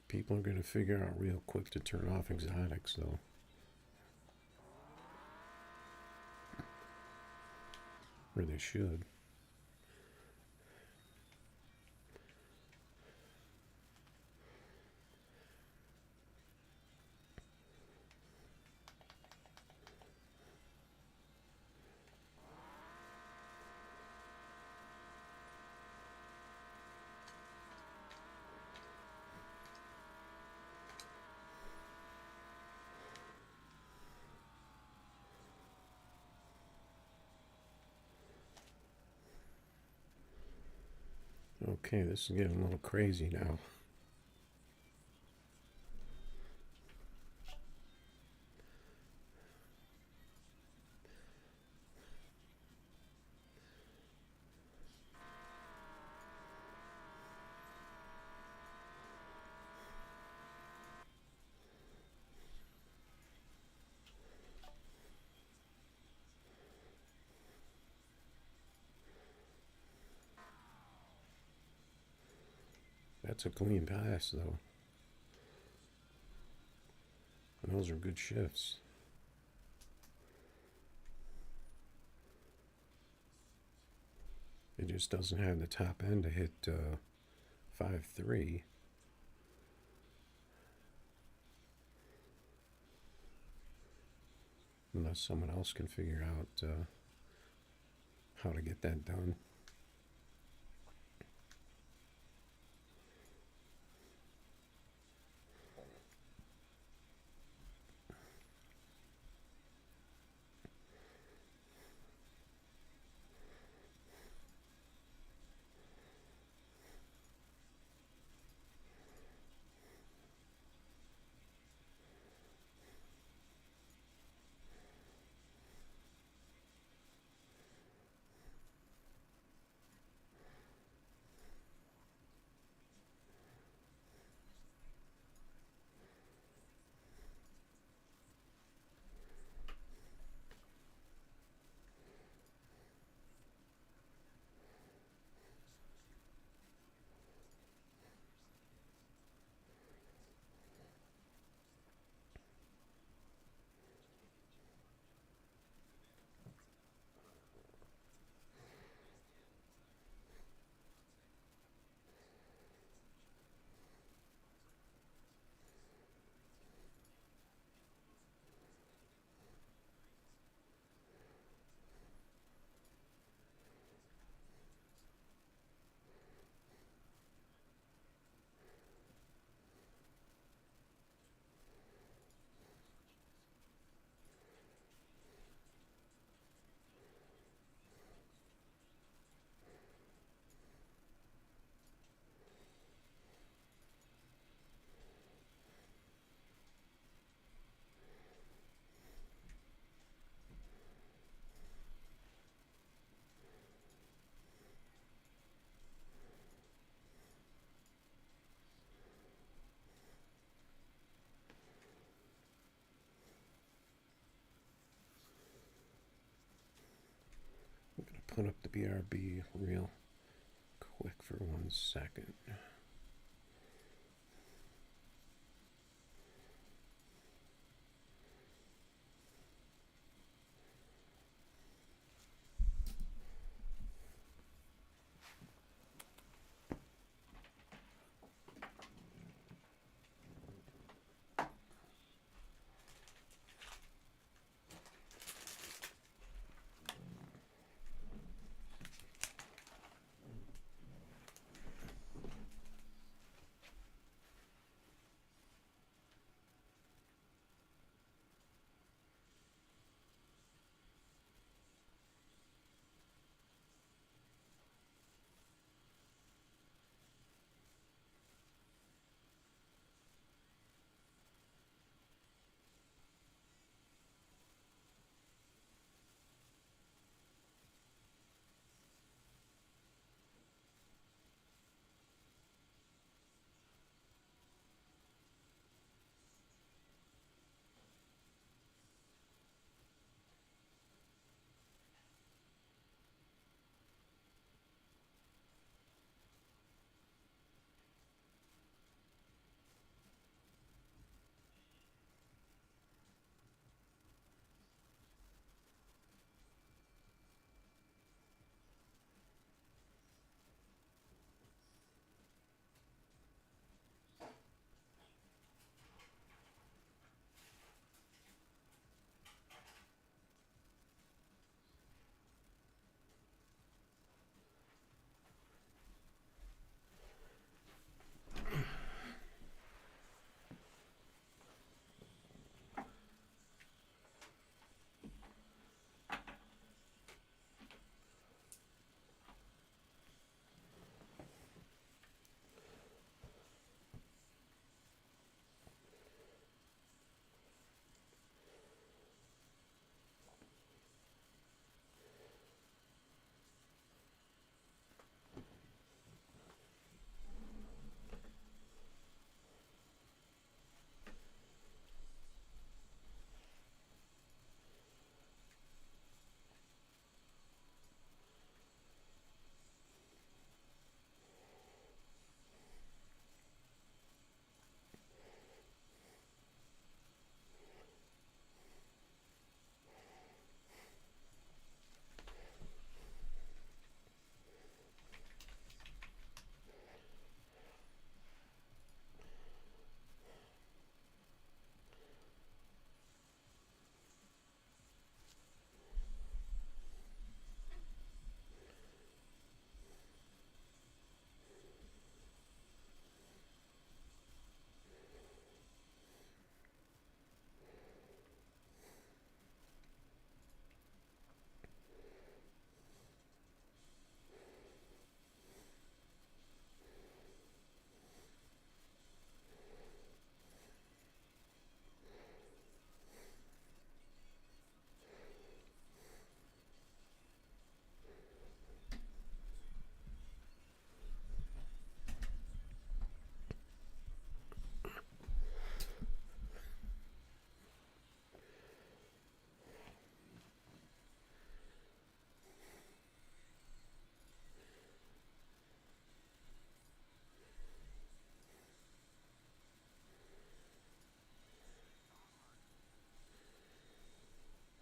People are going to figure out real quick to turn off exotics, though. Or they should. Okay, this is getting a little crazy now. That's a clean pass, though. And those are good shifts. It just doesn't have the top end to hit 5.3. Unless someone else can figure out how to get that done. I'm going to put up the BRB real quick for 1 second.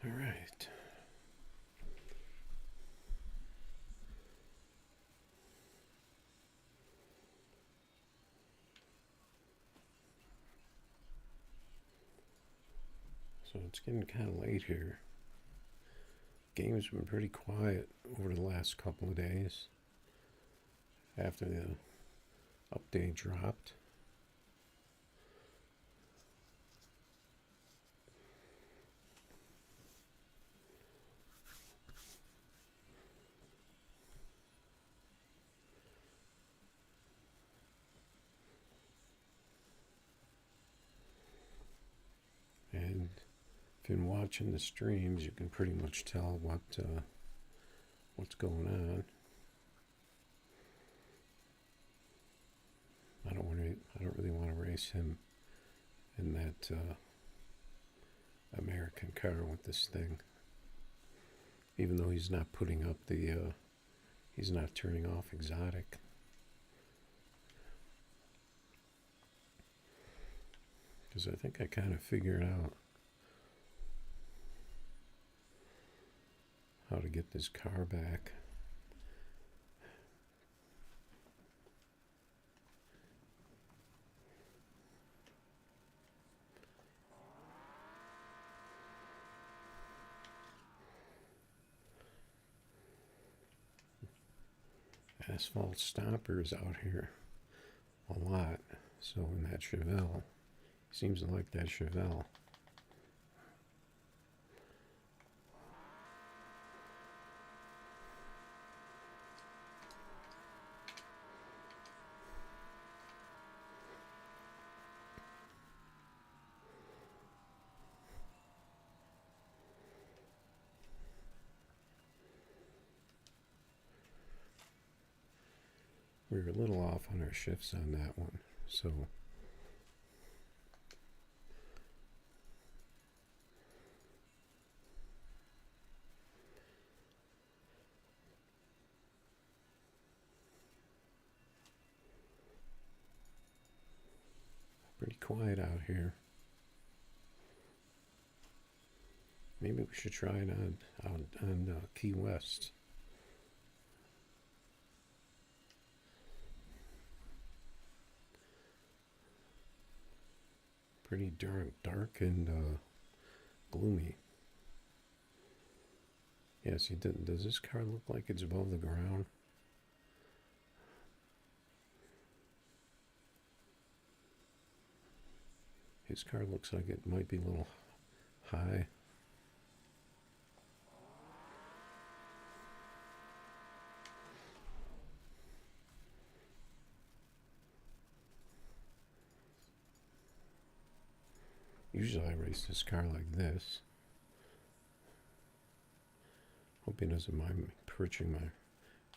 All right. So it's getting kind of late here. Game's been pretty quiet over the last couple of days after the update dropped. And if you've been watching the streams, you can pretty much tell what's going on. I don't really want to race him in that American car with this thing. even though he's not putting up the, he's not turning off exotic. Because I think I kind of figured out how to get this car back. Asphalt stompers out here a lot. So in that Chevelle, seems to like that Chevelle. We were a little off on our shifts on that one, so pretty quiet out here. Maybe we should try it on Key West. Pretty dark and gloomy. Yes, he didn't. Does this car look like it's above the ground? His car looks like it might be a little high. Usually I race this car like this. Hope he doesn't mind me perching my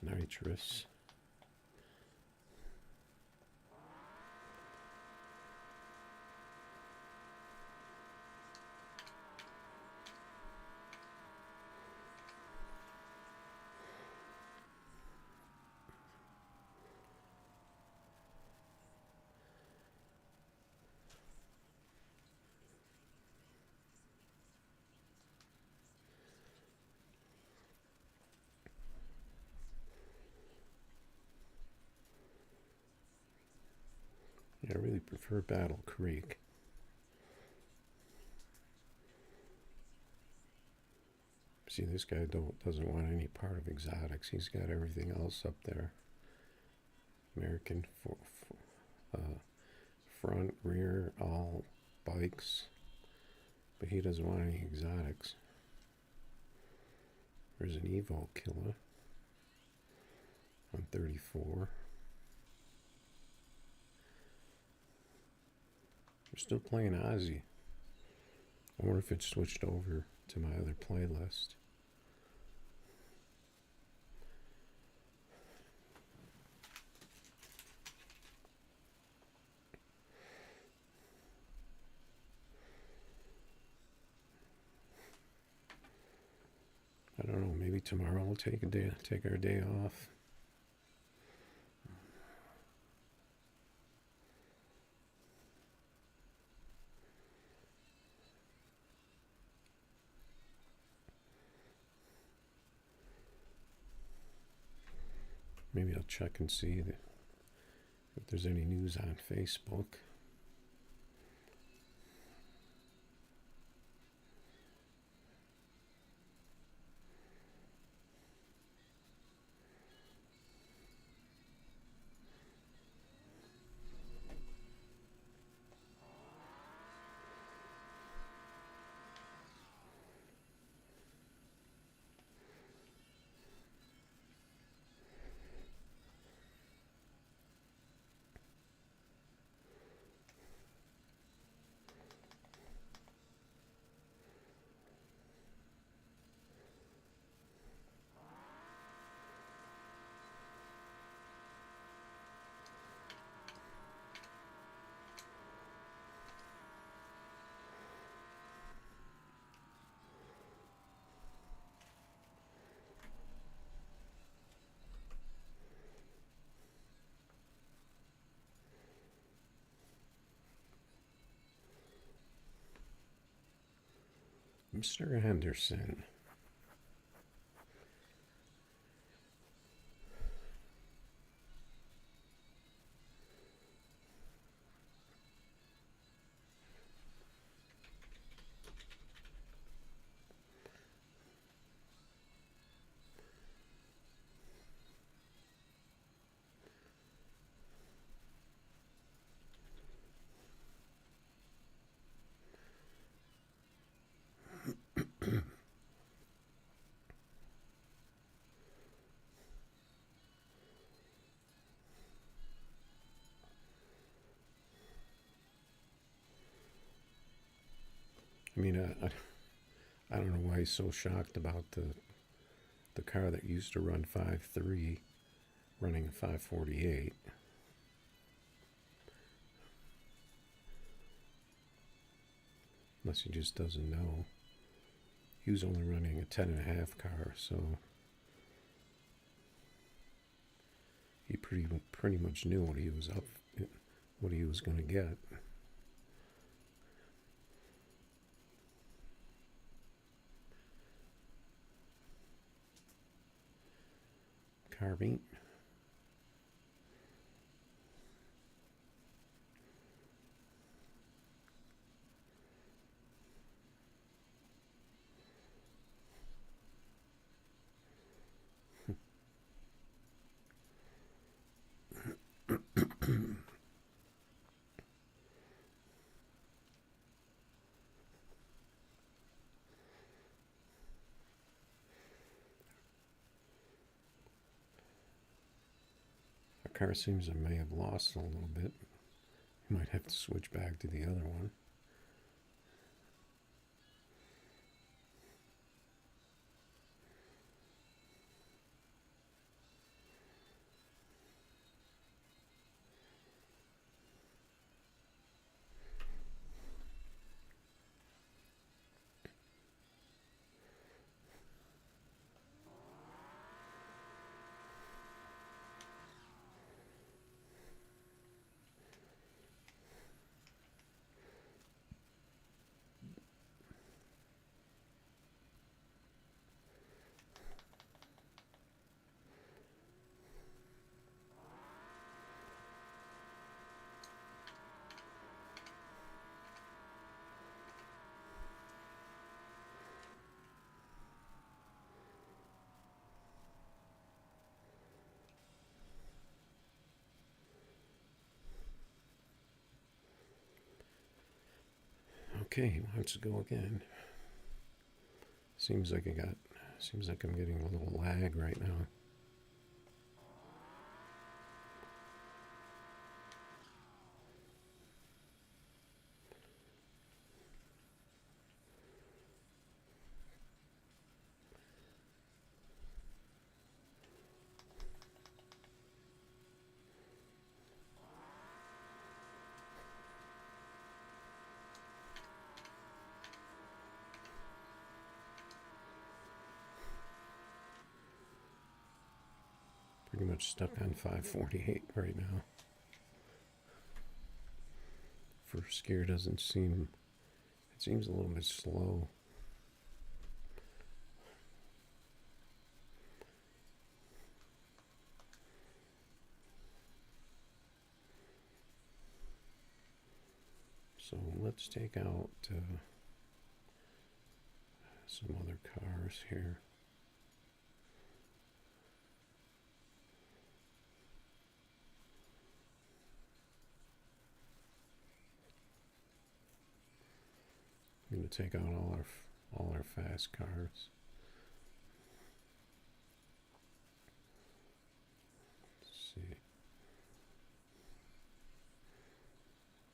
nitrous. Yeah, I really prefer Battle Creek. See, this guy doesn't want any part of exotics. He's got everything else up there. American front, rear, all bikes. But he doesn't want any exotics. There's an Evo killer on 34. We're still playing Ozzy. I wonder if it switched over to my other playlist. I don't know, maybe tomorrow we'll take our day off. Maybe I'll check and see if there's any news on Facebook. Mr. Henderson. I mean, I don't know why he's so shocked about the car that used to run 5.3 running a 548. Unless he just doesn't know. He was only running a 10.5 car, so he pretty much knew what he was going to get. Carving. Car seems I may have lost a little bit. Might have to switch back to the other one. Okay, he wants to go again. Seems like I'm getting a little lag right now. Pretty much stuck on 548 right now. First gear doesn't seem, it seems a little bit slow. So let's take out some other cars here. I'm going to take out all our fast cars. Let's see.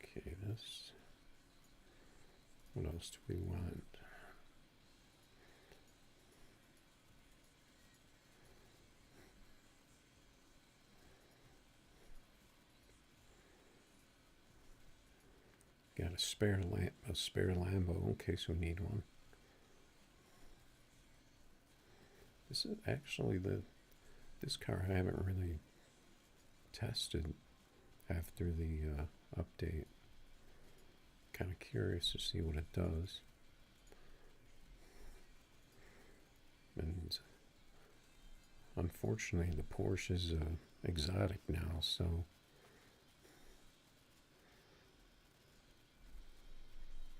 Okay, this. What else do we want? Got a spare Lambo in case we need one. This is actually this car I haven't really tested after the update. Kind of curious to see what it does. unfortunately, the Porsche is exotic now, so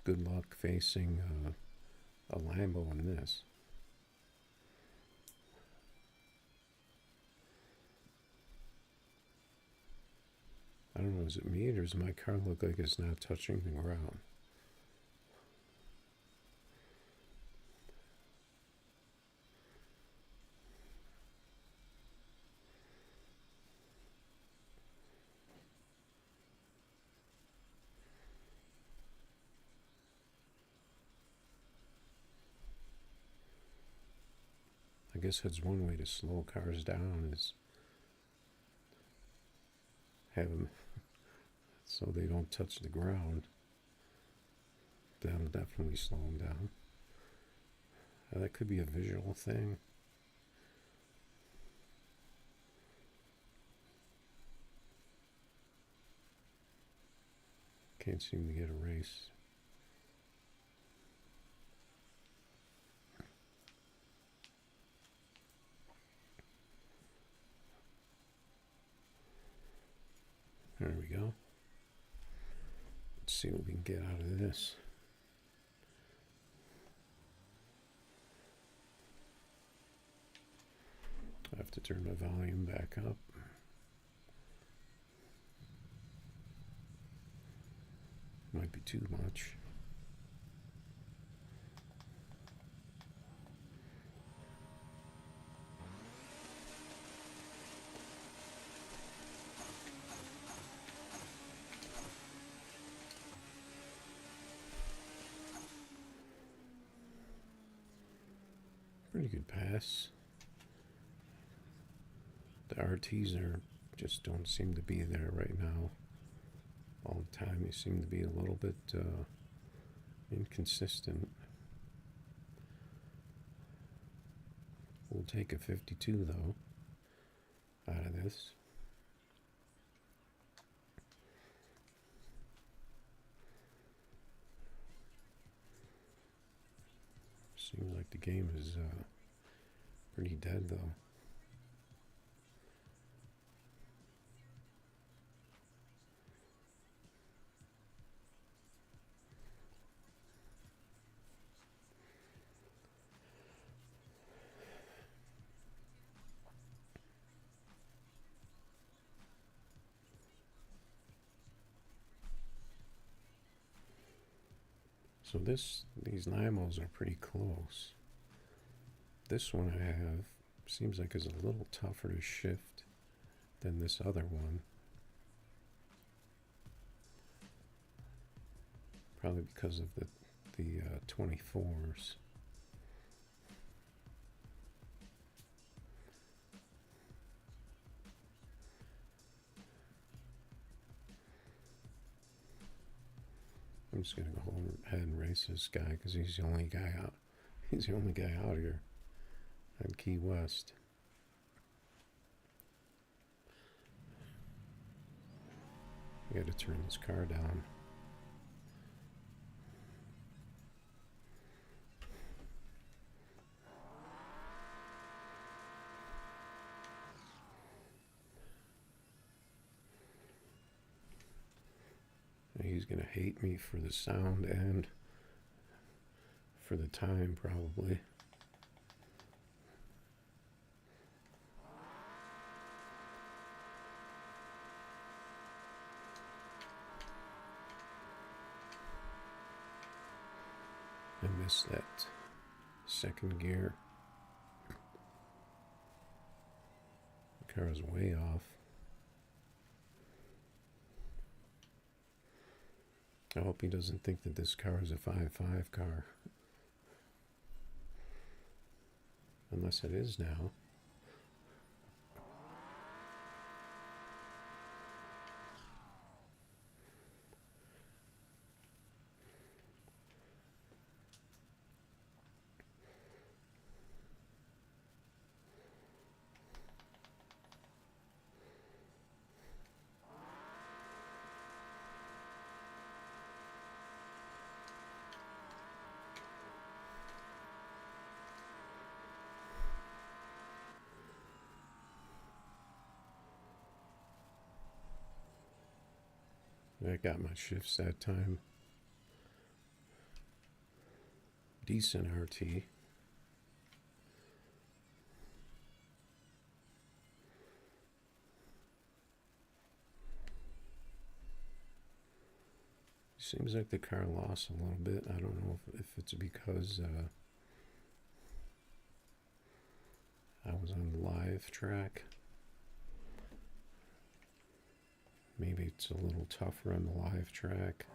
good luck facing a Lambo in this. I don't know, is it me or does my car look like it's not touching the ground? I guess that's one way to slow cars down, is have them so they don't touch the ground. That'll definitely slow them down. That could be a visual thing. Can't seem to get a race. There we go. Let's see what we can get out of this. I have to turn my volume back up. Might be too much. Pretty good pass. The RTs just don't seem to be there right now. All the time they seem to be a little bit inconsistent. We'll take a 52 though out of this. Seems like the game is pretty dead though. So these Lamos are pretty close. This one I have seems like is a little tougher to shift than this other one. Probably because of the 24s. I'm just gonna go ahead and race this guy because he's the only guy out. He's the only guy out here at Key West. I got to turn this car down. He's gonna hate me for the sound and for the time, probably. I missed that second gear. The car is way off. I hope he doesn't think that this car is a 5.5 car. Unless it is now. I got my shifts that time. Decent RT. Seems like the car lost a little bit. I don't know if it's because I was on the live track. Maybe it's a little tougher on the live track.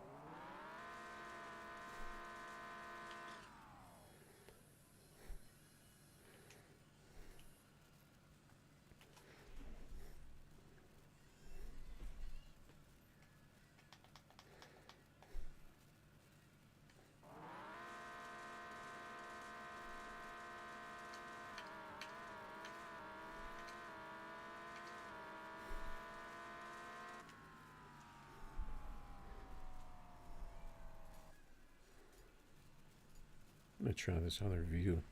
I'm gonna try this other view.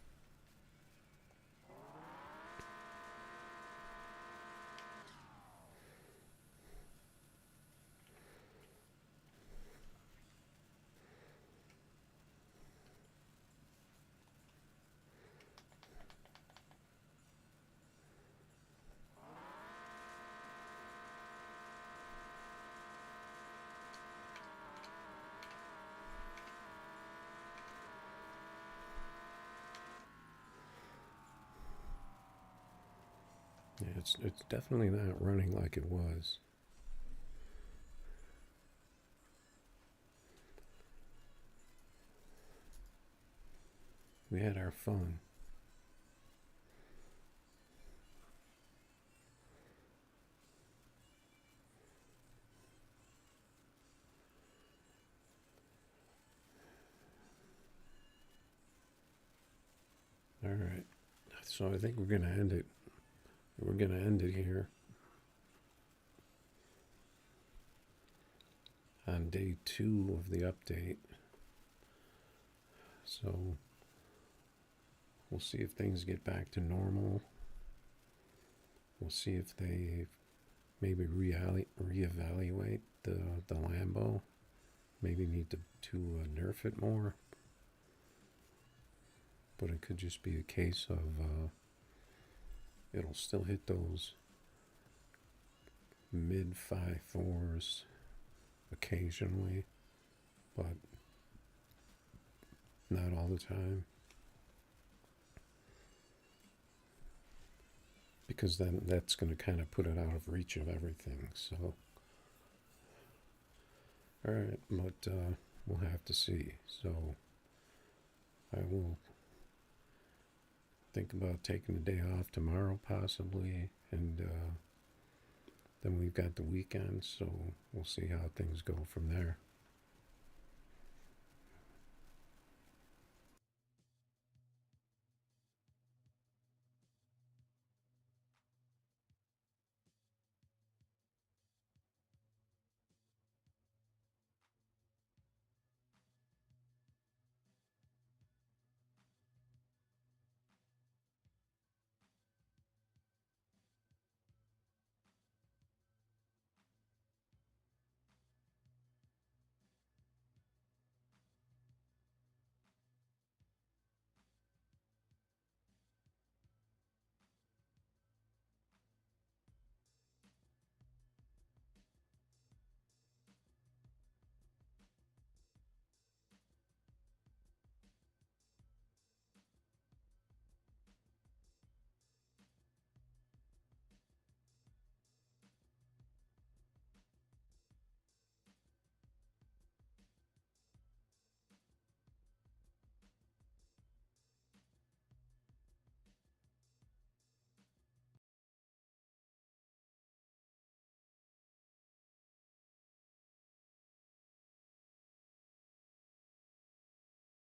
Yeah, it's definitely not running like it was. We had our fun. All right. So I think we're going to end it. We're going to end it here on day 2 of the update. So we'll see if things get back to normal. We'll see if they maybe reevaluate the Lambo. Maybe need to nerf it more. But it could just be a case of it'll still hit those mid 5.4s occasionally, but not all the time. Because then that's going to kind of put it out of reach of everything. So, all right, but we'll have to see. So, I will think about taking a day off tomorrow, possibly, and then we've got the weekend. So we'll see how things go from there.